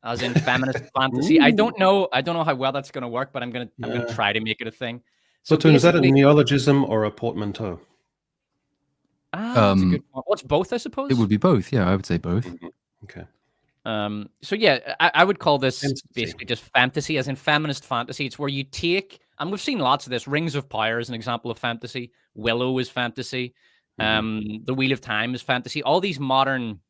as in feminist fantasy. I don't know how well that's going to work, but I'm going to try to make it a thing. So Platoon, is that a neologism or a portmanteau? That's a good point. What's both, I suppose? It would be both. Yeah, I would say both. Okay. So yeah, I would call this basically just fantasy, as in feminist fantasy. It's where you take, and we've seen lots of this. Rings of Power is an example of fantasy. Willow is fantasy. The Wheel of Time is fantasy. All these modern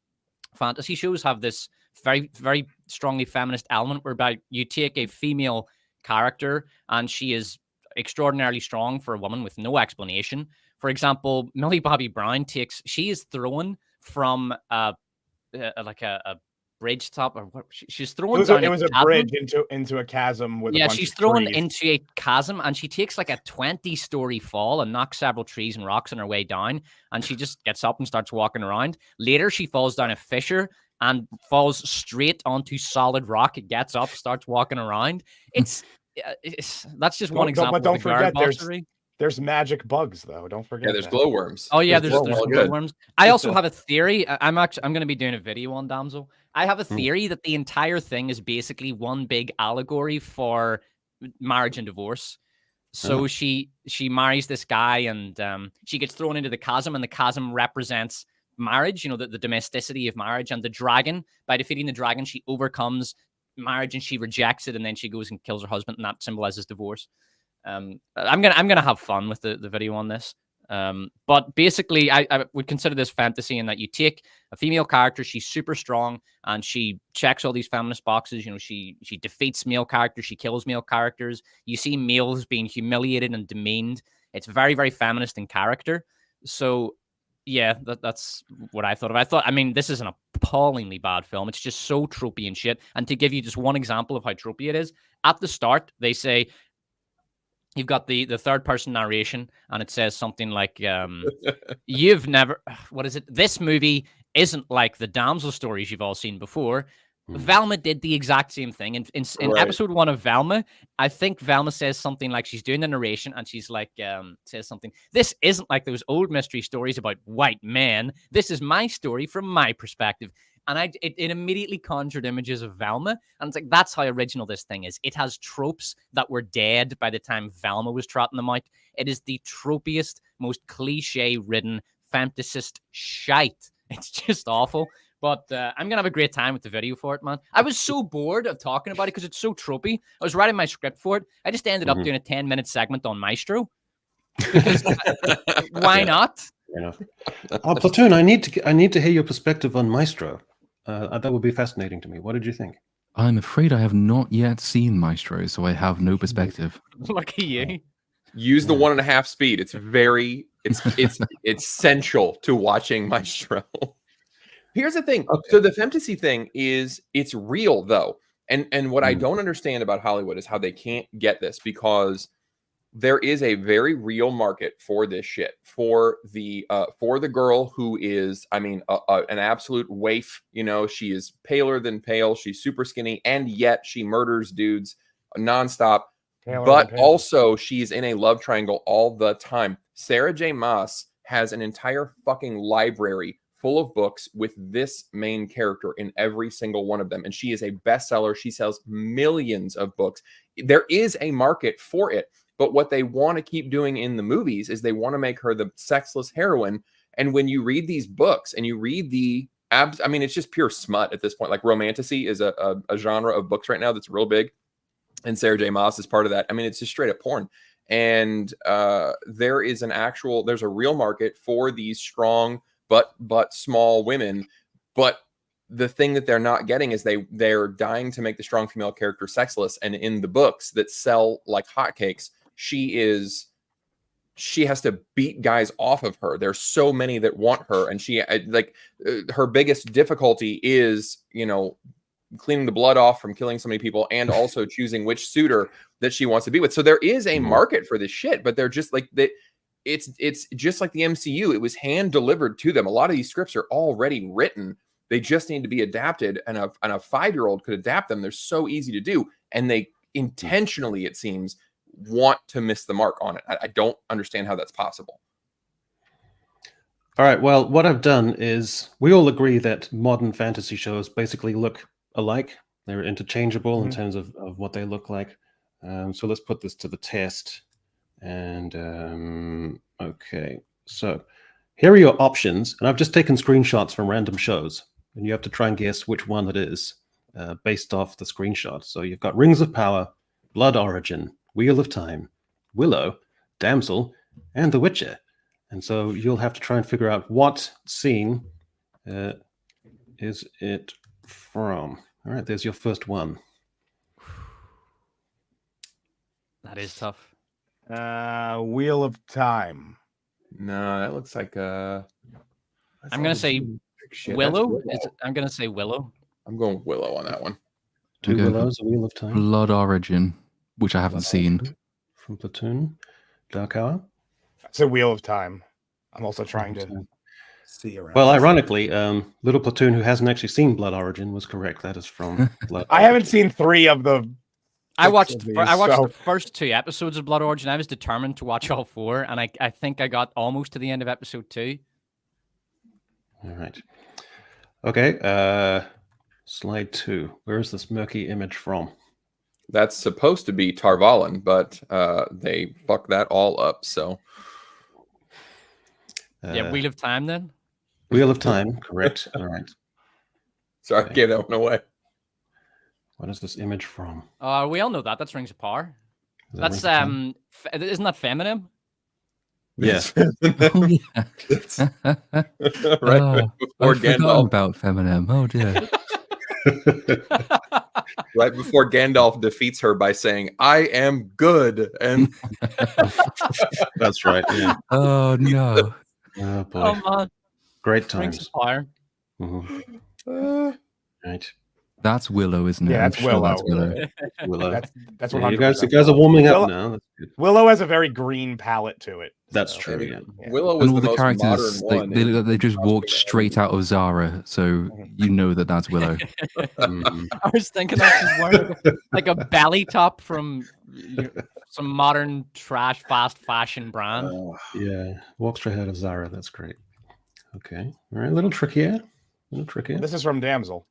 fantasy shows have this very, very strongly feminist element whereby you take a female character and she is extraordinarily strong for a woman with no explanation. For example, Millie Bobby Brown she is thrown from like a bridge top, or what she's thrown down. It was a bridge into a chasm with she's thrown into a chasm, and she takes like a 20-story fall and knocks several trees and rocks on her way down, and she just gets up and starts walking around. Later she falls down a fissure and falls straight onto solid rock. It gets up, starts walking around. That's just one example. But don't forget, there's magic bugs, though. Don't forget. Yeah, there's glowworms. Oh yeah, there's glowworms. I also have a theory. I'm going to be doing a video on Damsel. I have a theory that the entire thing is basically one big allegory for marriage and divorce. So she marries this guy, and she gets thrown into the chasm, and the chasm represents marriage. You know, the domesticity of marriage, and the dragon. By defeating the dragon, she overcomes marriage, and she rejects it, and then she goes and kills her husband, and that symbolizes divorce. I'm gonna have fun with the video on this. But basically, I would consider this fantasy in that you take a female character, she's super strong, and she checks all these feminist boxes. You know, she defeats male characters, she kills male characters. You see males being humiliated and demeaned. It's very, very feminist in character. So yeah, that's what I thought of. I mean, this is an appallingly bad film. It's just so tropey and shit. And to give you just one example of how tropey it is, at the start, they say, you've got the third person narration, and it says something like, you've never, what is it? This movie isn't like the Damsel stories you've all seen before. Velma did the exact same thing. In episode 1 of Velma, I think Velma says something like, she's doing the narration, and she's like, says something, this isn't like those old mystery stories about white men. This is my story from my perspective. And it immediately conjured images of Velma. And it's like, that's how original this thing is. It has tropes that were dead by the time Velma was trotting them out. It is the tropiest, most cliche-ridden, fantasist shite. It's just awful. But I'm going to have a great time with the video for it, man. I was so bored of talking about it because it's so tropey. I was writing my script for it. I just ended up doing a 10-minute segment on Maestro. Because why not? Yeah. Platoon, I need to hear your perspective on Maestro. That would be fascinating to me. What did you think? I'm afraid I have not yet seen Maestro, so I have no perspective. Lucky you. Use the 1.5 speed. It's it's essential to watching Maestro. Here's the thing. Okay. So the fantasy thing is, it's real though. And what I don't understand about Hollywood is how they can't get this, because there is a very real market for this shit, for the girl who is, I mean, an absolute waif. You know, she is paler than pale. She's super skinny, and yet she murders dudes nonstop. But also, she's in a love triangle all the time. Sarah J. Maas has an entire fucking library full of books with this main character in every single one of them, and she is a bestseller. She sells millions of books. There is a market for it. But what they want to keep doing in the movies is they want to make her the sexless heroine. And when you read these books and you read I mean, it's just pure smut at this point. Like, romantasy is a genre of books right now that's real big. And Sarah J. Maas is part of that. I mean, it's just straight up porn. And there's a real market for these strong but small women. But the thing that they're not getting is they're dying to make the strong female character sexless. And in the books that sell like hotcakes, she is she has to beat guys off of her. There's so many that want her, and she her biggest difficulty is, you know, cleaning the blood off from killing so many people, and also choosing which suitor that she wants to be with. So there is a market for this shit, but they're just like that. It's just like the MCU. It was hand delivered to them. A lot of these scripts are already written. They just need to be adapted, and a 5-year-old could adapt them. They're so easy to do, and they intentionally, it seems, want to miss the mark on it. I don't understand how that's possible. All right, well, what I've done is we all agree that modern fantasy shows basically look alike. They're interchangeable in terms of what they look like. So let's put this to the test. And okay, so here are your options. And I've just taken screenshots from random shows. And you have to try and guess which one it is based off the screenshot. So you've got Rings of Power, Blood Origin, Wheel of Time, Willow, Damsel, and The Witcher. And so you'll have to try and figure out what scene is it from. All right, there's your first one. That is tough. Wheel of Time. No, that looks like I'm gonna say Willow. I'm gonna say Willow. I'm going Willow on that one. Two Willows, A Wheel of Time. Blood Origin, which I haven't seen. From Platoon. Darkhour. It's a Wheel of Time. I'm also trying to see around. Well, ironically, Little Platoon, who hasn't actually seen Blood Origin, was correct. That is from Blood I haven't seen 3 of the. I watched the first 2 episodes of Blood Origin. I was determined to watch all 4, and I think I got almost to the end of episode 2. All right. Okay. Slide 2. Where is this murky image from? That's supposed to be Tarvalin, but they fucked that all up. So yeah, Wheel of Time then. Wheel of Time, correct. All right. Sorry, I gave that one away. What is this image from? We all know that. That's Rings of Power. That's isn't that Feminine? Yes. Oh, yeah. Right before I forgot Gandalf. about Feminem. Oh dear. Right before Gandalf defeats her by saying, "I am good," and That's right. Yeah. Oh no. Oh boy. Oh man, Great Rings times. of Power. Right. That's Willow, isn't it? Yeah, I'm that's sure Willow. That's Willow. Willow. That's Yeah, 100%. you guys are warming up Willow- now. That's good. Willow has a very green palette to it. That's so- true. Yeah. Willow was And all the the most characters, modern one. they look like they just walked straight out of Zara, so you know that that's Willow. I was thinking that she's wearing like a belly top from some modern trash fast fashion brand. Yeah. Walk straight out of Zara. That's great. Okay. All right. A little trickier. This is from Damsel.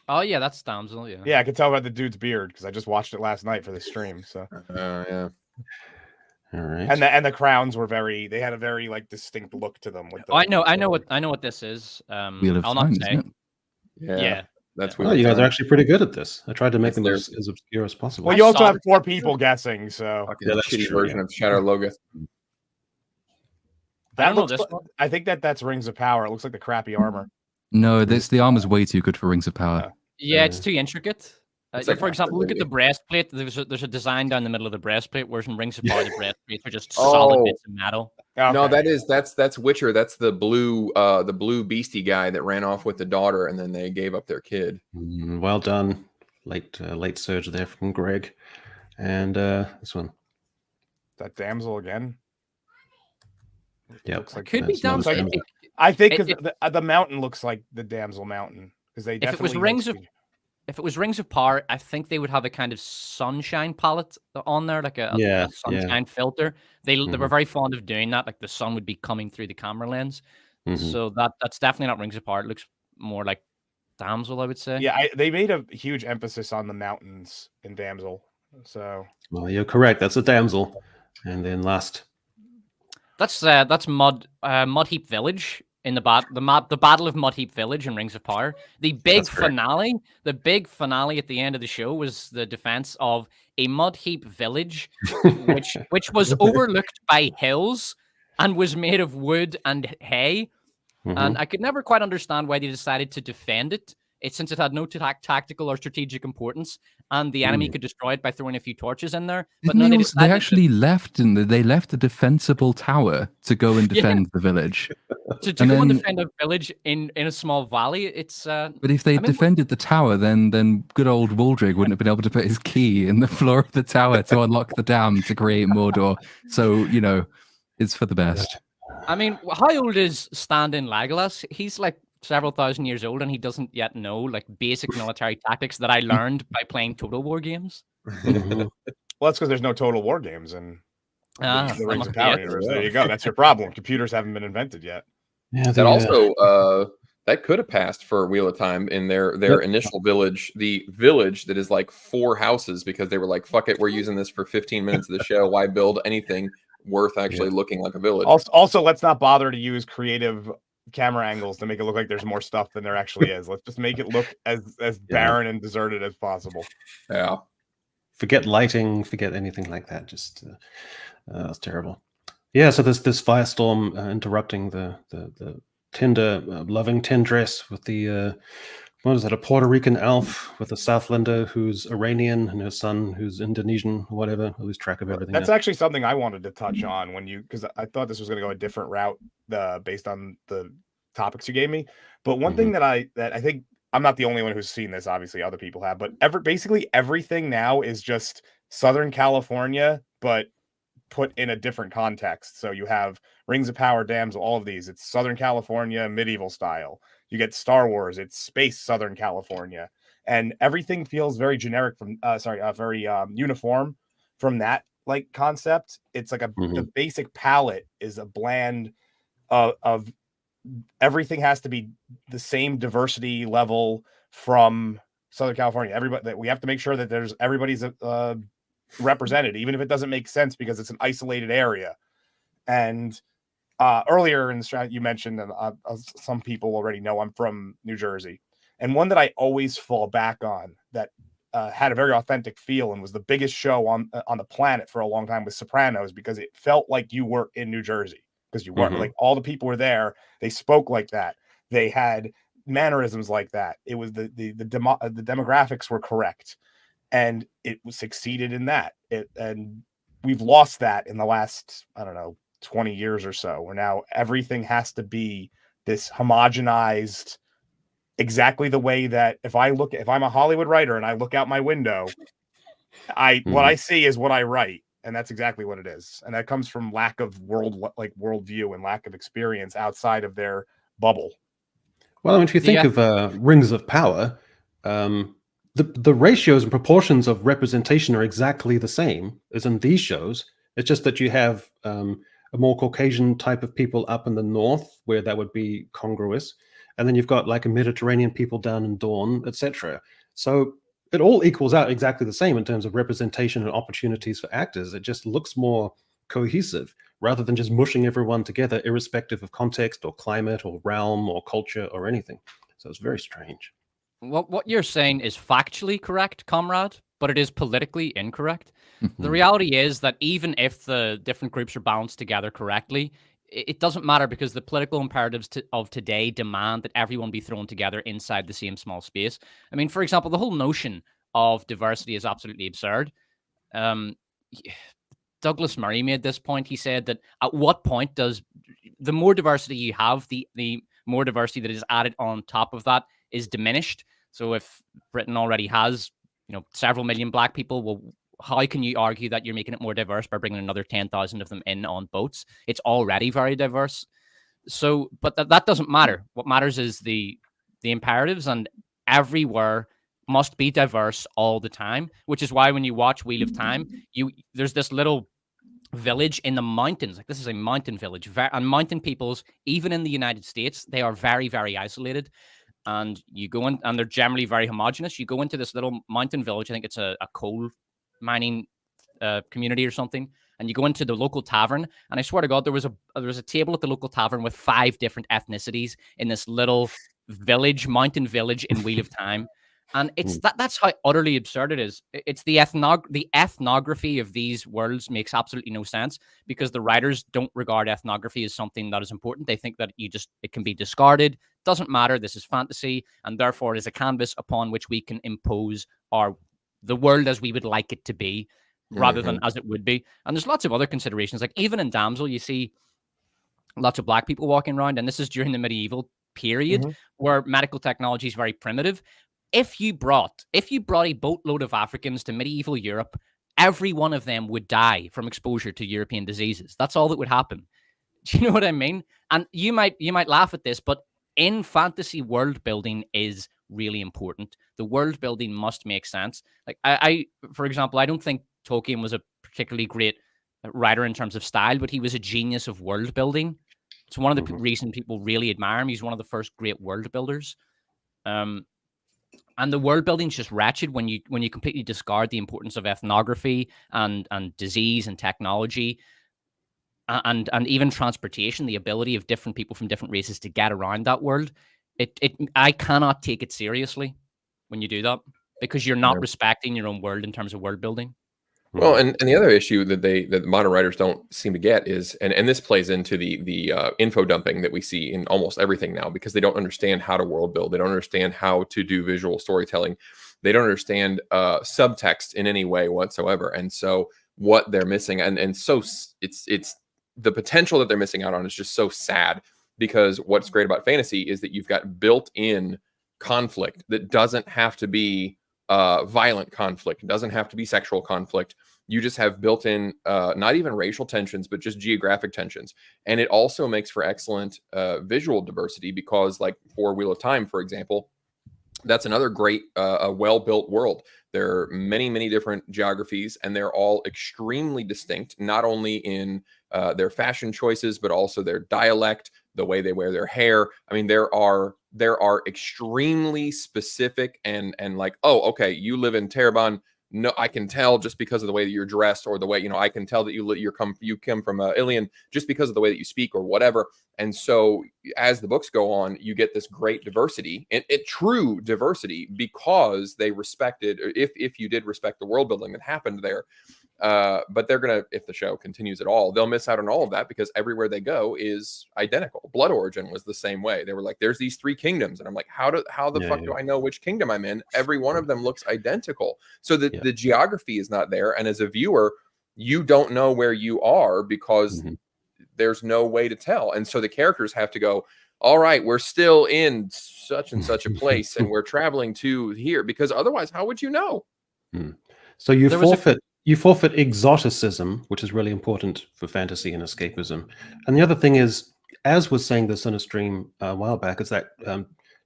Oh yeah, that's Damsel. Yeah. Yeah, I could tell by the dude's beard because I just watched it last night for the stream. So Yeah. All right. and the crowns were they had a very like distinct look to them. With the, I know what this is. Wheel of I'll Time, not isn't say. it? Yeah. That's Oh, weird. you guys are actually pretty good at this. I tried to make That's them as obscure as possible. Well, you also saw have it. 4 people guessing, so fucking Yeah, that's shitty true, version yeah. of Shadow Logoth. I don't know looks this li- one. I think that's Rings of Power. It looks like the crappy armor. No, the armor's way too good for Rings of Power. Yeah, it's too intricate. It's like For example, look at the absolutely. breastplate. There's a design down the middle of the breastplate, whereas in Rings of Power, the breastplates are just Oh. solid bits of metal. No, Okay. that's Witcher. That's the blue beastie guy that ran off with the daughter, and then they gave up their kid. Well done. Late surge there from Greg. And this one. That Damsel again. Yeah. Looks like Could be That's not Damsel. Damsel. I think It- because the mountain looks like the Damsel Mountain because they If it was definitely If it was Rings of Power, I think they would have a kind of sunshine palette on there, like a Yeah, sunshine filter. They were Mhm. very fond of doing that. Like the sun would be coming through the camera lens. Mhm. So that's definitely not Rings of Power. It looks more like Damsel, I would say. Yeah, they made a huge emphasis on the mountains in Damsel. So Well, you're correct. That's a damsel. And then last. That's Mudheap Village in the Battle of Mudheap Village in Rings of Power. The big That's correct. finale at the end of the show was the defense of a Mudheap Village, which was overlooked by hills and was made of wood and hay. Mhm. And I could never quite understand why they decided to defend it since it had no tactical or strategic importance, and the enemy could destroy it by throwing a few torches in there. But no, they actually left, and they left a defensible tower to go and defend the village. To go and defend a village in a small valley, it's. But if they defended the tower, then good old Waldrig wouldn't have been able to put his key in the floor of the tower to unlock the dam to create Mordor. So it's for the best. I mean, how old is stand-in Legolas? He's like several thousand years old, and he doesn't yet know like basic military tactics that I learned by playing Total War games. Well, that's because there's no Total War games in the Rings of Power universe. Yeah. There you go. That's your problem. Computers haven't been invented yet. Yeah, that also that could have passed for Wheel of Time in their initial village, the village that is like 4 houses, because they were like, fuck it, we're using this for 15 minutes of the show. Why build anything worth actually looking like a village? Also, let's not bother to use creative camera angles to make it look like there's more stuff than there actually is. Let's just make it look as barren and deserted as possible. Yeah. Forget lighting, forget anything like that. Just that's terrible. Yeah, so there's this firestorm interrupting the Tinder loving Tindress with the what is that, a Puerto Rican elf with a Southlander who's Iranian and her son who's Indonesian or whatever. I lose track of everything. That's actually something I wanted to touch on because I thought this was going to go a different route based on the topics you gave me. But one thing that I think, I'm not the only one who's seen this, obviously other people have, but basically everything now is just Southern California, but put in a different context. So you have Rings of Power, Damsel, all of these. It's Southern California, medieval style. You get Star Wars, it's space Southern California. And everything feels very generic very uniform from that like concept. It's like the basic palette is a blend of everything has to be the same diversity level from Southern California. Everybody, we have to make sure that everybody's represented, even if it doesn't make sense because it's an isolated area. And earlier in the strat, you mentioned that some people already know I'm from New Jersey, and one that I always fall back on that had a very authentic feel and was the biggest show on the planet for a long time was Sopranos, because it felt like you were in New Jersey, because you weren't. Like all the people were there, they spoke like that, they had mannerisms like that. It was the demographics were correct, and it succeeded in that. And we've lost that in the last, I don't know, 20 years or so, where now everything has to be this homogenized exactly the way that if I'm a Hollywood writer and I look out my window, what I see is what I write. And that's exactly what it is. And that comes from lack of worldview and lack of experience outside of their bubble. Well, I mean, if you think of Rings of Power, the ratios and proportions of representation are exactly the same as in these shows. It's just that you have a more Caucasian type of people up in the north, where that would be congruous, and then you've got like a Mediterranean people down in Dawn, etc. So it all equals out exactly the same in terms of representation and opportunities for actors. It just looks more cohesive rather than just mushing everyone together, irrespective of context or climate or realm or culture or anything. So it's very strange. What you're saying is factually correct, comrade, but it is politically incorrect. The reality is that even if the different groups are balanced together correctly, it doesn't matter, because the political imperatives of today demand that everyone be thrown together inside the same small space. I mean, for example, the whole notion of diversity is absolutely absurd. Douglas Murray made this point. He said that at what point does the more diversity you have, the more diversity that is added on top of that is diminished. So if Britain already has, several million black people, well, how can you argue that you're making it more diverse by bringing another 10,000 of them in on boats? It's already very diverse. So, but that doesn't matter. What matters is the imperatives, and everywhere must be diverse all the time, which is why when you watch Wheel of Time, there's this little village in the mountains. Like, this is a mountain village, and mountain peoples, even in the United States, they are very, very isolated. And you go in, and they're generally very homogenous. You go into this little mountain village. I think it's a coal mining community or something. And you go into the local tavern, and I swear to God, there was a table at the local tavern with 5 different ethnicities in this little village, mountain village in Wheel of Time. And it's that's how utterly absurd it is. It's the ethnography of these worlds makes absolutely no sense, because the writers don't regard ethnography as something that is important. They think that it can be discarded, doesn't matter. This is fantasy, and therefore it is a canvas upon which we can impose the world as we would like it to be, rather than as it would be. And there's lots of other considerations. Like even in Damsel, you see lots of black people walking around, and this is during the medieval period where medical technology is very primitive. If you brought a boatload of Africans to medieval Europe, every one of them would die from exposure to European diseases. That's all that would happen. Do you know what I mean? And you might laugh at this, but in fantasy, world building is really important. The world building must make sense. Like I for example, I don't think Tolkien was a particularly great writer in terms of style, but he was a genius of world building. It's one of the reasons people really admire him. He's one of the first great world builders. And the world building is just wretched when you completely discard the importance of ethnography and disease and technology and even transportation, the ability of different people from different races to get around that world. I cannot take it seriously when you do that, because you're not respecting your own world in terms of world building. Well, and the other issue that modern writers don't seem to get is, and this plays into the info dumping that we see in almost everything now, because they don't understand how to world build. They don't understand how to do visual storytelling. They don't understand subtext in any way whatsoever. And so what they're missing, and so it's the potential that they're missing out on is just so sad, because what's great about fantasy is that you've got built-in conflict that doesn't have to be violent conflict. It doesn't have to be sexual conflict. You just have built-in, not even racial tensions, but just geographic tensions. And it also makes for excellent visual diversity, because like for Wheel of Time, for example, that's another great, well-built world. There are many, many different geographies, and they're all extremely distinct, not only in their fashion choices, but also their dialect, the way they wear their hair. I mean, there are extremely specific and like, oh, okay, you live in Terrebonne. No, I can tell just because of the way that you're dressed, or the way, I can tell that you come from Ilion just because of the way that you speak or whatever. And so as the books go on, you get this great diversity, and true diversity, because they respected, if you did respect the world building that happened there. But they're going to, if the show continues at all, they'll miss out on all of that, because everywhere they go is identical. Blood Origin was the same way. They were like, there's these 3 kingdoms. And I'm like, how the fuck do I know which kingdom I'm in? Every one of them looks identical. So the geography is not there. And as a viewer, you don't know where you are, because there's no way to tell. And so the characters have to go, all right, we're still in such and such a place, and we're traveling to here, because otherwise, how would you know? So you forfeit exoticism, which is really important for fantasy and escapism. And the other thing is, as was saying this in a stream a while back, is that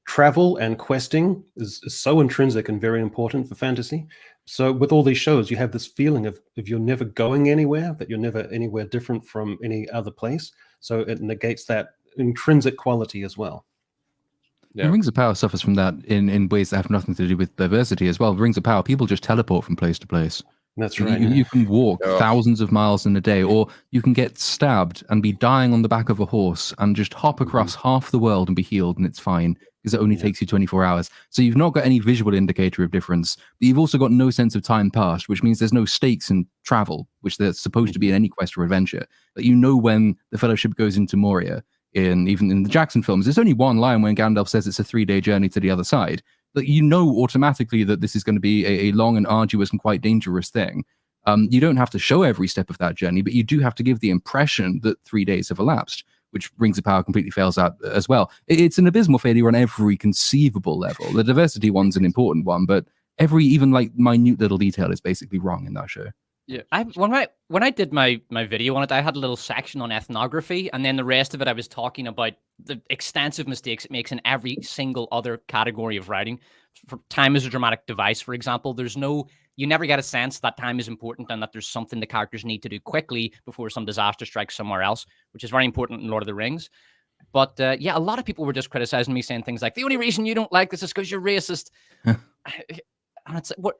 travel and questing is so intrinsic and very important for fantasy. So with all these shows, you have this feeling of you're never going anywhere, that you're never anywhere different from any other place. So it negates that intrinsic quality as well. Yeah. Rings of Power suffers from that in ways that have nothing to do with diversity as well. Rings of Power, people just teleport from place to place. That's right. You can walk thousands of miles in a day, or you can get stabbed and be dying on the back of a horse and just hop across half the world and be healed, and it's fine, because it only takes you 24 hours. So you've not got any visual indicator of difference, but you've also got no sense of time passed, which means there's no stakes in travel, which there's supposed to be in any quest or adventure. That you know when the Fellowship goes into Moria, even in the Jackson films, there's only one line when Gandalf says it's a 3-day journey to the other side. That you know automatically that this is going to be a long and arduous and quite dangerous thing. You don't have to show every step of that journey, but you do have to give the impression that 3 days have elapsed, which Rings of Power completely fails at as well. It's an abysmal failure on every conceivable level. The diversity one's an important one, but every even like minute little detail is basically wrong in that show. Yeah, when I did my video on it, I had a little section on ethnography, and then the rest of it I was talking about the extensive mistakes it makes in every single other category of writing. For time as a dramatic device, for example, you never get a sense that time is important and that there's something the characters need to do quickly before some disaster strikes somewhere else, which is very important in Lord of the Rings. But a lot of people were just criticizing me, saying things like, the only reason you don't like this is because you're racist. And it's like, what?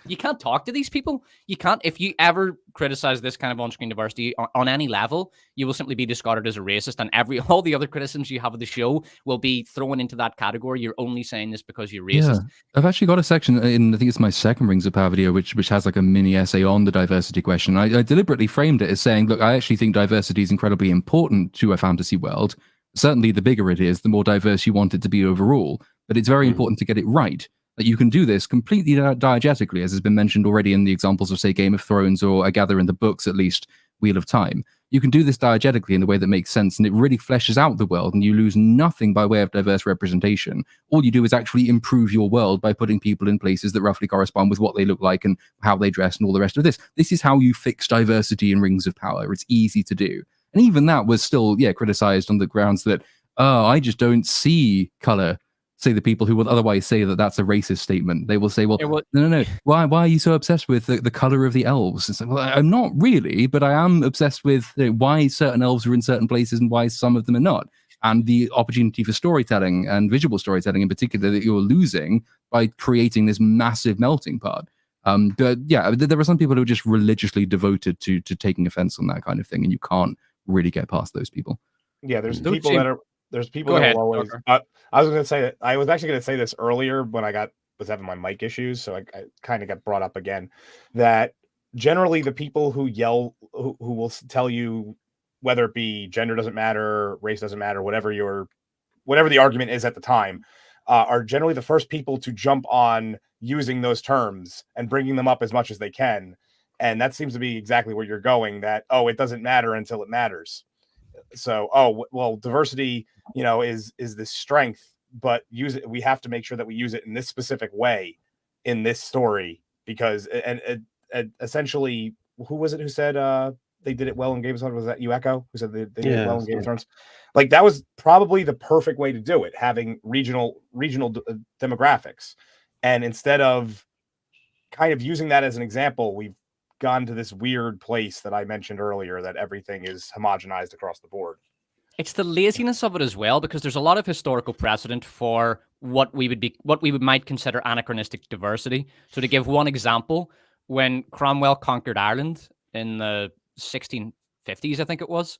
You can't talk to these people. You can't. If you ever criticize this kind of on-screen diversity on any level, you will simply be discarded as a racist, and all the other criticisms you have of the show will be thrown into that category. You're only saying this because you're racist. Yeah. I've actually got a section in, I think it's my second Rings of Power video, which has like a mini essay on the diversity question. I deliberately framed it as saying, look, I actually think diversity is incredibly important to a fantasy world. Certainly, the bigger it is, the more diverse you want it to be overall. But it's very important to get it right. That you can do this completely diegetically, as has been mentioned already in the examples of, say, Game of Thrones, or I gather in the books at least, Wheel of Time. You can do this diegetically in the way that makes sense, and it really fleshes out the world, and you lose nothing by way of diverse representation. All you do is actually improve your world by putting people in places that roughly correspond with what they look like and how they dress and all the rest of this. This is how you fix diversity in Rings of Power. It's easy to do. And even that was still, criticized on the grounds that, I just don't see color. Say the people who will otherwise say that that's a racist statement. They will say, well, no. Why are you so obsessed with the color of the elves? It's like, well, I'm not really, but I am obsessed with why certain elves are in certain places and why some of them are not. And the opportunity for storytelling and visual storytelling in particular that you're losing by creating this massive melting pot. But yeah, there are some people who are just religiously devoted to taking offense on that kind of thing, and you can't really get past those people. Yeah, there's people that are. There's people that will always. I was going to say that I was actually going to say this earlier when I was having my mic issues, so I kind of got brought up again. That generally the people who yell, who will tell you whether it be gender doesn't matter, race doesn't matter, whatever the argument is at the time, are generally the first people to jump on using those terms and bringing them up as much as they can. And that seems to be exactly where you're going. That it doesn't matter until it matters. So, well, diversity, is this strength, but we have to make sure that we use it in this specific way in this story, because, and essentially, who was it who said they did it well in Game of Thrones? Was that you, Echo, who said they did it well in Game of Thrones? Like, that was probably the perfect way to do it, having regional demographics. And instead of kind of using that as an example, we've gone to this weird place that I mentioned earlier, that everything is homogenized across the board. It's the laziness of it as well, because there's a lot of historical precedent for what we might consider anachronistic diversity. So to give one example, when Cromwell conquered Ireland in the 1650s, I think it was,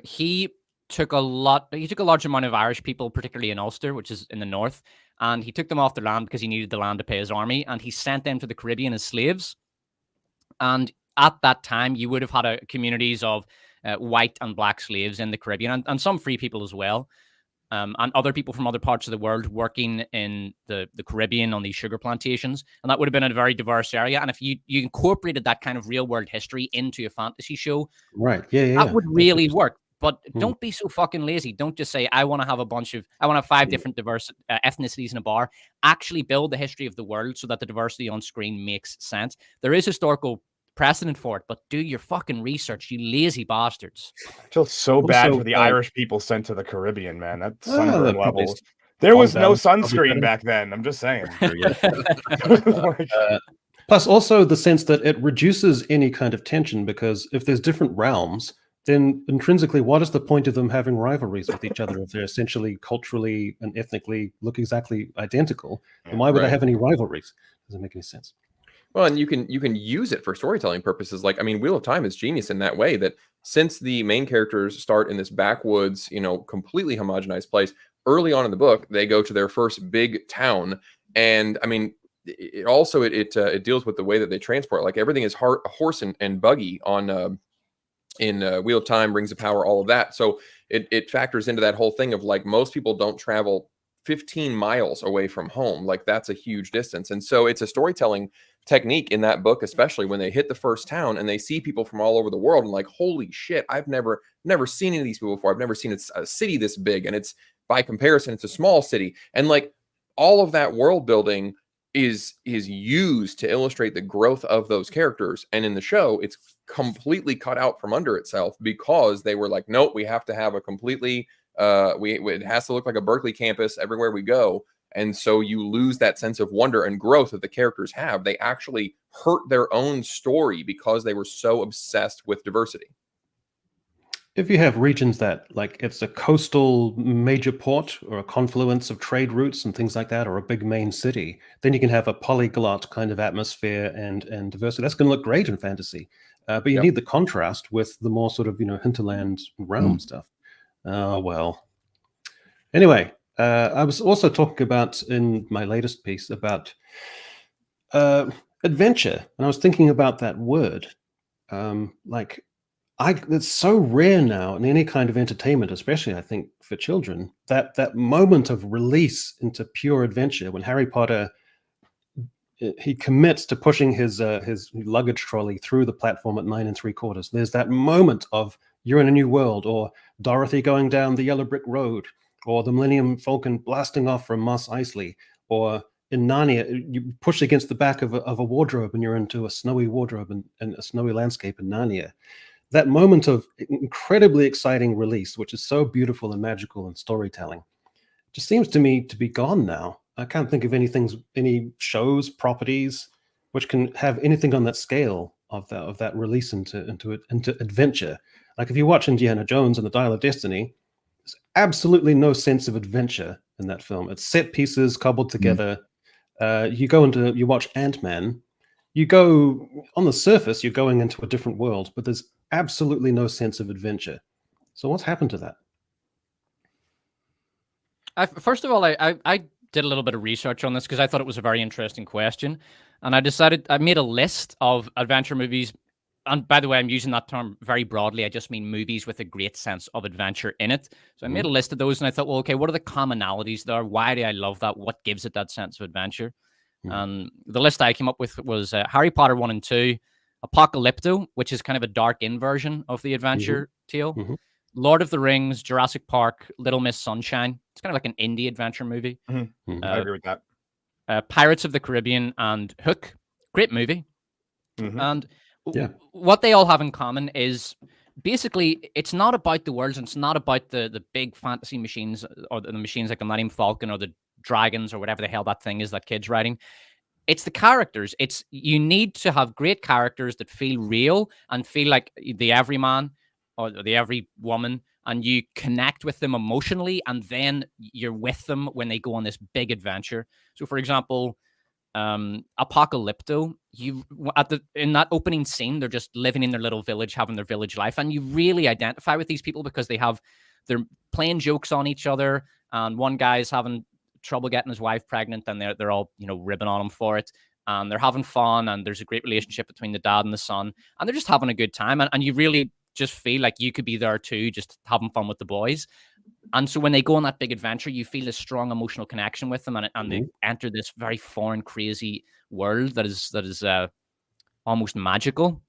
he took a large amount of Irish people, particularly in Ulster, which is in the north, and he took them off their land because he needed the land to pay his army, and he sent them to the Caribbean as slaves. And at that time, you would have had communities of white and black slaves in the Caribbean, and some free people as well, and other people from other parts of the world working in the Caribbean on these sugar plantations. And that would have been a very diverse area. And if you incorporated that kind of real world history into a fantasy show, right? That would really work. But don't be so fucking lazy. Don't just say, I want to have 5 different diverse ethnicities in a bar. Actually build the history of the world so that the diversity on screen makes sense. There is historical precedent for it, but do your fucking research, you lazy bastards. I feel so bad for the Irish people sent to the Caribbean, man. That's sunburn level. There was no sunscreen back then. I'm just saying. Plus, also the sense that it reduces any kind of tension, because if there's different realms, then intrinsically, what is the point of them having rivalries with each other if they're essentially culturally and ethnically look exactly identical? And why would they have any rivalries? Doesn't make any sense. Well, and you can use it for storytelling purposes. Like, I mean, Wheel of Time is genius in that way, that since the main characters start in this backwoods, completely homogenized place, early on in the book, they go to their first big town. And I mean, it also, it deals with the way that they transport. Like, everything is horse and buggy on, in Wheel of Time, Rings of Power, all of that. So it factors into that whole thing of, like, most people don't travel 15 miles away from home. Like, that's a huge distance. And so it's a storytelling technique in that book, especially when they hit the first town and they see people from all over the world, and like, holy shit, I've never seen any of these people before. I've never seen a city this big, and it's, by comparison, it's a small city. And like, all of that world building is used to illustrate the growth of those characters. And in the show, it's completely cut out from under itself, because they were like, nope, we have to have a completely it has to look like a Berkeley campus everywhere we go. And so you lose that sense of wonder and growth that the characters have. They actually hurt their own story because they were so obsessed with diversity. If you have regions that, like, it's a coastal major port or a confluence of trade routes and things like that, or a big main city, then you can have a polyglot kind of atmosphere and diversity. That's going to look great in fantasy. But you need the contrast with the more sort of, hinterland realm stuff. Oh, well. Anyway, I was also talking about, in my latest piece, about adventure. And I was thinking about that word. it's so rare now in any kind of entertainment, especially I think for children, that moment of release into pure adventure when Harry Potter he commits to pushing his luggage trolley through the platform at 9 3/4. There's that moment of you're in a new world, or Dorothy going down the yellow brick road, or the Millennium Falcon blasting off from Mos Eisley, or in Narnia, you push against the back of a wardrobe and you're into a snowy wardrobe and a snowy landscape in Narnia. That moment of incredibly exciting release, which is so beautiful and magical and storytelling, just seems to me to be gone now. I can't think of any shows, properties, which can have anything on that scale of that release into adventure. Like if you watch Indiana Jones and the Dial of Destiny, there's absolutely no sense of adventure in that film. It's set pieces cobbled together. You watch Ant-Man, you go on the surface, you're going into a different world, but there's absolutely no sense of adventure. So what's happened to that? First of all, I did a little bit of research on this because I thought it was a very interesting question. And I made a list of adventure movies. And by the way, I'm using that term very broadly. I just mean movies with a great sense of adventure in it. So I made a list of those and I thought, well, okay, what are the commonalities there? Why do I love that? What gives it that sense of adventure? And the list I came up with was Harry Potter 1 and 2, Apocalypto, which is kind of a dark inversion of the adventure tale. Lord of the Rings, Jurassic Park, Little Miss Sunshine. It's kind of like an indie adventure movie. I agree with that. Pirates of the Caribbean and Hook. Great movie. And what they all have in common is basically it's not about the worlds and it's not about the big fantasy machines or the machines like the Millennium Falcon or the dragons or whatever the hell that thing is that kid's riding. It's the characters. You need to have great characters that feel real and feel like the everyman or the every woman, and you connect with them emotionally, and then you're with them when they go on this big adventure. So, for example, Apocalypto, in that opening scene, they're just living in their little village, having their village life, and you really identify with these people because they're playing jokes on each other, and one guy's having trouble getting his wife pregnant, and they're all ribbing on him for it, and they're having fun, and there's a great relationship between the dad and the son, and they're just having a good time, and you really just feel like you could be there too, just having fun with the boys. And so when they go on that big adventure, you feel a strong emotional connection with them, and they enter this very foreign, crazy world that is almost magical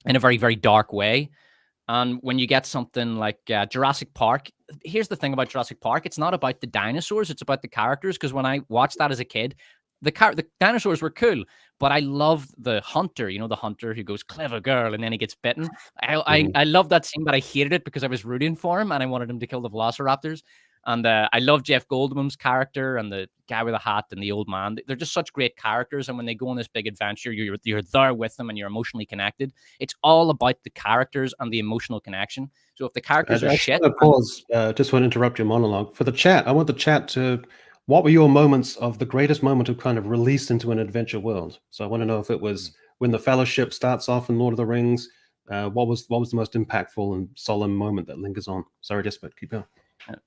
in a very, very dark way. And when you get something like Jurassic Park, here's the thing about Jurassic Park. It's not about the dinosaurs. It's about the characters. Because when I watched that as a kid, the dinosaurs were cool, but I loved the hunter, the hunter who goes, clever girl, and then he gets bitten. I love that scene, but I hated it because I was rooting for him and I wanted him to kill the velociraptors. And I love Jeff Goldblum's character and the guy with the hat and the old man. They're just such great characters. And when they go on this big adventure, you're there with them and you're emotionally connected. It's all about the characters and the emotional connection. So if the characters are shit... Just want to interrupt your monologue. For the chat, I want the chat to... What were your moments of the greatest moment of kind of release into an adventure world? So I want to know if it was when the Fellowship starts off in Lord of the Rings. What was the most impactful and solemn moment that lingers on? Sorry, Despot, keep going.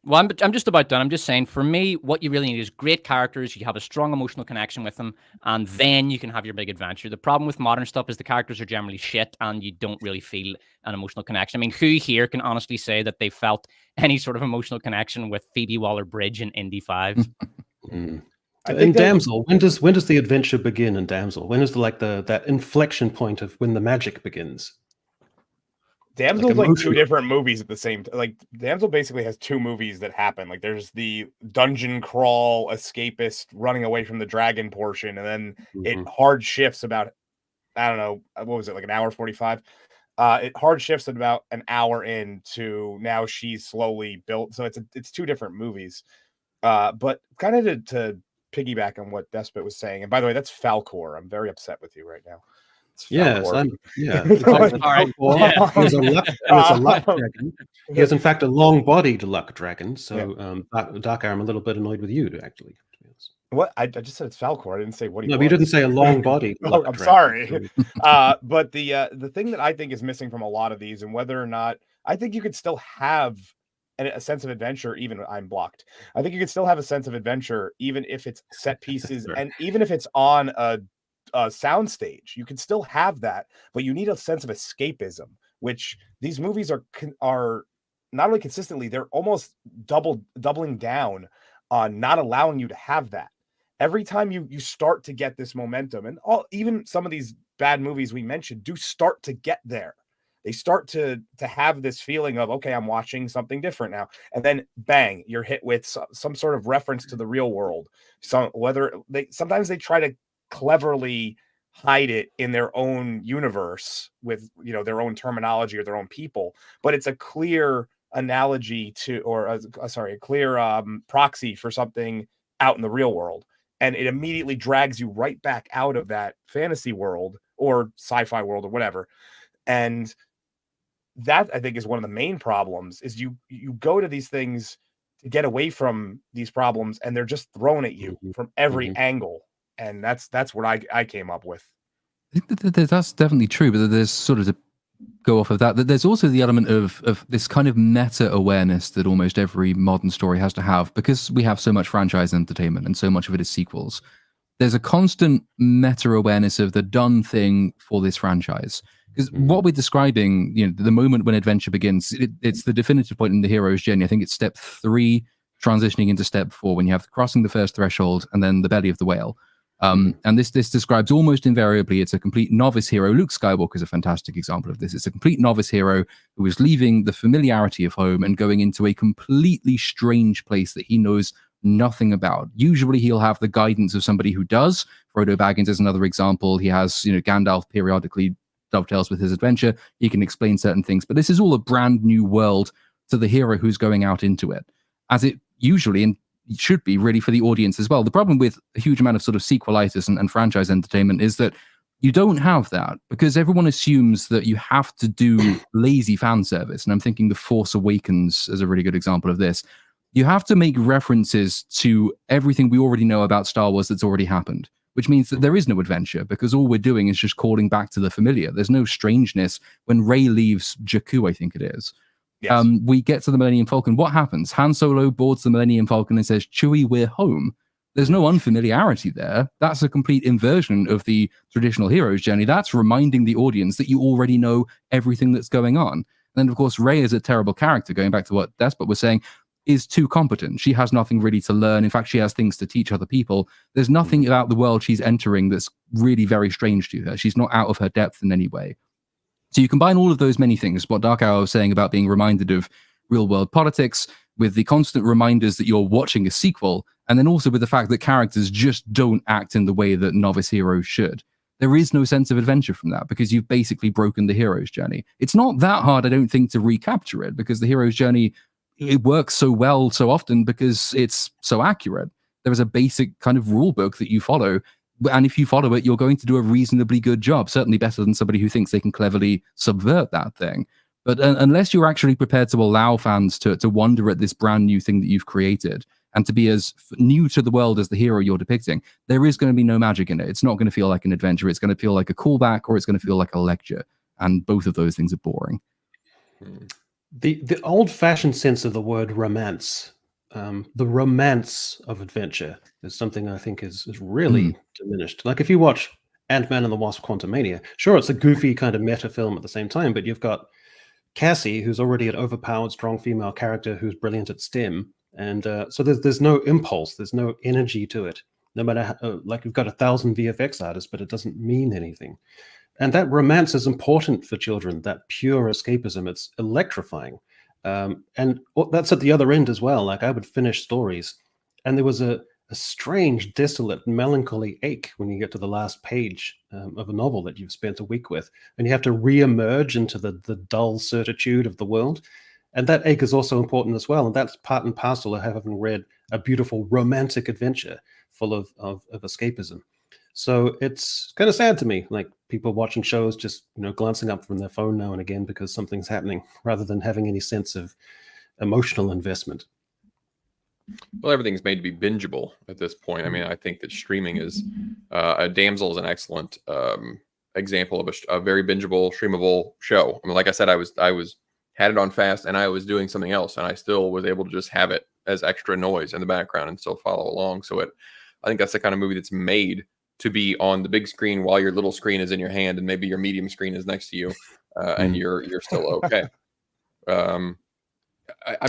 Well, I'm just about done. I'm just saying, for me, what you really need is great characters. You have a strong emotional connection with them, and then you can have your big adventure. The problem with modern stuff is the characters are generally shit, and you don't really feel an emotional connection. I mean, who here can honestly say that they felt any sort of emotional connection with Phoebe Waller-Bridge in Indy 5? In Damsel, when does the adventure begin in Damsel? When is that inflection point of when the magic begins? Damsel's like two different movies at the same time. Like Damsel basically has two movies that happen. Like there's the dungeon crawl escapist running away from the dragon portion, and then it hard shifts about, I don't know, what was it, like an hour 45? It hard shifts at about an hour into now she's slowly built. So it's two different movies. But kind of to piggyback on what Despot was saying, and by the way, that's Falkor. I'm very upset with you right now. Yes, He's a luck dragon. He is, in fact, a long-bodied luck dragon. So, Darkhour, I'm a little bit annoyed with you, actually. What? I just said it's Falkor. I didn't say what he was. No, but you didn't say a long-bodied luck I'm dragon. sorry. But the thing that I think is missing from a lot of these, and whether or not, I think you could still have a sense of adventure, even I'm blocked. I think you could still have a sense of adventure, even if it's set pieces, and even if it's on a sound stage. You can still have that, but you need a sense of escapism which these movies are not only consistently, they're almost doubling down on not allowing you to have that. Every time you start to get this momentum, and even some of these bad movies we mentioned do start to get there. They start to have this feeling of, okay, I'm watching something different now. And then bang, you're hit with some sort of reference to the real world. Sometimes they try to cleverly hide it in their own universe with, their own terminology or their own people, but it's a clear analogy to, or a clear proxy for something out in the real world. And it immediately drags you right back out of that fantasy world or sci-fi world or whatever. And that, I think, is one of the main problems, is you go to these things to get away from these problems, and they're just thrown at you from every angle. And that's what I came up with. I think that's definitely true, but there's sort of, to go off of that, there's also the element of this kind of meta awareness that almost every modern story has to have, because we have so much franchise entertainment and so much of it is sequels. There's a constant meta awareness of the done thing for this franchise. Because what we're describing, the moment when adventure begins, it's the definitive point in the hero's journey. I think it's step 3, transitioning into step 4, when you have crossing the first threshold and then the belly of the whale. And this describes almost invariably, it's a complete novice hero. Luke Skywalker is a fantastic example of this. It's a complete novice hero who is leaving the familiarity of home and going into a completely strange place that he knows nothing about. Usually he'll have the guidance of somebody who does. Frodo Baggins is another example. He has, Gandalf periodically dovetails with his adventure. He can explain certain things, but this is all a brand new world to the hero who's going out into it, as it usually and should be really for the audience as well. The problem with a huge amount of sort of sequelitis and franchise entertainment is that you don't have that, because everyone assumes that you have to do lazy fan service. And I'm thinking The Force Awakens is a really good example of this. You have to make references to everything we already know about Star Wars that's already happened, which means that there is no adventure, because all we're doing is just calling back to the familiar. There's no strangeness. When Rey leaves Jakku, I think it is, yes. We get to the Millennium Falcon. What happens? Han Solo boards the Millennium Falcon and says, Chewie, we're home. There's no unfamiliarity there. That's a complete inversion of the traditional hero's journey. That's reminding the audience that you already know everything that's going on. And then, of course, Rey is a terrible character, going back to what Despot was saying, is too competent. She has nothing really to learn. In fact, she has things to teach other people. There's nothing about the world she's entering that's really very strange to her. She's not out of her depth in any way. So you combine all of those many things, what Darkhour was saying about being reminded of real world politics, with the constant reminders that you're watching a sequel, and then also with the fact that characters just don't act in the way that novice heroes should. There is no sense of adventure from that, because you've basically broken the hero's journey. It's not that hard, I don't think, to recapture it, because the hero's journey, it works so well so often because it's so accurate. There is a basic kind of rule book that you follow, and if you follow it, you're going to do a reasonably good job, certainly better than somebody who thinks they can cleverly subvert that thing. But unless you're actually prepared to allow fans to wonder at this brand new thing that you've created, and to be as new to the world as the hero you're depicting, there is going to be no magic in it. It's not going to feel like an adventure. It's going to feel like a callback, or it's going to feel like a lecture. And both of those things are boring. The old-fashioned sense of the word romance, the romance of adventure, is something I think is really diminished. Like if you watch Ant-Man and the Wasp: Quantumania, sure, it's a goofy kind of meta film at the same time, but you've got Cassie, who's already an overpowered, strong female character who's brilliant at STEM, and so there's no impulse, there's no energy to it. No matter how, like you've got 1,000 VFX artists, but it doesn't mean anything. And that romance is important for children, that pure escapism. It's electrifying. And that's at the other end as well. Like I would finish stories, and there was a strange, desolate, melancholy ache when you get to the last page of a novel that you've spent a week with, and you have to re-emerge into the dull certitude of the world. And that ache is also important as well. And that's part and parcel of having read a beautiful romantic adventure full of escapism. So it's kind of sad to me, like people watching shows just, glancing up from their phone now and again because something's happening, rather than having any sense of emotional investment. Well, everything's made to be bingeable at this point. I mean, I think that streaming is Damsel is an excellent example of a very bingeable, streamable show. I mean, like I said, I had it on fast and I was doing something else, and I still was able to just have it as extra noise in the background and still follow along. So I think that's the kind of movie that's made to be on the big screen while your little screen is in your hand and maybe your medium screen is next to you, and you're still okay. I'm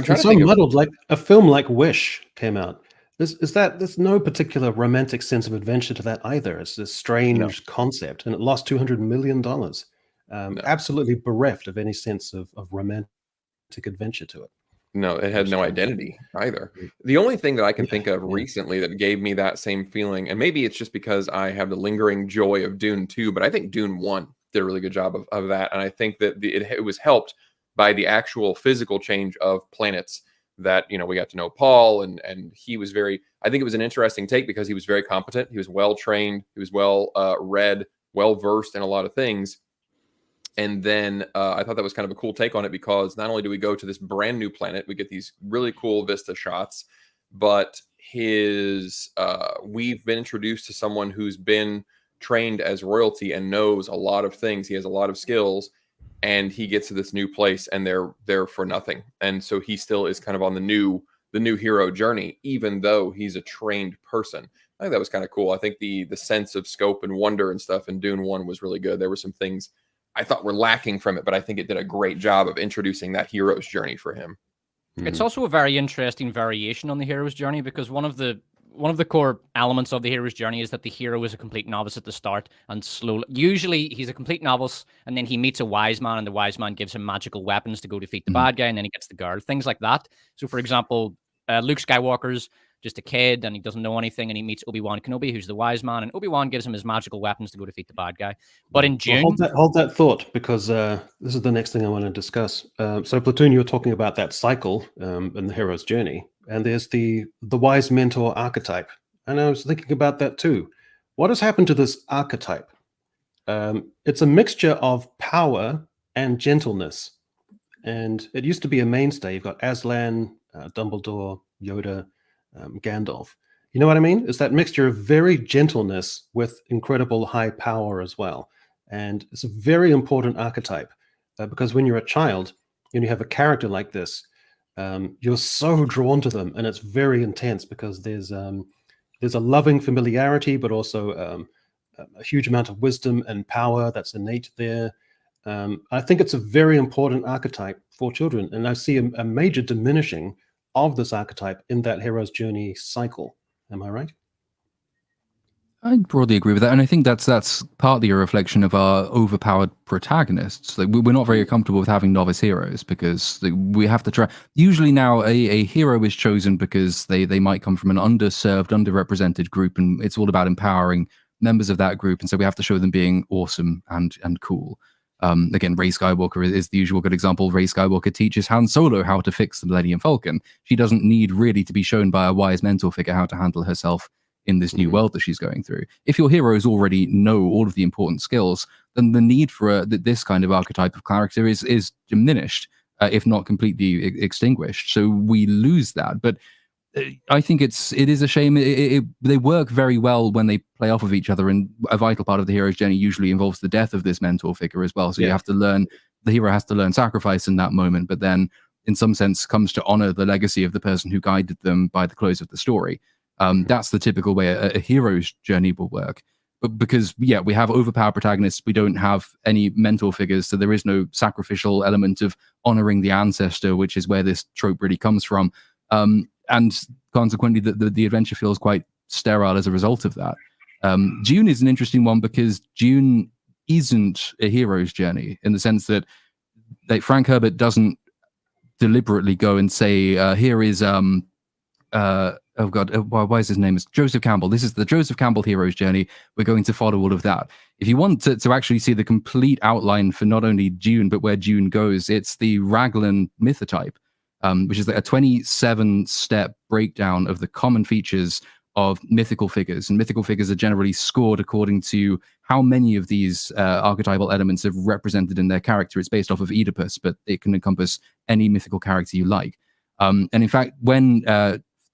trying to think muddled. Like a film like Wish came out. There's no particular romantic sense of adventure to that either. It's this strange concept, and it lost $200 million. Absolutely bereft of any sense of romantic adventure to it. No, it had no identity either. The only thing that I can think of recently that gave me that same feeling, and maybe it's just because I have the lingering joy of Dune 2, but I think Dune 1 did a really good job of that. And I think that it was helped by the actual physical change of planets that, we got to know Paul, and he was I think it was an interesting take because he was very competent. He was well trained. He was well read, well versed in a lot of things. And then I thought that was kind of a cool take on it because not only do we go to this brand new planet, we get these really cool vista shots, but we've been introduced to someone who's been trained as royalty and knows a lot of things. He has a lot of skills, and he gets to this new place and they're there for nothing. And so he still is kind of on the new hero journey, even though he's a trained person. I think that was kind of cool. I think the sense of scope and wonder and stuff in Dune 1 was really good. There were some things I thought were lacking from it, but I think it did a great job of introducing that hero's journey for him. It's also a very interesting variation on the hero's journey because one of the core elements of the hero's journey is that the hero is a complete novice at the start and slowly, usually he's a complete novice and then he meets a wise man and the wise man gives him magical weapons to go defeat the bad guy and then he gets the girl, things like that. So for example, Luke Skywalker's just a kid and he doesn't know anything and he meets Obi-Wan Kenobi, who's the wise man, and Obi-Wan gives him his magical weapons to go defeat the bad guy. But in Dune... Well, hold that thought because this is the next thing I want to discuss. So Platoon, you were talking about that cycle in the hero's journey, and there's the wise mentor archetype. And I was thinking about that too. What has happened to this archetype? It's a mixture of power and gentleness. And it used to be a mainstay. You've got Aslan, Dumbledore, Yoda, Gandalf. You know what I mean? It's that mixture of very gentleness with incredible high power as well. And it's a very important archetype because when you're a child and you have a character like this, you're so drawn to them, and it's very intense because there's a loving familiarity, but also a huge amount of wisdom and power that's innate there. I think it's a very important archetype for children, and I see a major diminishing of this archetype in that hero's journey cycle. Am I right? I broadly agree with that, and I think that's partly a reflection of our overpowered protagonists. Like we're not very comfortable with having novice heroes because we have to try. Usually now, a hero is chosen because they might come from an underserved, underrepresented group, and it's all about empowering members of that group, and so we have to show them being awesome and cool. Again, Rey Skywalker is the usual good example. Rey Skywalker teaches Han Solo how to fix the Millennium Falcon. She doesn't need really to be shown by a wise mentor figure how to handle herself in this new world that she's going through. If your heroes already know all of the important skills, then the need for this kind of archetype of character is diminished, if not completely extinguished. So we lose that. But I think it is a shame. They work very well when they play off of each other, and a vital part of the hero's journey usually involves the death of this mentor figure as well. So you have to learn, the hero has to learn sacrifice in that moment, but then in some sense comes to honor the legacy of the person who guided them by the close of the story. That's the typical way a hero's journey will work. But because, we have overpowered protagonists, we don't have any mentor figures, so there is no sacrificial element of honoring the ancestor, which is where this trope really comes from. And consequently, the adventure feels quite sterile as a result of that. Dune is an interesting one because Dune isn't a hero's journey in the sense that Frank Herbert doesn't deliberately go and say, here is, why is his name? It's Joseph Campbell. This is the Joseph Campbell hero's journey. We're going to follow all of that. If you want to actually see the complete outline for not only Dune, but where Dune goes, it's the Raglan mythotype. Which is like a 27-step breakdown of the common features of mythical figures. And mythical figures are generally scored according to how many of these archetypal elements are represented in their character. It's based off of Oedipus, but it can encompass any mythical character you like. And in fact, when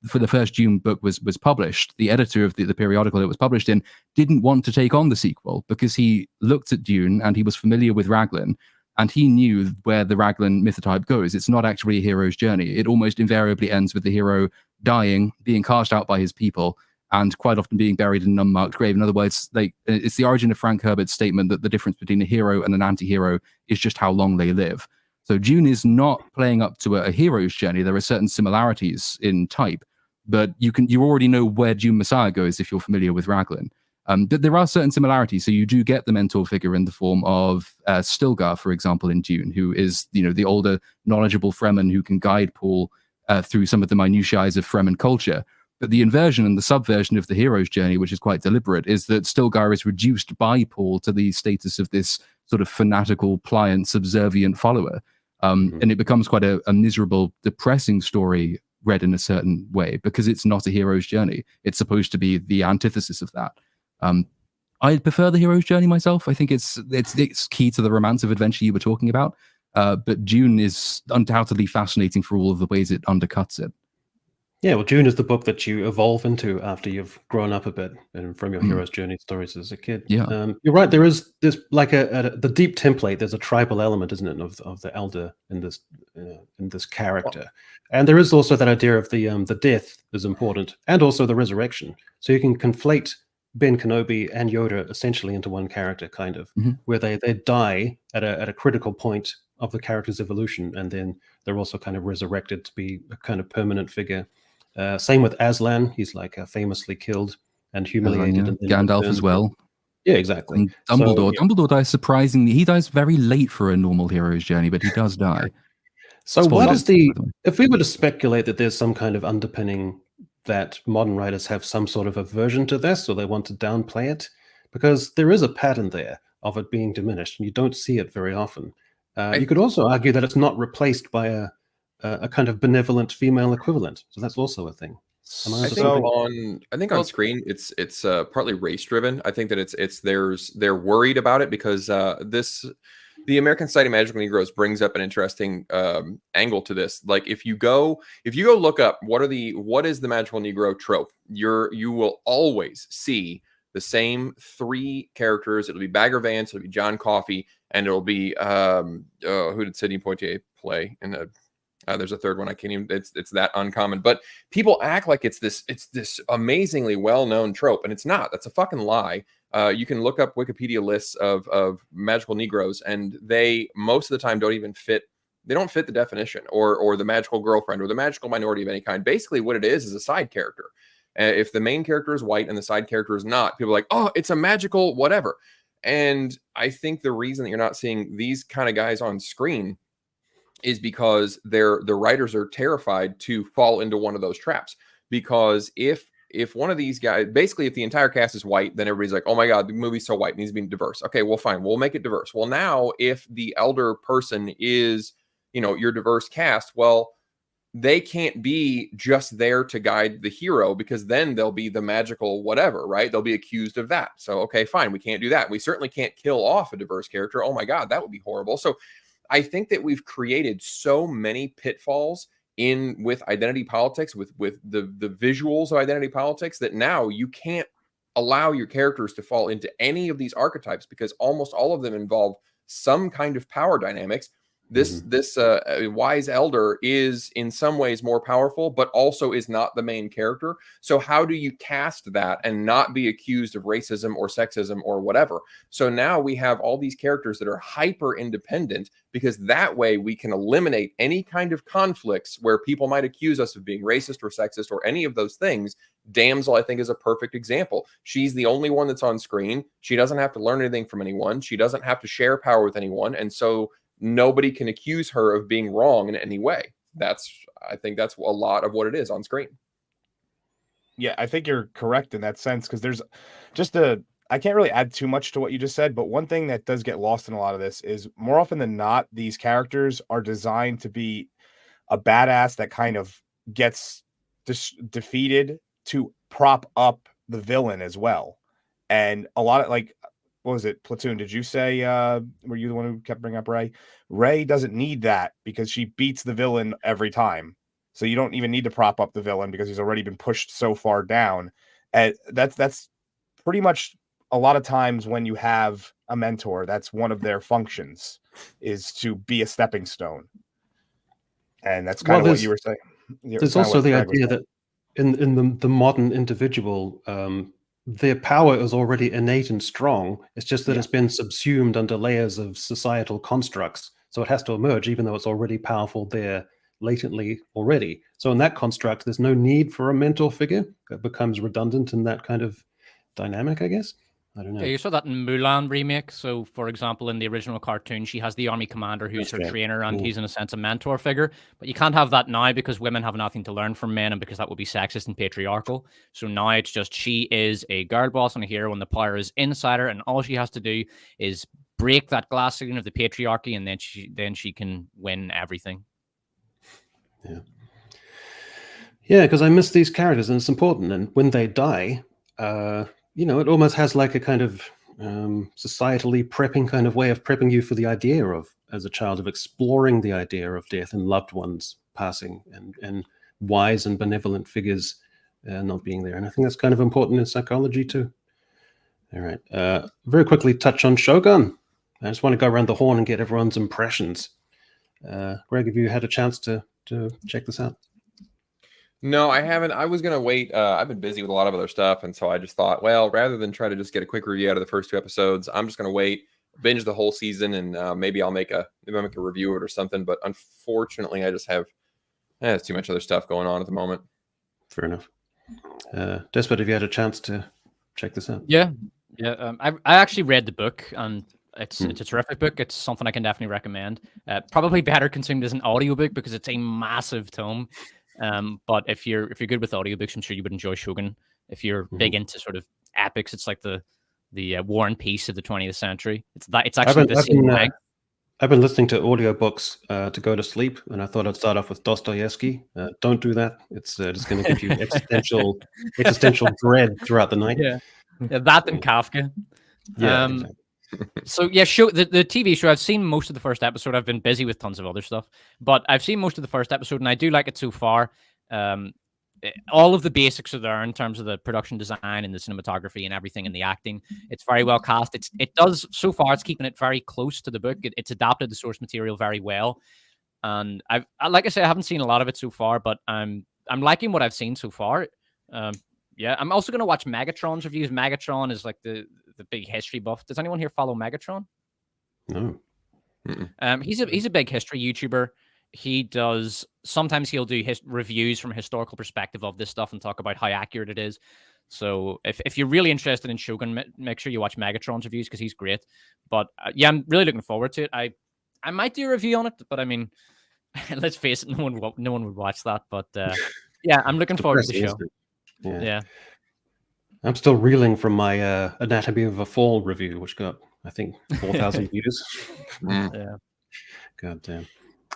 for the first Dune book was published, the editor of the periodical it was published in didn't want to take on the sequel because he looked at Dune and he was familiar with Raglan. And he knew where the Raglan mythotype goes. It's not actually a hero's journey. It almost invariably ends with the hero dying, being cast out by his people, and quite often being buried in an unmarked grave. In other words, it's the origin of Frank Herbert's statement that the difference between a hero and an anti-hero is just how long they live. So Dune is not playing up to a hero's journey. There are certain similarities in type, but you already know where Dune Messiah goes if you're familiar with Raglan. But there are certain similarities. So you do get the mentor figure in the form of Stilgar, for example, in Dune, who is the older, knowledgeable Fremen who can guide Paul through some of the minutiae of Fremen culture. But the inversion and the subversion of the hero's journey, which is quite deliberate, is that Stilgar is reduced by Paul to the status of this sort of fanatical, pliant, subservient follower. And it becomes quite a miserable, depressing story read in a certain way because it's not a hero's journey. It's supposed to be the antithesis of that. I prefer the hero's journey myself. I think it's key to the romance of adventure you were talking about. But Dune is undoubtedly fascinating for all of the ways it undercuts it. Yeah, well, Dune is the book that you evolve into after you've grown up a bit and from your hero's journey stories as a kid. Yeah, you're right. There's like the deep template. There's a tribal element, isn't it, of the elder in this character, and there is also that idea of the death is important, and also the resurrection. So you can conflate Ben Kenobi and Yoda essentially into one character, kind of, where they die at a critical point of the character's evolution, and then they're also kind of resurrected to be a kind of permanent figure. Same with Aslan. He's like famously killed and humiliated. Aslan, yeah. Gandalf as well. Yeah, exactly. And Dumbledore. Dumbledore dies surprisingly. He dies very late for a normal hero's journey, but he does die. So what is if we were to speculate that there's some kind of underpinning that modern writers have some sort of aversion to this, or they want to downplay it, because there is a pattern there of it being diminished, and you don't see it very often. You could also argue that it's not replaced by a kind of benevolent female equivalent, so that's also a thing. I think on screen it's partly race driven. I think that they're worried about it because the American Society of Magical Negroes brings up an interesting angle to this. Like if you go look up what is the magical Negro trope, you will always see the same three characters. It'll be Bagger Vance, it'll be John Coffey, and it'll be who did Sidney Poitier play in the there's a third one. I can't even. It's that uncommon. But people act like it's this amazingly well-known trope, and it's not. That's a fucking lie. You can look up Wikipedia lists of magical Negroes, and they most of the time don't even fit. They don't fit the definition, or the magical girlfriend, or the magical minority of any kind. Basically, what it is a side character. If the main character is white and the side character is not, people are like, oh, it's a magical whatever. And I think the reason that you're not seeing these kind of guys on screen is because the writers are terrified to fall into one of those traps. Because if one of these guys, basically if the entire cast is white, then everybody's like, oh my God, the movie's so white, it needs to be diverse. Okay, well, fine, we'll make it diverse. Well, now if the elder person is, your diverse cast, well, they can't be just there to guide the hero, because then they'll be the magical whatever, right? They'll be accused of that. So, okay, fine, we can't do that. We certainly can't kill off a diverse character. Oh my God, that would be horrible. So I think that we've created so many pitfalls with identity politics, with the visuals of identity politics, that now you can't allow your characters to fall into any of these archetypes, because almost all of them involve some kind of power dynamics. This wise elder is in some ways more powerful, but also is not the main character. So how do you cast that and not be accused of racism or sexism or whatever? So now we have all these characters that are hyper independent, because that way we can eliminate any kind of conflicts where people might accuse us of being racist or sexist or any of those things. Damsel, I think, is a perfect example. She's the only one that's on screen. She doesn't have to learn anything from anyone. She doesn't have to share power with anyone. And so nobody can accuse her of being wrong in any way. I think that's a lot of what it is on screen. Yeah, I think you're correct in that sense, because there's I can't really add too much to what you just said, but one thing that does get lost in a lot of this is more often than not, these characters are designed to be a badass that kind of gets defeated to prop up the villain as well. And a lot of what was it, Platoon? Did you say, were you the one who kept bringing up Rey? Rey doesn't need that because she beats the villain every time. So you don't even need to prop up the villain because he's already been pushed so far down. And that's pretty much a lot of times when you have a mentor, that's one of their functions, is to be a stepping stone. And that's kind of what you were saying. There's also the idea that in the modern individual, their power is already innate and strong. It's just that it's been subsumed under layers of societal constructs. So it has to emerge, even though it's already powerful there latently already. So in that construct, there's no need for a mentor figure. It becomes redundant in that kind of dynamic, I guess. I don't know. Yeah, you saw that in Mulan remake. So, for example, in the original cartoon, she has the army commander who's her trainer, and he's in a sense a mentor figure. But you can't have that now because women have nothing to learn from men, and because that would be sexist and patriarchal. So now it's just she is a girl boss and a hero, and the power is inside her, and all she has to do is break that glass ceiling of the patriarchy, and then she can win everything. Yeah, because I miss these characters, and it's important. And when they die, it almost has like a kind of societally prepping kind of way of prepping you for the idea of, as a child, of exploring the idea of death and loved ones passing and wise and benevolent figures not being there. And I think that's kind of important in psychology too. All right. Very quickly touch on Shogun. I just want to go around the horn and get everyone's impressions. Greg, have you had a chance to check this out? No, I haven't. I was going to wait. I've been busy with a lot of other stuff. And so I just thought, well, rather than try to just get a quick review out of the first 2 episodes, I'm just going to wait, binge the whole season, and maybe I'll make a review of it or something. But unfortunately, I just have too much other stuff going on at the moment. Fair enough. Despot, have you had a chance to check this out? Yeah. I actually read the book, and it's a terrific book. It's something I can definitely recommend. Probably better consumed as an audiobook because it's a massive tome. But if you're good with audiobooks, I'm sure you would enjoy Shogun. If you're big into sort of epics, it's like the War and Peace of the 20th century. It's actually the same thing. I've been listening to audiobooks to go to sleep, and I thought I'd start off with Dostoevsky. Don't do that. It's just going to give you existential dread throughout the night. Yeah, that and Kafka. Yeah. Exactly. So yeah, the TV show. I've seen most of the first episode. I've been busy with tons of other stuff, but I've seen most of the first episode, and I do like it so far. All of the basics are there in terms of the production design and the cinematography and everything, and the acting. It's very well cast. It does so far. It's keeping it very close to the book. It's adapted the source material very well, and like I say, I haven't seen a lot of it so far, but I'm liking what I've seen so far. Yeah, I'm also going to watch Megatron's reviews. Megatron is like the big history buff. Does anyone here follow Megatron? No. He's a big history YouTuber. Sometimes he'll do his reviews from a historical perspective of this stuff and talk about how accurate it is. So if you're really interested in Shogun, make sure you watch Megatron's reviews because he's great. But yeah, I'm really looking forward to it. I might do a review on it, but I mean, let's face it, no one would watch that. But yeah, I'm looking forward to the show. Yeah. I'm still reeling from my Anatomy of a Fall review, which got, I think, 4,000 views. Yeah. God damn.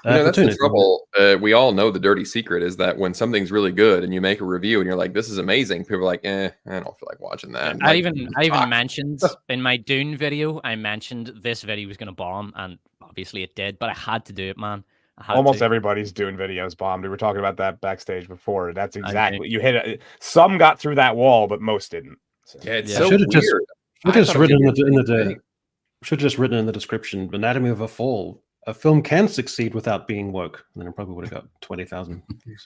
That's the trouble. We all know the dirty secret is that when something's really good and you make a review and you're like, this is amazing, people are like, I don't feel like watching that. I even mentioned in my Dune video, I mentioned this video was going to bomb, and obviously it did, but I had to do it, man. Almost everybody's doing videos bombed. We were talking about that backstage before. That's exactly you hit it. Some got through that wall, but most didn't. So. Yeah, it's so weird. Should have just written in the description, Anatomy of a Fall. A film can succeed without being woke. And then it probably would have got 20,000 views.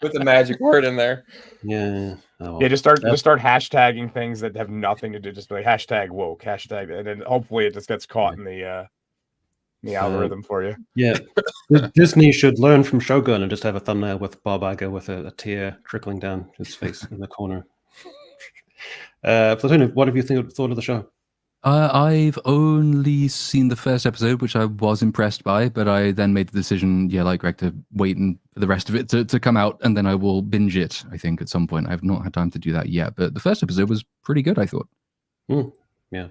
Put the magic word in there. Yeah. Oh, well. Yeah, just start hashtagging things that have nothing to do. Just be like hashtag woke, hashtag, and then hopefully it just gets caught in the algorithm for you. Yeah. Disney should learn from Shogun and just have a thumbnail with Bob Iger with a tear trickling down his face in the corner. Platoon, what have you thought of the show? I've only seen the first episode, which I was impressed by, but I then made the decision, like Greg, to wait for the rest of it to come out, and then I will binge it, I think, at some point. I've not had time to do that yet, but the first episode was pretty good, I thought. Yeah.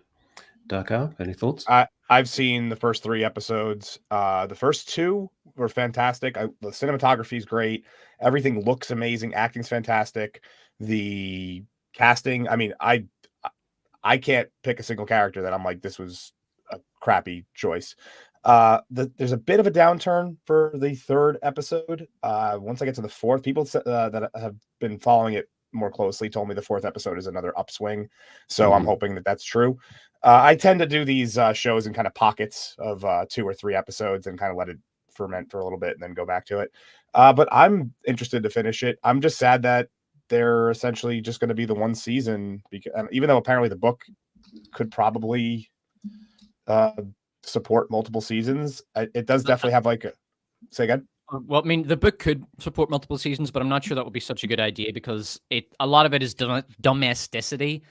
Darkhour, any thoughts? I've seen the first 3 episodes. The first 2 were fantastic. The cinematography is great. Everything looks amazing. Acting's fantastic. The casting, I mean, I can't pick a single character that I'm like, this was a crappy choice. There's a bit of a downturn for the 3rd episode. Once I get to the 4th, people that have been following it more closely told me the 4th episode is another upswing. So I'm hoping that that's true. I tend to do these shows in kind of pockets of 2 or 3 episodes and kind of let it ferment for a little bit and then go back to it. But I'm interested to finish it. I'm just sad that they're essentially just going to be the one season, because even though apparently the book could probably support multiple seasons, it does definitely have like a say again. Well, I mean, the book could support multiple seasons, but I'm not sure that would be such a good idea because a lot of it is domesticity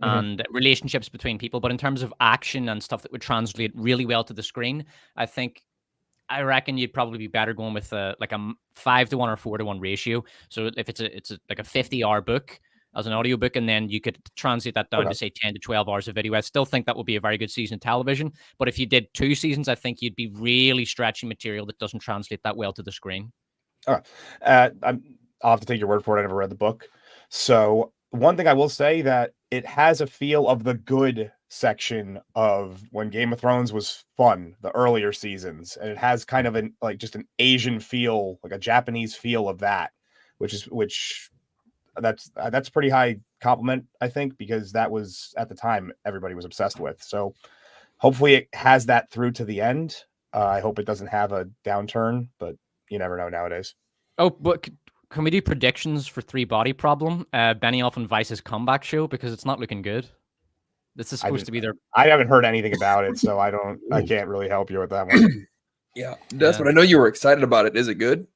and relationships between people. But in terms of action and stuff that would translate really well to the screen, I reckon you'd probably be better going with like a 5-to-1 or 4-to-1 ratio. So if it's like a 50-hour book as an audiobook, and then you could translate that down to say 10 to 12 hours of video. I still think that would be a very good season of television. But if you did 2 seasons, I think you'd be really stretching material that doesn't translate that well to the screen. All right. I'll have to take your word for it. I never read the book. So one thing I will say that it has a feel of the good section of when Game of Thrones was fun, the earlier seasons. And it has kind of just an Asian feel, like a Japanese feel of that, which that's pretty high compliment, I think, because that was at the time everybody was obsessed with. So hopefully it has that through to the end. I hope it doesn't have a downturn, but you never know nowadays. Oh, but can we do predictions for 3 Body Problem, Benioff and Vice's comeback show, because it's not looking good. This is supposed to be their. I haven't heard anything about it, so I can't really help you with that one. Yeah, Despot, I know you were excited about it. Is it good?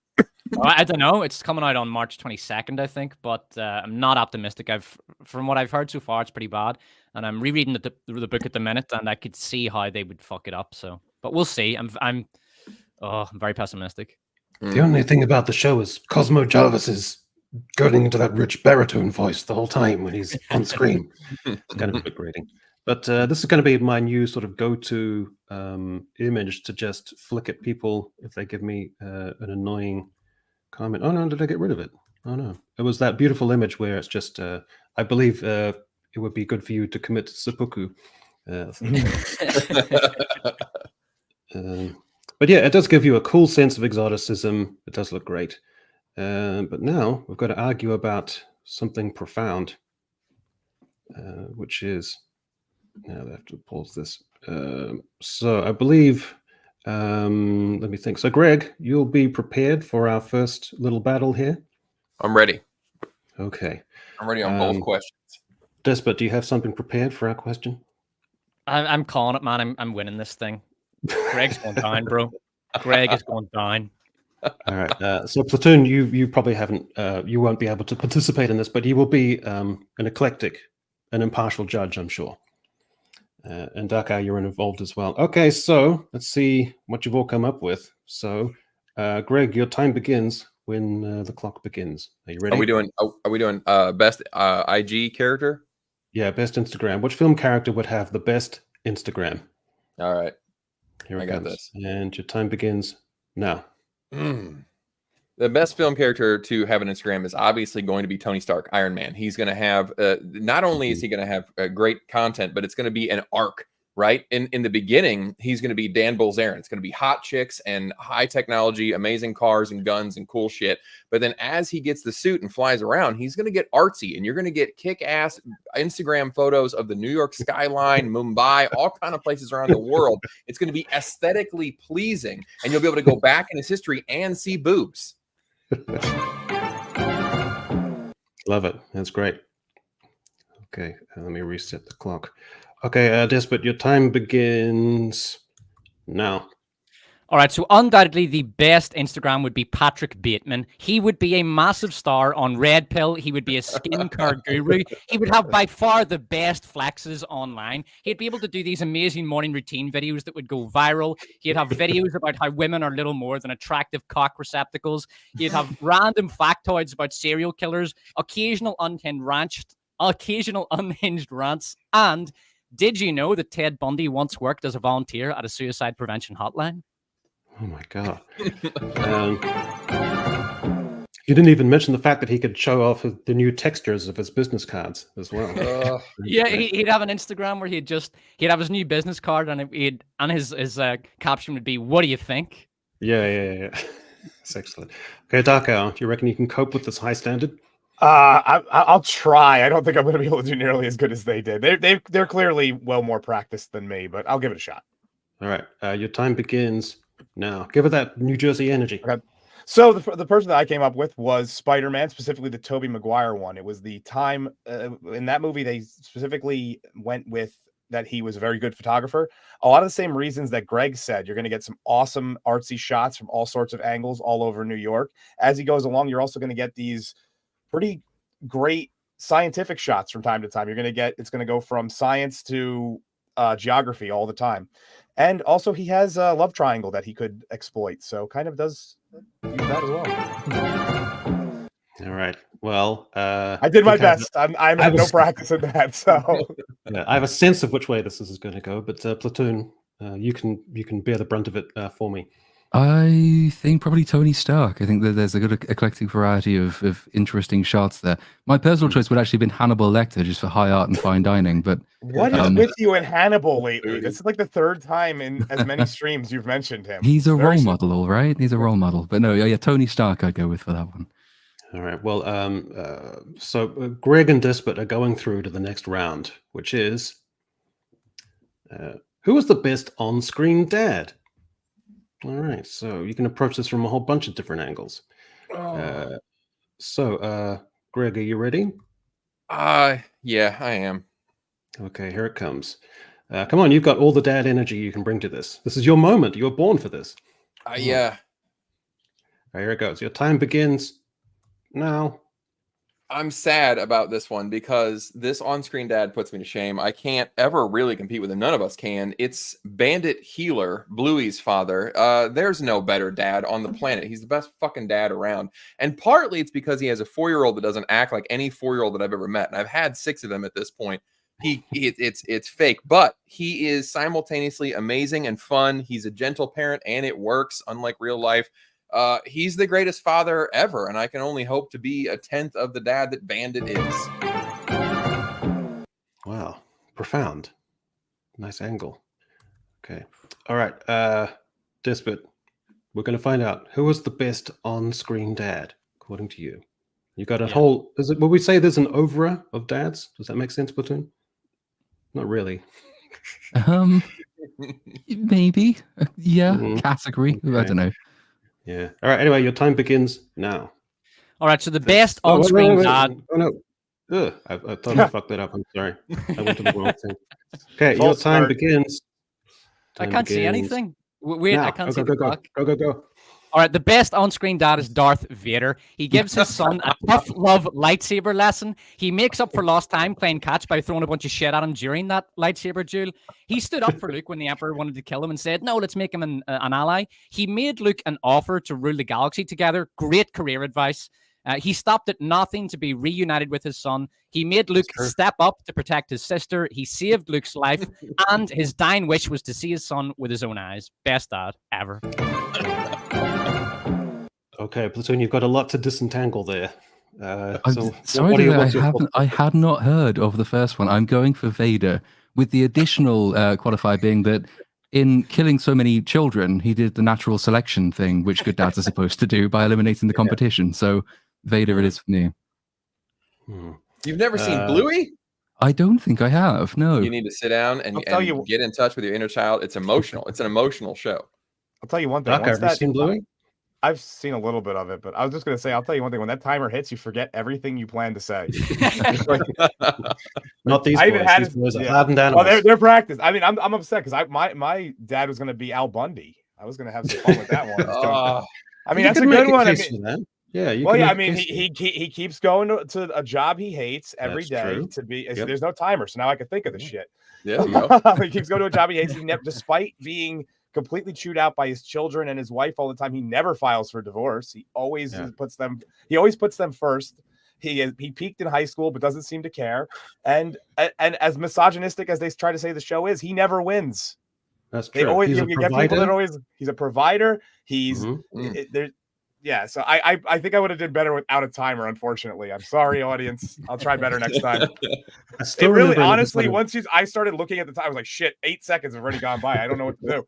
I don't know. It's coming out on March 22nd, I think, but I'm not optimistic. From what I've heard so far, it's pretty bad, and I'm rereading the book at the minute, and I could see how they would fuck it up. So, but we'll see. I'm very pessimistic. The only thing about the show is Cosmo Jarvis is going into that rich baritone voice the whole time when he's on screen. It's kind of a bit grating. But this is going to be my new sort of go-to image to just flick at people if they give me an annoying comment. Oh no, did I get rid of it? Oh no, it was that beautiful image where it's just. I believe it would be good for you to commit seppuku. But yeah, it does give you a cool sense of exoticism. It does look great. But now we've got to argue about something profound, which is. Now I have to pause this. So I believe. Let me think. So Greg, you'll be prepared for our first little battle here. I'm ready. Okay. I'm ready on both questions. Despot, do you have something prepared for our question? I'm calling it, man. I'm winning this thing. Greg's going down, bro. Greg is going down. All right. So Platoon, you probably haven't. You won't be able to participate in this, but you will be an eclectic, an impartial judge, I'm sure. And Darkhour, you're involved as well. Okay, so let's see what you've all come up with. So, Greg, your time begins when the clock begins. Are you ready? Are we doing best IG character? Yeah, best Instagram. Which film character would have the best Instagram? All right. Here it comes. And your time begins now. The best film character to have an Instagram is obviously going to be Tony Stark, Iron Man. He's going to have, not only is he going to have great content, but it's going to be an arc, right? In the beginning, he's going to be Dan Bilzerian. It's going to be hot chicks and high technology, amazing cars and guns and cool shit. But then as he gets the suit and flies around, he's going to get artsy, and you're going to get kick-ass Instagram photos of the New York skyline, Mumbai, all kind of places around the world. It's going to be aesthetically pleasing, and you'll be able to go back in his history and see boobs. Love it. That's great. Okay, let me reset the clock. Okay, Despot, your time begins now. All right, so undoubtedly the best Instagram would be Patrick Bateman. He would be a massive star on Red Pill. He would be a skincare guru. He would have by far the best flexes online. He'd be able to do these amazing morning routine videos that would go viral. He'd have videos about how women are little more than attractive cock receptacles. He'd have random factoids about serial killers, occasional unhinged rants, and did you know that Ted Bundy once worked as a volunteer at a suicide prevention hotline? Oh my God. You didn't even mention the fact that he could show off the new textures of his business cards as well. Yeah, he'd have an Instagram where he'd have his new business card, and his caption would be, "What do you think?" Yeah. That's excellent. Okay, Darkhour, do you reckon you can cope with this high standard? I'll try. I don't think I'm going to be able to do nearly as good as they did. They're clearly well more practiced than me, but I'll give it a shot. All right. Your time begins now. Give it that New Jersey energy. Okay. So the person that I came up with was Spider-Man, specifically the Tobey Maguire one. It was the time in that movie they specifically went with that he was a very good photographer. A lot of the same reasons that Greg said. You're going to get some awesome artsy shots from all sorts of angles all over New York. As he goes along, you're also going to get these pretty great scientific shots from time to time. You're going to get, it's going to go from science to geography all the time. And also he has a love triangle that he could exploit. So kind of does use that as well. All right. Well, I did my best. I have no practice in that. So yeah, I have a sense of which way this is going to go, but Platoon, you can bear the brunt of it for me. I think probably Tony Stark. I think that there's a good eclectic variety of interesting shots there. My personal choice would actually have been Hannibal Lecter, just for high art and fine dining. But what is with you and Hannibal lately? This is like the third time in as many streams you've mentioned him. He's a role model, all right. He's a role model. But no, yeah, Tony Stark I'd go with for that one. All right. Well, so Greg and Despot are going through to the next round, which is who is the best on-screen dad? All right, so you can approach this from a whole bunch of different angles. So, Greg, are you ready? Yeah, I am. Okay, here it comes. Come on, you've got all the dad energy you can bring to this. This is your moment. You were born for this. Yeah. All right, here it goes. Your time begins now. I'm sad about this one because this on-screen dad puts me to shame. I can't ever really compete with him. None of us can. It's Bandit Healer, Bluey's father. There's no better dad on the planet. He's the best fucking dad around. And partly it's because he has a 4-year-old that doesn't act like any 4-year-old that I've ever met. And I've had 6 of them at this point. It's fake, but he is simultaneously amazing and fun. He's a gentle parent and it works, unlike real life. He's the greatest father ever, and I can only hope to be a 10th of the dad that Bandit is. Wow, profound. Nice angle. Okay. All right, Despot, we're going to find out who was the best on-screen dad, according to you. You got a whole, will we say there's an oeuvre of dads? Does that make sense, Platoon? Not really. Maybe. Yeah, category. Okay. I don't know. Yeah. All right. Anyway, your time begins now. All right. So the best on-screen dad. Oh no! Ugh, I totally fucked that up. I'm sorry. I went to the wrong thing. Okay, your time begins. I can't see anything. Wait, now. I can't see the clock. Go. All right, the best on-screen dad is Darth Vader. He gives his son a tough love lightsaber lesson. He makes up for lost time playing catch by throwing a bunch of shit at him during that lightsaber duel. He stood up for Luke when the Emperor wanted to kill him and said, no, let's make him an ally. He made Luke an offer to rule the galaxy together. Great career advice. He stopped at nothing to be reunited with his son. He made Luke step up to protect his sister. He saved Luke's life. And his dying wish was to see his son with his own eyes. Best dad ever. Okay, Platoon, you've got a lot to disentangle there. I'm sorry that I had not heard of the first one. I'm going for Vader, with the additional qualifier being that in killing so many children, he did the natural selection thing, which good dads are supposed to do by eliminating the competition. So Vader it is for me. You've never seen Bluey? I don't think I have, no. You need to sit down and get in touch with your inner child. It's emotional. It's an emotional show. I'll tell you one thing. Have you seen Bluey? I've seen a little bit of it, but I was just going to say, I'll tell you one thing. When that timer hits, you forget everything you plan to say. Not these boys. These boys are hardened animals. Well, they're practiced. I mean, I'm upset because my dad was going to be Al Bundy. I was going to have some fun with that one. I mean, that's a good one. I mean, he keeps going to a job he hates every day to be. There's no timer, so now I can think of the shit. Yeah, he keeps going to a job he hates. Despite being completely chewed out by his children and his wife all the time, he never files for divorce. He always puts them. He always puts them first. He peaked in high school, but doesn't seem to care. And as misogynistic as they try to say the show is, he never wins. That's true. He's a provider. He's there. Yeah, so I think I would have did better without a timer. Unfortunately, I'm sorry, audience. I'll try better next time. It really, honestly, once I started looking at the time, I was like, shit, 8 seconds have already gone by. I don't know what to do.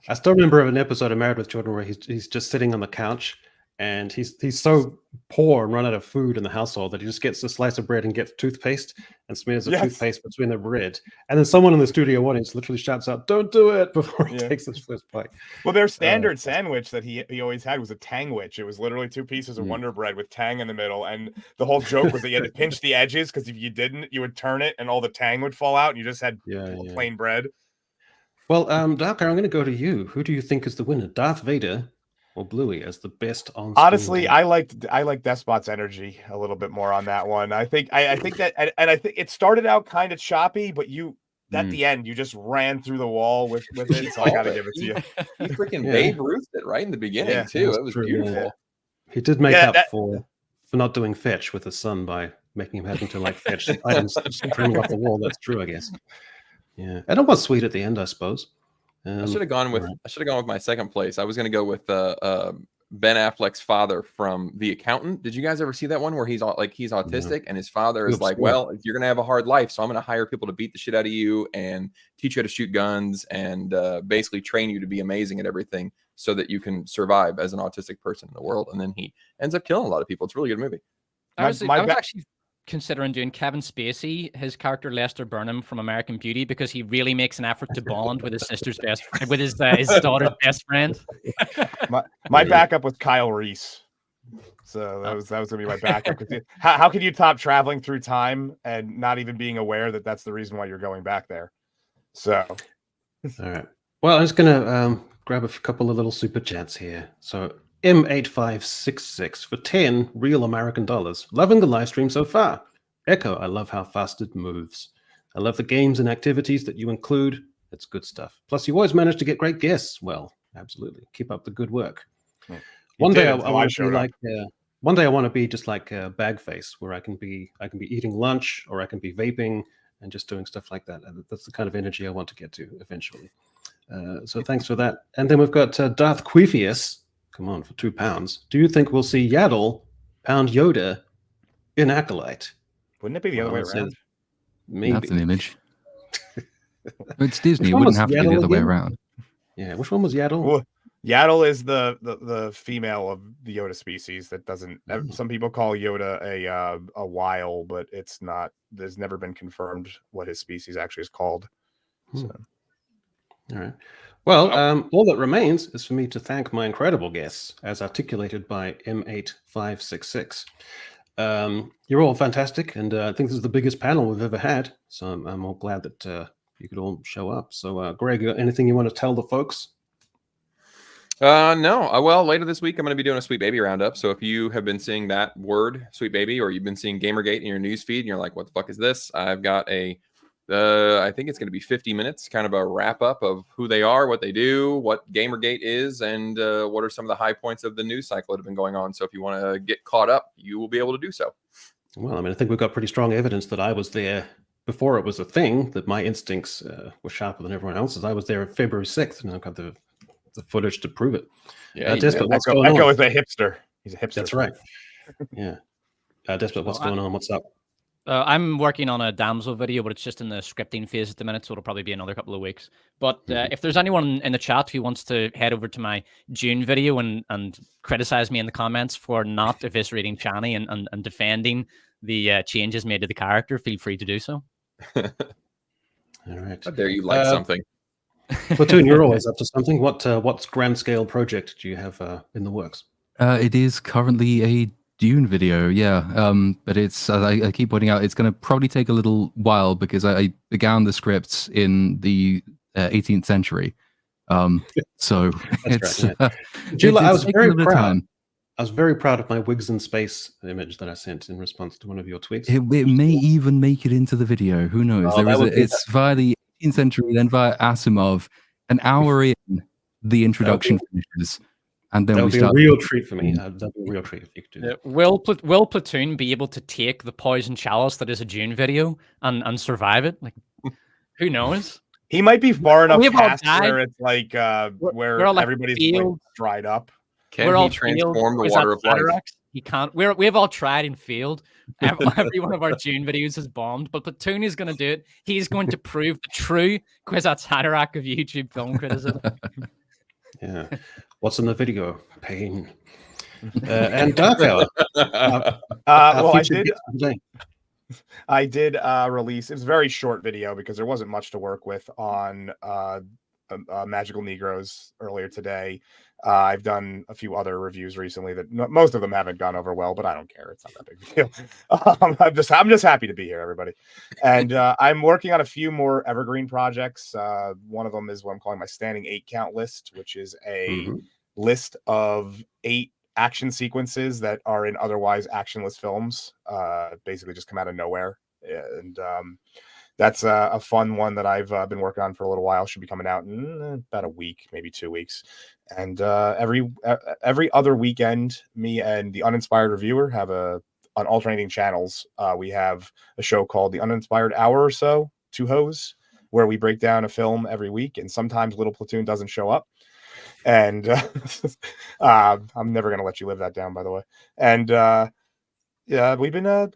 I still remember of an episode of Married with Children where he's just sitting on the couch and he's so poor and run out of food in the household that he just gets a slice of bread and gets toothpaste and smears the toothpaste between the bread. And then someone in the studio audience literally shouts out, "Don't do it!" before he takes his first bite. Well, their standard sandwich that he always had was a tangwich. It was literally 2 pieces of Wonder Bread with tang in the middle. And the whole joke was that you had to pinch the edges, because if you didn't, you would turn it and all the tang would fall out and you just had plain bread. Well, Darkhour, I'm going to go to you. Who do you think is the winner, Darth Vader or Bluey as the best on? Honestly, I like Despot's energy a little bit more on that one. I think that, and I think it started out kind of choppy, but at the end you just ran through the wall with it. So I got to give it to you. He freaking Babe Ruthed it right in the beginning too. It was beautiful. Yeah. He did make up for not doing fetch with his son by making him having to like fetch items streaming off the wall. That's true, I guess. Yeah, and it was sweet at the end, I suppose. I should have gone with my second place. I was going to go with Ben Affleck's father from The Accountant. Did you guys ever see that one where he's autistic and his father is like, "Well, you're going to have a hard life, so I'm going to hire people to beat the shit out of you and teach you how to shoot guns and basically train you to be amazing at everything so that you can survive as an autistic person in the world." And then he ends up killing a lot of people. It's a really good movie. I was actually considering doing Kevin Spacey, his character Lester Burnham from American Beauty, because he really makes an effort to bond with his sister's his daughter's best friend. my backup was Kyle Reese, so that was gonna be my backup. How can you top traveling through time and not even being aware that that's the reason why you're going back there? So, all right. Well, I'm just gonna grab a couple of little super chats here. So M8566 for 10 real American dollars. Loving the live stream so far. Echo, I love how fast it moves. I love the games and activities that you include. It's good stuff. Plus, you always manage to get great guests. Well, absolutely. Keep up the good work. One day I want to be like. One day I want to be just like Bagface, where I can be eating lunch or I can be vaping and just doing stuff like that. And that's the kind of energy I want to get to eventually. So thanks for that. And then we've got Darth Queefius. Come on, for £2. Do you think we'll see Yaddle pound Yoda in Acolyte? Wouldn't it be the other way around? Maybe. That's an image. It's Disney. It wouldn't have to be the other way around. Yeah, which one was Yaddle? Well, Yaddle is the female of the Yoda species that doesn't. Some people call Yoda a wile, but it's not. There's never been confirmed what his species actually is called. So. All right. Well, all that remains is for me to thank my incredible guests, as articulated by M8566. You're all fantastic, and I think this is the biggest panel we've ever had, so I'm all glad that you could all show up. So, Greg, anything you want to tell the folks? No. Well, later this week, I'm going to be doing a Sweet Baby roundup. So if you have been seeing that word, Sweet Baby, or you've been seeing Gamergate in your newsfeed, and you're like, what the fuck is this? I've got I think it's going to be 50 minutes, kind of a wrap up of who they are, what they do, what Gamergate is, and what are some of the high points of the news cycle that have been going on. So if you want to get caught up, you will be able to do so. Well, I mean, I think we've got pretty strong evidence that I was there before it was a thing, that my instincts were sharper than everyone else's. I was there February 6th, and I've got the footage to prove it. Yeah, Despot, what's going Echo on? is a hipster. He's a hipster. That's right. Yeah. Despot, what's going on? What's up? I'm working on a Damsel video, but it's just in the scripting phase at the minute, so it'll probably be another couple of weeks. But if there's anyone in the chat who wants to head over to my June video and criticize me in the comments for not eviscerating Chani and defending the changes made to the character, feel free to do so. All right. How dare you like something? Platoon, you're always up to something. What's grand scale project do you have in the works? It is currently a Dune video, but it's, as I keep pointing out, it's going to probably take a little while because I began the scripts in the 18th century. So it's, right, yeah. I was very proud. I was very proud of my Wigs in Space image that I sent in response to one of your tweets. It may even make it into the video. Who knows? It's via the 18th century, then via Asimov. An hour in, the introduction finishes. And then that would be a real treat for me. That'd be a real treat if you could do that. Will Platoon be able to take the poison chalice that is a June video and survive it? Like, who knows? He might be far enough past where it's like where everybody's like dried up. Can he transform the water of life? He can't. We've all tried and failed. Every one of our June videos is bombed, but Platoon is going to do it. He's going to prove the true Kwisatz Haderach of YouTube film criticism. Yeah. What's in the video? Pain. and Darkhour. Well, I did release. It was a very short video because there wasn't much to work with on Magical Negroes earlier today. I've done a few other reviews recently that most of them haven't gone over well, but I don't care. It's not that big of a deal. I'm just happy to be here, everybody. And I'm working on a few more evergreen projects. One of them is what I'm calling my standing 8 count list, which is a list of 8 action sequences that are in otherwise actionless films, basically just come out of nowhere. And that's a fun one that I've been working on for a little while. Should be coming out in about a week, maybe 2 weeks. And every other weekend, me and the Uninspired Reviewer have on alternating channels. We have a show called The Uninspired Hour or So, 2 hoes, where we break down a film every week. And sometimes Little Platoon doesn't show up. And I'm never going to let you live that down, by the way. And yeah, we've been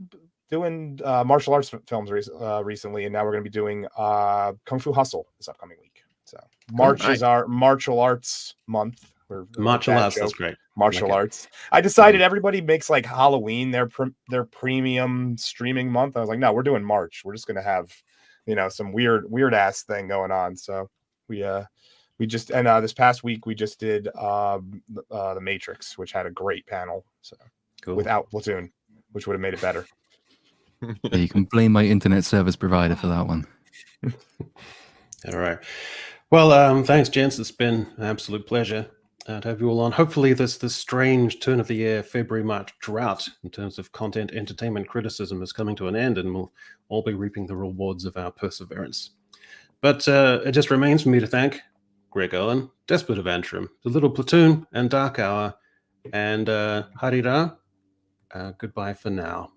doing martial arts films recently, and now we're going to be doing Kung Fu Hustle this upcoming week. So March is our martial arts month. Martial arts, that's great. Martial arts. I decided everybody makes like Halloween their premium streaming month. I was like, no, we're doing March. We're just going to have, some weird ass thing going on. So we just, and this past week we just did The Matrix, which had a great panel. So cool. Without Platoon, which would have made it better. Yeah, you can blame my internet service provider for that one. All right. Well, thanks, gents. It's been an absolute pleasure to have you all on. Hopefully this strange turn of the year, February-March drought in terms of content entertainment criticism is coming to an end, and we'll all be reaping the rewards of our perseverance. But it just remains for me to thank Greg Owen, Despot of Antrim, the Little Platoon, and Darkhour, and Harira. Goodbye for now.